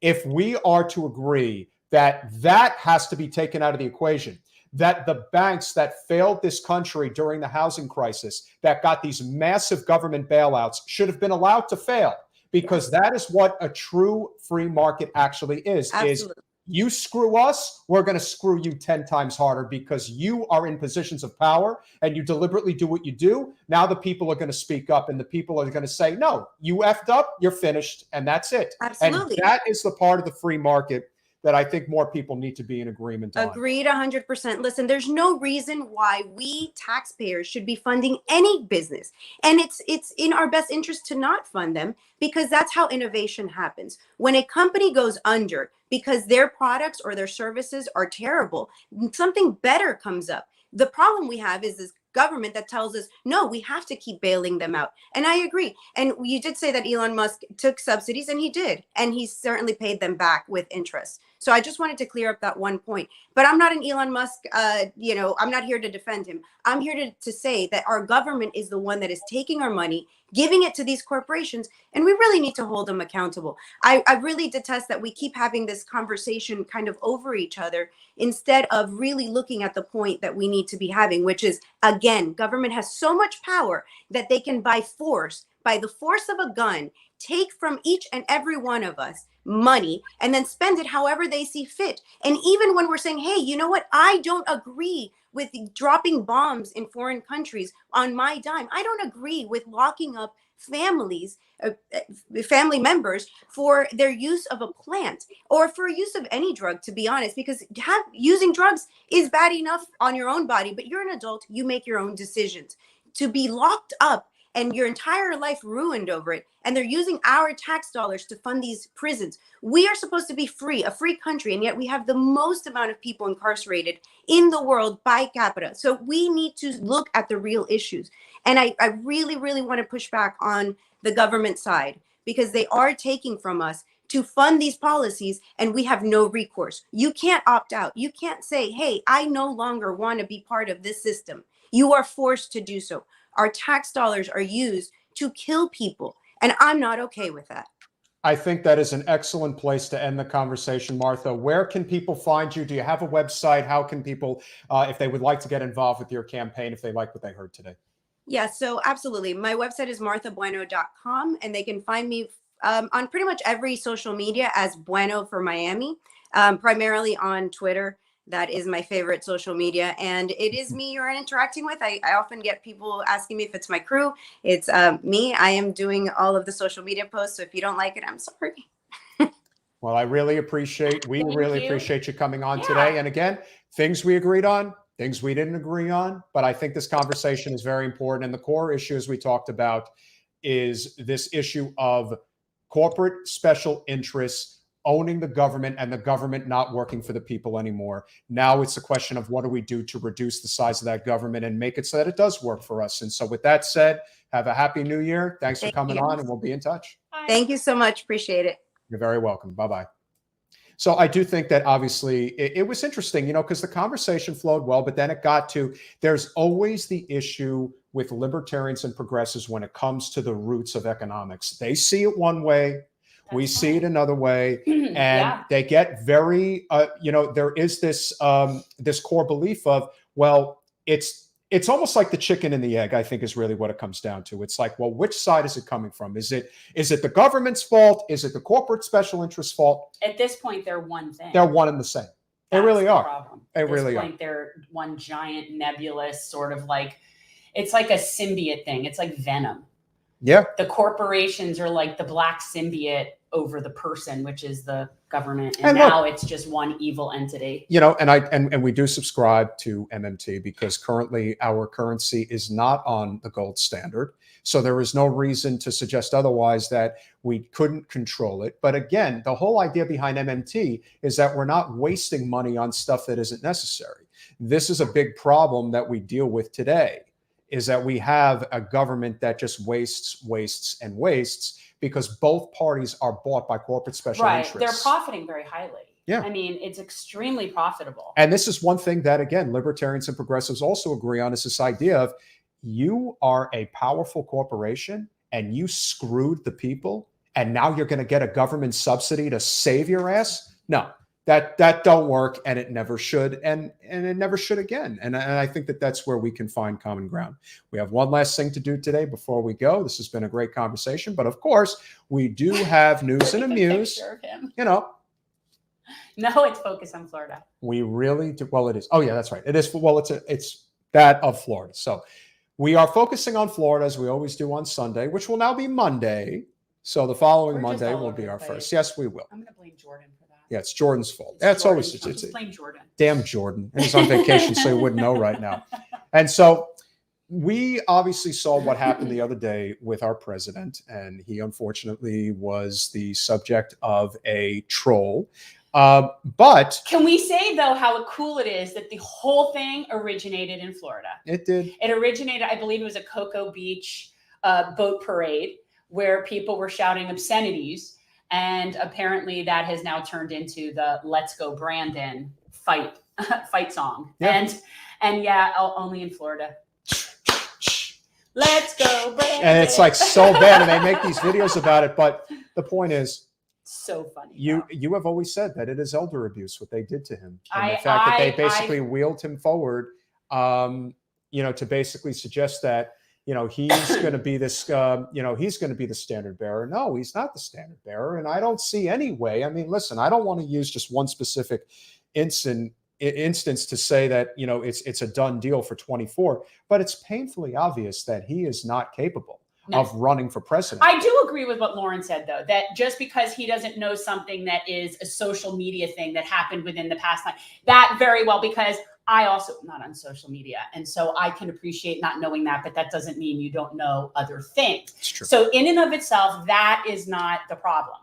[SPEAKER 4] if we are to agree that that has to be taken out of the equation, that the banks that failed this country during the housing crisis, that got these massive government bailouts, should have been allowed to fail, because that is what a true free market actually is.
[SPEAKER 5] Absolutely.
[SPEAKER 4] Is you screw us, we're going to screw you 10 times harder because you are in positions of power and you deliberately do what you do. Now the people are going to speak up, and the people are going to say, no, you effed up, you're finished, and that's it.
[SPEAKER 5] Absolutely.
[SPEAKER 4] And that is the part of the free market that I think more people need to be in agreement on.
[SPEAKER 5] Agreed 100%. Listen, there's no reason why we taxpayers should be funding any business. And it's in our best interest to not fund them, because that's how innovation happens. When a company goes under because their products or their services are terrible, something better comes up. The problem we have is this government that tells us, no, we have to keep bailing them out. And I agree. And you did say that Elon Musk took subsidies, and he did. And he certainly paid them back with interest. So I just wanted to clear up that one point. But I'm not an Elon Musk, I'm not here to defend him. I'm here to say that our government is the one that is taking our money, giving it to these corporations, and we really need to hold them accountable. I really detest that we keep having this conversation kind of over each other instead of really looking at the point that we need to be having, which is, again, government has so much power that they can, by the force of a gun, take from each and every one of us money and then spend it however they see fit. And even when we're saying, hey, you know what? I don't agree with dropping bombs in foreign countries on my dime. I don't agree with locking up family members for their use of a plant or for use of any drug, to be honest, because using drugs is bad enough on your own body, but you're an adult, you make your own decisions. To be locked up and your entire life ruined over it, and they're using our tax dollars to fund these prisons. We are supposed to be free, a free country, and yet we have the most amount of people incarcerated in the world by capita. So we need to look at the real issues. And I really, really want to push back on the government side, because they are taking from us to fund these policies, and we have no recourse. You can't opt out. You can't say, hey, I no longer want to be part of this system. You are forced to do so. Our tax dollars are used to kill people, and I'm not okay with that.
[SPEAKER 4] I think that is an excellent place to end the conversation, Martha. Where can people find you? Do you have a website? How can people, if they would like to get involved with your campaign, if they like what they heard today?
[SPEAKER 5] Yeah, so absolutely. My website is marthabueno.com, and they can find me on pretty much every social media as Bueno for Miami, primarily on Twitter. That is my favorite social media, and it is me you're interacting with. I often get people asking me if it's my crew. It's me. I am doing all of the social media posts, so if you don't like it, I'm sorry.
[SPEAKER 4] Well, I really appreciate, we really appreciate you coming on today. And again, things we agreed on, things we didn't agree on, but I think this conversation is very important. And the core issue, as we talked about, is this issue of corporate special interests owning the government and the government not working for the people anymore. Now it's a question of what do we do to reduce the size of that government and make it so that it does work for us. And so with that said, have a happy new year. Thanks for coming on, and we'll be in touch.
[SPEAKER 5] Thank you so much. Appreciate it.
[SPEAKER 4] You're very welcome. Bye-bye. So I do think that obviously it was interesting, because the conversation flowed well, but then it got to, there's always the issue with libertarians and progressives when it comes to the roots of economics. They see it one way, we see it another way, and they get very, there is this this core belief of, well, it's almost like the chicken and the egg, I think, is really what it comes down to. It's like, well, which side is it coming from? Is it the government's fault? Is it the corporate special interest fault?
[SPEAKER 2] At this point, they're one thing.
[SPEAKER 4] They're one and the same. They really are.
[SPEAKER 2] Problem.
[SPEAKER 4] They
[SPEAKER 2] At this
[SPEAKER 4] really
[SPEAKER 2] point,
[SPEAKER 4] are.
[SPEAKER 2] They're one giant nebulous sort of like, it's like a symbiote thing. It's like Venom.
[SPEAKER 4] Yeah.
[SPEAKER 2] The corporations are like the black symbiote over the person, which is the government. And now it's just one evil entity.
[SPEAKER 4] And we do subscribe to MMT because currently our currency is not on the gold standard. So there is no reason to suggest otherwise that we couldn't control it. But again, the whole idea behind MMT is that we're not wasting money on stuff that isn't necessary. This is a big problem that we deal with today, is that we have a government that just wastes and wastes because both parties are bought by corporate special interests.
[SPEAKER 2] They're profiting very highly.
[SPEAKER 4] Yeah.
[SPEAKER 2] I mean, it's extremely profitable.
[SPEAKER 4] And this is one thing that, again, libertarians and progressives also agree on, is this idea of you are a powerful corporation and you screwed the people and now you're going to get a government subsidy to save your ass. No, that don't work, and it never should, and it never should again. And I think that that's where we can find common ground. We have one last thing to do today before we go. This has been a great conversation, but of course we do have news and amuse.
[SPEAKER 2] No, it's focused on Florida.
[SPEAKER 4] We really do. Well, it is. Oh yeah, that's right. It is. Well, it's that of Florida. So we are focusing on Florida, as we always do on Sunday, which will now be Monday. So the following Monday will be our first. Yes, we will.
[SPEAKER 2] I'm going to blame Jordan for that.
[SPEAKER 4] Yeah, it's Jordan's fault. That's always
[SPEAKER 2] just blame Jordan.
[SPEAKER 4] Damn Jordan. And he's on vacation, so he wouldn't know right now. And so we obviously saw what happened the other day with our president, and he unfortunately was the subject of a troll. But
[SPEAKER 2] can we say, though, how cool it is that the whole thing originated in Florida?
[SPEAKER 4] It did.
[SPEAKER 2] It originated, I believe it was a Cocoa Beach boat parade where people were shouting obscenities. And apparently that has now turned into the Let's Go Brandon fight song. Yeah. And yeah, only in Florida. Let's go Brandon.
[SPEAKER 4] And it's like so bad. And they make these videos about it. But the point is,
[SPEAKER 2] so funny.
[SPEAKER 4] You have always said that it is elder abuse what they did to him. And the fact that they basically wheeled him forward, to basically suggest that, he's going to be this, he's going to be the standard bearer. No, he's not the standard bearer. And I don't see any way. I mean, listen, I don't want to use just one specific instance to say that, it's a done deal for 24, but it's painfully obvious that he is not capable of running for president.
[SPEAKER 2] I do agree with what Lauren said, though, that just because he doesn't know something that is a social media thing that happened within the past night, that very well, because I also am not on social media. And so I can appreciate not knowing that, but that doesn't mean you don't know other things.
[SPEAKER 4] It's true.
[SPEAKER 2] So in and of itself, that is not the problem.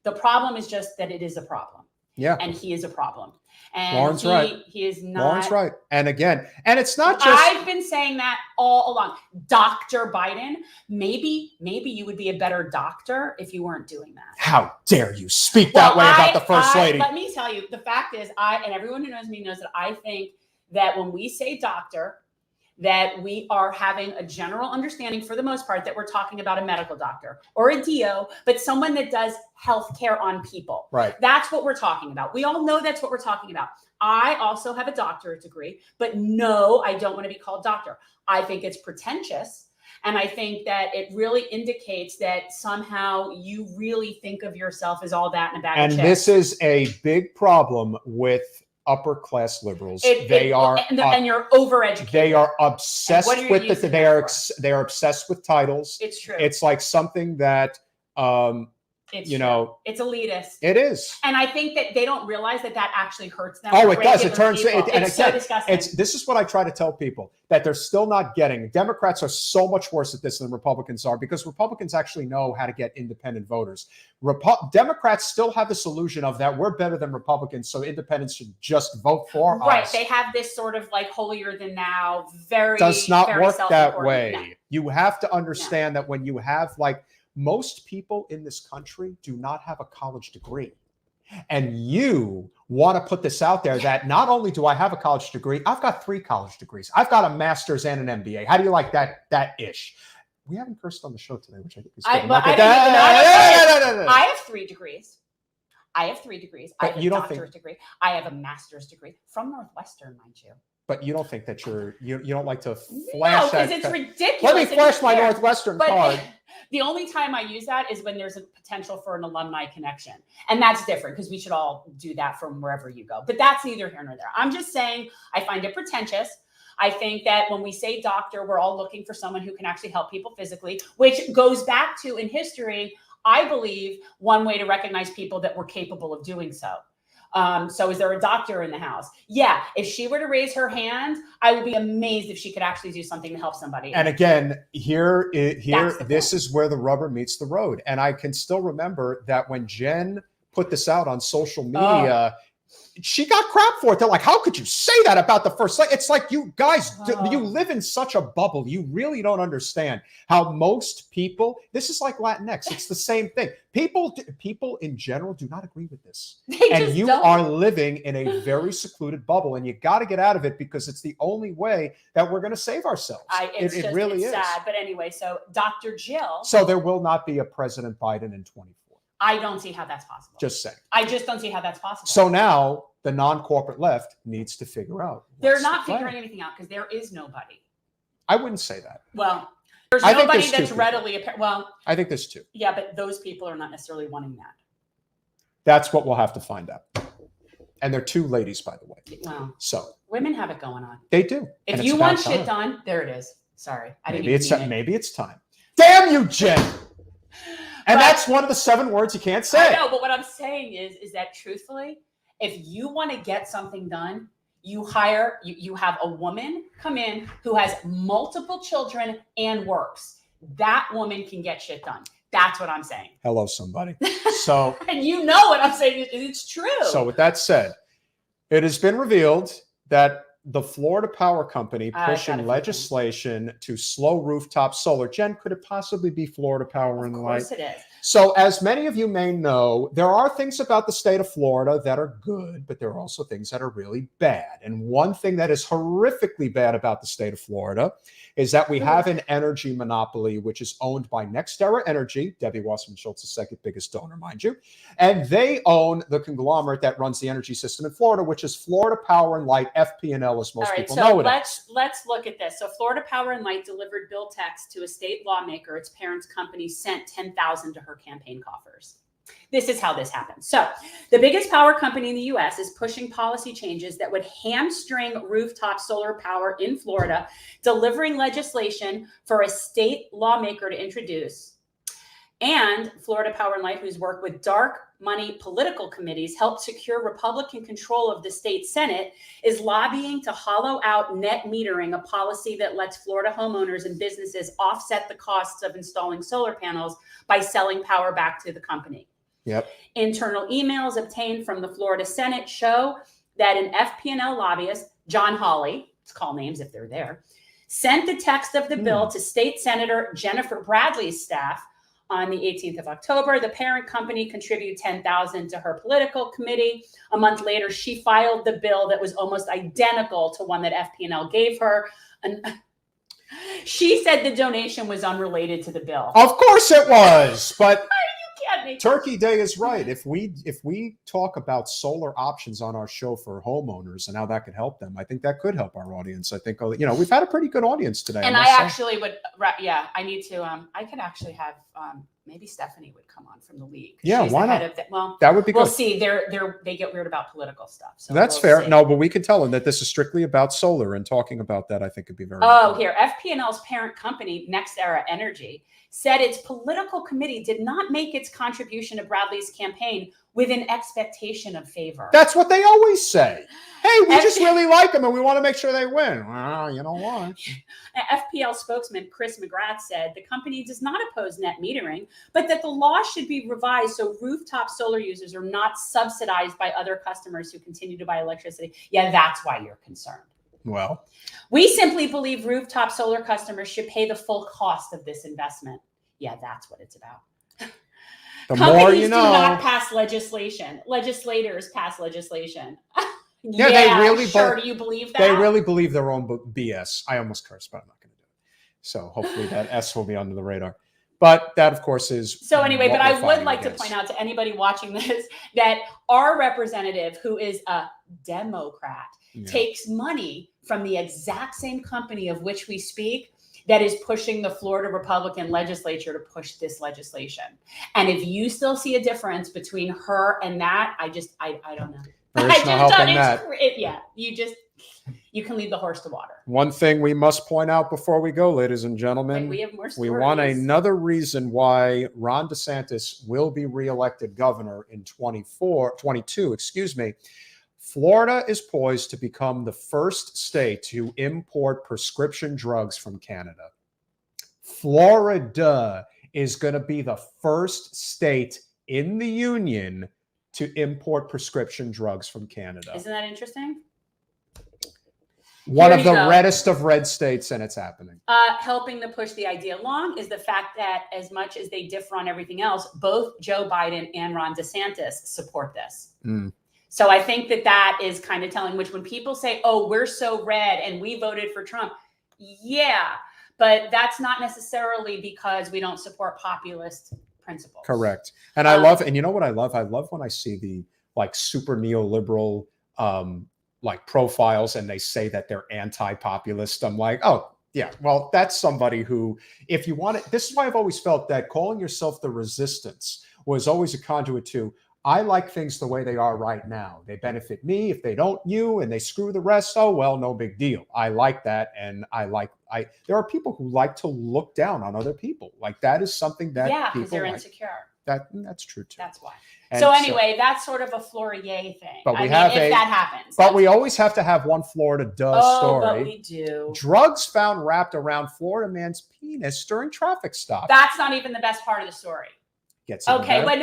[SPEAKER 2] The problem is just that it is a problem.
[SPEAKER 4] Yeah.
[SPEAKER 2] And he is a problem. And
[SPEAKER 4] Lauren's right.
[SPEAKER 2] He is not.
[SPEAKER 4] Lauren's right. And again, and it's not just.
[SPEAKER 2] I've been saying that all along. Dr. Biden, maybe you would be a better doctor if you weren't doing that.
[SPEAKER 4] How dare you speak that way about the first lady?
[SPEAKER 2] Let me tell you, the fact is, and everyone who knows me knows that I think that when we say doctor, that we are having a general understanding for the most part that we're talking about a medical doctor or a DO, but someone that does healthcare on people.
[SPEAKER 4] Right.
[SPEAKER 2] That's what we're talking about. We all know that's what we're talking about. I also have a doctorate degree, but no, I don't want to be called doctor. I think it's pretentious. And I think that it really indicates that somehow you really think of yourself as all that in a bag of chips.
[SPEAKER 4] And this is a big problem with upper class liberals.
[SPEAKER 2] And you're overeducated.
[SPEAKER 4] They are obsessed with it. They are obsessed with titles.
[SPEAKER 2] It's true.
[SPEAKER 4] It's like something that
[SPEAKER 2] it's elitist.
[SPEAKER 4] It is.
[SPEAKER 2] And I think that they don't realize that actually hurts them.
[SPEAKER 4] Oh, it does. It turns
[SPEAKER 2] it's so disgusting.
[SPEAKER 4] This is what I try to tell people, that they're still not getting. Democrats are so much worse at this than Republicans are, because Republicans actually know how to get independent voters. Democrats still have this illusion of that we're better than Republicans, so independents should just vote for us.
[SPEAKER 2] Right. They have this sort of like holier than thou,
[SPEAKER 4] does not work that way.
[SPEAKER 2] No.
[SPEAKER 4] You have to understand that when you have, like, most people in this country do not have a college degree. And you want to put this out there that not only do I have a college degree, I've got 3 college degrees. I've got a master's and an MBA. How do you like that ish? We haven't cursed on the show today, which I think is good.
[SPEAKER 2] I have 3 degrees. I have a doctorate degree. I have a master's degree from Northwestern, mind you.
[SPEAKER 4] But you don't think that you don't like to flash that?
[SPEAKER 2] No, because it's ridiculous.
[SPEAKER 4] Let me flash my Northwestern card.
[SPEAKER 2] The only time I use that is when there's a potential for an alumni connection. And that's different, because we should all do that from wherever you go. But that's neither here nor there. I'm just saying I find it pretentious. I think that when we say doctor, we're all looking for someone who can actually help people physically, which goes back to, in history, I believe, one way to recognize people that were capable of doing so. So is there a doctor in the house? Yeah. If she were to raise her hand, I would be amazed if she could actually do something to help somebody.
[SPEAKER 4] And again, this is where the rubber meets the road. And I can still remember that when Jen put this out on social media, she got crap for it. They're like, how could you say that about the first? It's like, you guys, you live in such a bubble. You really don't understand how most people, this is like Latinx. It's the same thing. People in general do not agree with this. And you are living in a very secluded bubble, and you got to get out of it, because it's the only way that we're going to save ourselves. It really is
[SPEAKER 2] sad. But anyway, so Dr. Jill.
[SPEAKER 4] So there will not be a President Biden in 24.
[SPEAKER 2] I don't see how that's possible.
[SPEAKER 4] Just saying.
[SPEAKER 2] I just don't see how that's possible.
[SPEAKER 4] So now the non-corporate left needs to figure out.
[SPEAKER 2] They're not figuring anything out, because there is nobody.
[SPEAKER 4] I wouldn't say that.
[SPEAKER 2] Well, there's nobody that's readily apparent. Well,
[SPEAKER 4] I think there's 2.
[SPEAKER 2] Yeah, but those people are not necessarily wanting that.
[SPEAKER 4] That's what we'll have to find out. And they're 2 ladies, by the way.
[SPEAKER 2] Wow.
[SPEAKER 4] So
[SPEAKER 2] women have it going on.
[SPEAKER 4] They do.
[SPEAKER 2] If you want shit done, there it is. Sorry.
[SPEAKER 4] Maybe it's time. Damn you, Jen. And that's one of the 7 words you can't say.
[SPEAKER 2] I know, but what I'm saying is that truthfully, if you want to get something done, you have a woman come in who has multiple children and works. That woman can get shit done. That's what I'm saying.
[SPEAKER 4] Hello, somebody. So,
[SPEAKER 2] and you know what I'm saying. It's true.
[SPEAKER 4] So with that said, it has been revealed that the Florida Power Company pushing legislation to slow rooftop solar. Jen, could it possibly be Florida Power and Light?
[SPEAKER 2] Of course it is.
[SPEAKER 4] So as many of you may know, there are things about the state of Florida that are good, but there are also things that are really bad. And one thing that is horrifically bad about the state of Florida is that we have an energy monopoly, which is owned by NextEra Energy. Debbie Wasserman Schultz, the second biggest donor, mind you. And they own the conglomerate that runs the energy system in Florida, which is Florida Power and Light, FP&L, as most people know it.
[SPEAKER 2] Let's look at this. So Florida Power and Light delivered bill text to a state lawmaker. Its parent's company sent $10,000 to her campaign coffers. This is how this happens. So the biggest power company in the U.S. is pushing policy changes that would hamstring rooftop solar power in Florida, delivering legislation for a state lawmaker to introduce. And Florida Power and Light, who's worked with dark money political committees, helped secure Republican control of the state Senate, is lobbying to hollow out net metering, a policy that lets Florida homeowners and businesses offset the costs of installing solar panels by selling power back to the company.
[SPEAKER 4] Yep.
[SPEAKER 2] Internal emails obtained from the Florida Senate show that an FP&L lobbyist, John Hawley, let's call names if they're there, sent the text of the bill to State Senator Jennifer Bradley's staff on the 18th of October. The parent company contributed $10,000 to her political committee. A month later, she filed the bill that was almost identical to one that FP&L gave her. She said the donation was unrelated to the bill.
[SPEAKER 4] Of course it was, but
[SPEAKER 2] Can't make
[SPEAKER 4] Turkey Day is right. If we talk about solar options on our show for homeowners and how that could help them, I think that could help our audience. I think, you know, we've had a pretty good audience today.
[SPEAKER 2] And I actually would, yeah, I need to, I could actually have, maybe Stephanie would come on from the league.
[SPEAKER 4] Yeah,
[SPEAKER 2] She's
[SPEAKER 4] why
[SPEAKER 2] the head
[SPEAKER 4] not?
[SPEAKER 2] of the, well,
[SPEAKER 4] That would be
[SPEAKER 2] we'll
[SPEAKER 4] good.
[SPEAKER 2] see. They get weird about political stuff. So
[SPEAKER 4] That's
[SPEAKER 2] we'll
[SPEAKER 4] fair.
[SPEAKER 2] see.
[SPEAKER 4] No, but we can tell them that this is strictly about solar, and talking about that, I think, could be very
[SPEAKER 2] Oh,
[SPEAKER 4] important.
[SPEAKER 2] here, FP&L's parent company, Next Era Energy, said its political committee did not make its contribution to Bradley's campaign with an expectation of favor.
[SPEAKER 4] That's what they always say. Hey, we just really like them and we want to make sure they win. Well, you know what?
[SPEAKER 2] FPL spokesman Chris McGrath said the company does not oppose net metering, but that the law should be revised so rooftop solar users are not subsidized by other customers who continue to buy electricity. Yeah, that's why you're concerned.
[SPEAKER 4] Well,
[SPEAKER 2] we simply believe rooftop solar customers should pay the full cost of this investment. Yeah, that's what it's about.
[SPEAKER 4] the
[SPEAKER 2] Companies
[SPEAKER 4] more you know.
[SPEAKER 2] do not pass legislation. Legislators pass legislation.
[SPEAKER 4] Yeah, they really
[SPEAKER 2] sure. Do you believe that?
[SPEAKER 4] They really believe their own BS. I almost cursed, but I'm not going to do it. So hopefully that S will be under the radar. But that, of course, is.
[SPEAKER 2] So anyway, but I would
[SPEAKER 4] fighting
[SPEAKER 2] like to
[SPEAKER 4] against.
[SPEAKER 2] point out to anybody watching this that our representative, who is a Democrat, takes money from the exact same company of which we speak that is pushing the Florida Republican legislature to push this legislation. And if you still see a difference between her and that, I don't know.
[SPEAKER 4] There is no helping that.
[SPEAKER 2] Yeah, you can lead the horse to water.
[SPEAKER 4] One thing we must point out before we go, ladies and gentlemen,
[SPEAKER 2] We have more stories.
[SPEAKER 4] we want another reason why Ron DeSantis will be reelected governor in 22. Florida is poised to become the first state to import prescription drugs from Canada. Florida is going to be the first state in the union to import prescription drugs from Canada.
[SPEAKER 2] Isn't that interesting?
[SPEAKER 4] One
[SPEAKER 2] Here
[SPEAKER 4] of
[SPEAKER 2] you
[SPEAKER 4] the
[SPEAKER 2] go.
[SPEAKER 4] reddest of red states, and it's happening.
[SPEAKER 2] Helping to push the idea along is the fact that as much as they differ on everything else, both Joe Biden and Ron DeSantis support this. So I think that is kind of telling, which when people say, oh, we're so red and we voted for Trump. Yeah, but that's not necessarily because we don't support populist principles.
[SPEAKER 4] Correct. And I love, and you know what I love? I love when I see the like super neoliberal like profiles and they say that they're anti-populist. I'm like, oh, yeah, well, that's somebody who, if you want it, this is why I've always felt that calling yourself the resistance was always a conduit to, I like things the way they are right now. They benefit me. If they don't, you, and they screw the rest, oh, well, no big deal. I like that. And there are people who like to look down on other people. Like that is something that
[SPEAKER 2] because
[SPEAKER 4] people
[SPEAKER 2] they're
[SPEAKER 4] like.
[SPEAKER 2] insecure.
[SPEAKER 4] That's true too.
[SPEAKER 2] That's why.
[SPEAKER 4] And
[SPEAKER 2] so anyway, that's sort of a Florida thing.
[SPEAKER 4] But we
[SPEAKER 2] if
[SPEAKER 4] have
[SPEAKER 2] that happens.
[SPEAKER 4] But we always have to have one Florida story.
[SPEAKER 2] But we do.
[SPEAKER 4] Drugs found wrapped around Florida man's penis during traffic stop.
[SPEAKER 2] That's not even the best part of the story.
[SPEAKER 4] Okay,
[SPEAKER 2] but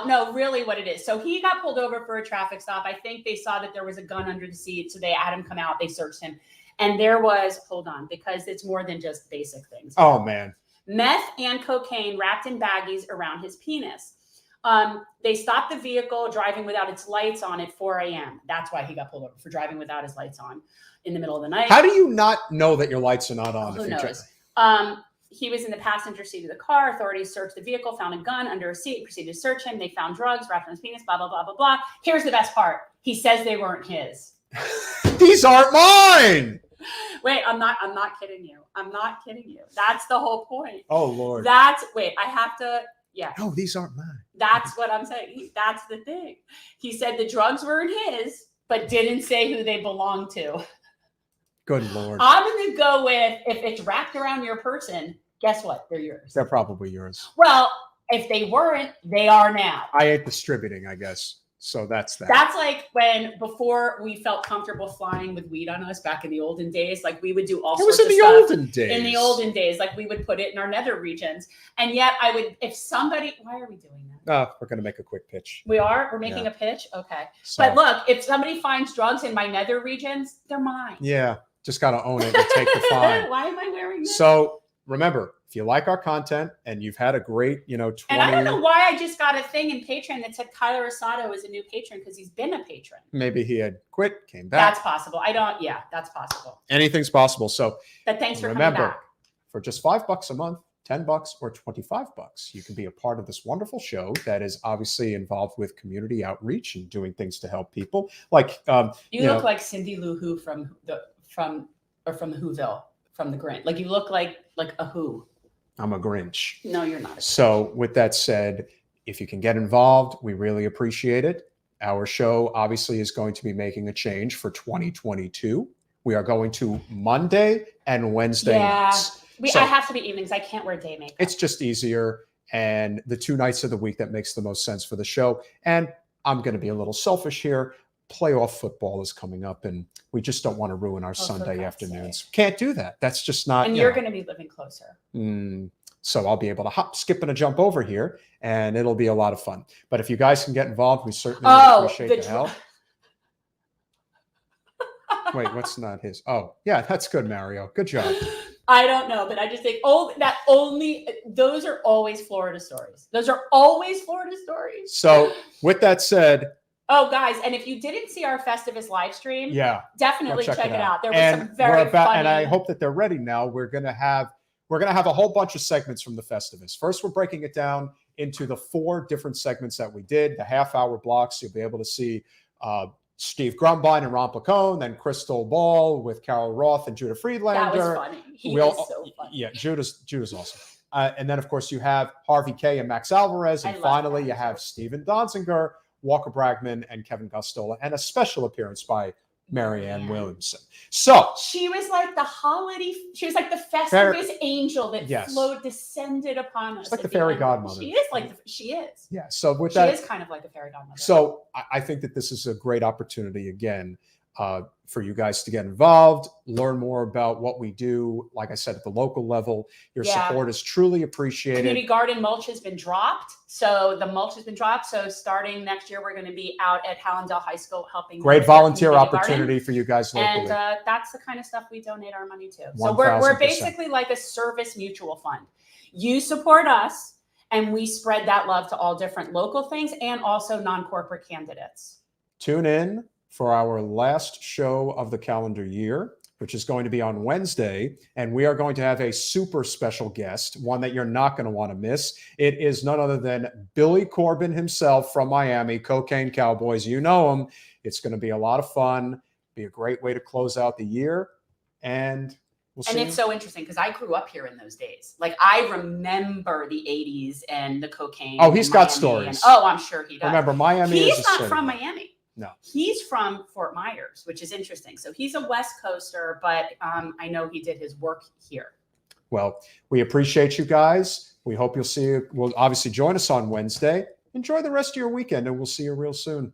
[SPEAKER 2] no, really what it is. So he got pulled over for a traffic stop. I think they saw that there was a gun under the seat. So they had him come out, they searched him. And there was, hold on, because it's more than just basic things.
[SPEAKER 4] Oh man.
[SPEAKER 2] Meth and cocaine wrapped in baggies around his penis. They stopped the vehicle driving without its lights on at 4 a.m. That's why he got pulled over, for driving without his lights on in the middle of the night.
[SPEAKER 4] How do you not know that your lights are not on?
[SPEAKER 2] Who knows? He was in the passenger seat of the car. Authorities searched the vehicle, found a gun under a seat, proceeded to search him. They found drugs wrapped in his penis, blah, blah, blah, blah, blah. Here's the best part. He says they weren't his.
[SPEAKER 4] These aren't mine.
[SPEAKER 2] Wait, I'm not kidding you. I'm not kidding you. That's the whole point.
[SPEAKER 4] Oh, Lord.
[SPEAKER 2] I have to, yeah.
[SPEAKER 4] No, these aren't mine.
[SPEAKER 2] That's what I'm saying. That's the thing. He said the drugs weren't his, but didn't say who they belonged to.
[SPEAKER 4] Good Lord.
[SPEAKER 2] I'm going to go with, if it's wrapped around your person, guess what? They're yours.
[SPEAKER 4] They're probably yours.
[SPEAKER 2] Well, if they weren't, they are now.
[SPEAKER 4] I ain't distributing, I guess. So that's that.
[SPEAKER 2] That's like before we felt comfortable flying with weed on us back in the olden days. Like we would do all sorts of stuff. It was in the olden days. In the olden days, like we would put it in our nether regions. And yet I would, if somebody, why are we doing that?
[SPEAKER 4] We're going to make a quick pitch.
[SPEAKER 2] We're making a pitch? Okay. So, but look, if somebody finds drugs in my nether regions, they're mine.
[SPEAKER 4] Yeah. Just got to own it and take the fine.
[SPEAKER 2] Why am I wearing this?
[SPEAKER 4] So remember, if you like our content and you've had a great, 20.
[SPEAKER 2] And I don't know why I just got a thing in Patreon that said Kyler Asado is a new patron because he's been a patron.
[SPEAKER 4] Maybe he had quit, came back.
[SPEAKER 2] That's possible. That's possible.
[SPEAKER 4] Anything's possible. So
[SPEAKER 2] But thanks for
[SPEAKER 4] remember,
[SPEAKER 2] coming back.
[SPEAKER 4] for just $5 a month, $10 or $25, you can be a part of this wonderful show that is obviously involved with community outreach and doing things to help people. Like
[SPEAKER 2] you look like Cindy Lou Who from Whoville, from the Grinch. Like you look like a Who.
[SPEAKER 4] I'm a Grinch.
[SPEAKER 2] No, you're not.
[SPEAKER 4] So with that said, if you can get involved, we really appreciate it. Our show obviously is going to be making a change for 2022. We are going to Monday and Wednesday nights.
[SPEAKER 2] I have to be evenings. I can't wear day makeup.
[SPEAKER 4] It's just easier. And the 2 nights of the week that makes the most sense for the show. And I'm going to be a little selfish here. Playoff football is coming up, and we just don't want to ruin our Sunday afternoons. Can't do that. That's just not.
[SPEAKER 2] And you're going to be living closer.
[SPEAKER 4] So I'll be able to hop, skip, and a jump over here, and it'll be a lot of fun. But if you guys can get involved, we certainly appreciate the help. Wait, what's not his? Oh, yeah, that's good, Mario. Good job.
[SPEAKER 2] I don't know, but I just think, those are always Florida stories.
[SPEAKER 4] So with that said.
[SPEAKER 2] Oh, guys, and if you didn't see our Festivus live stream, definitely check it out. There was some very funny.
[SPEAKER 4] And I hope that they're ready now. We're gonna have a whole bunch of segments from the Festivus. First, we're breaking it down into the 4 different segments that we did, the half-hour blocks. You'll be able to see Steve Grumbine and Ron Placone, then Crystal Ball with Carol Roth and Judah Friedlander.
[SPEAKER 2] That was funny. He was so funny.
[SPEAKER 4] Yeah, Judah's awesome. And then, of course, you have Harvey K. and Max Alvarez. And finally, you have Steven Donziger, Walker Bragman, and Kevin Gostola, and a special appearance by Marianne Williamson. So
[SPEAKER 2] she was like the holiday. She was like the Festivus angel that descended upon us.
[SPEAKER 4] It's like the fairy godmother.
[SPEAKER 2] She is like she is.
[SPEAKER 4] Yeah. So with
[SPEAKER 2] she
[SPEAKER 4] that,
[SPEAKER 2] is kind of like a fairy godmother.
[SPEAKER 4] So I think that this is a great opportunity again for you guys to get involved, learn more about what we do. Like I said, at the local level, your support is truly appreciated.
[SPEAKER 2] Community garden mulch has been dropped. So the mulch has been dropped. So starting next year, we're going to be out at Hallandale High School helping.
[SPEAKER 4] Great volunteer opportunity for you guys locally.
[SPEAKER 2] And that's the kind of stuff we donate our money to. So we're basically like a service mutual fund. You support us and we spread that love to all different local things and also non-corporate candidates.
[SPEAKER 4] Tune in for our last show of the calendar year, which is going to be on Wednesday. And we are going to have a super special guest, one that you're not going to want to miss. It is none other than Billy Corbin himself from Miami, Cocaine Cowboys. You know him. It's going to be a lot of fun, be a great way to close out the year. And we'll see.
[SPEAKER 2] And it's so interesting because I grew up here in those days. Like I remember the 80s and the cocaine.
[SPEAKER 4] Oh, he's got stories.
[SPEAKER 2] I'm sure he does.
[SPEAKER 4] Remember, Miami
[SPEAKER 2] He's not from Miami.
[SPEAKER 4] No.
[SPEAKER 2] He's from Fort Myers, which is interesting. So he's a West Coaster, but I know he did his work here.
[SPEAKER 4] Well, we appreciate you guys. We hope you'll see you. Well, obviously join us on Wednesday. Enjoy the rest of your weekend, and we'll see you real soon.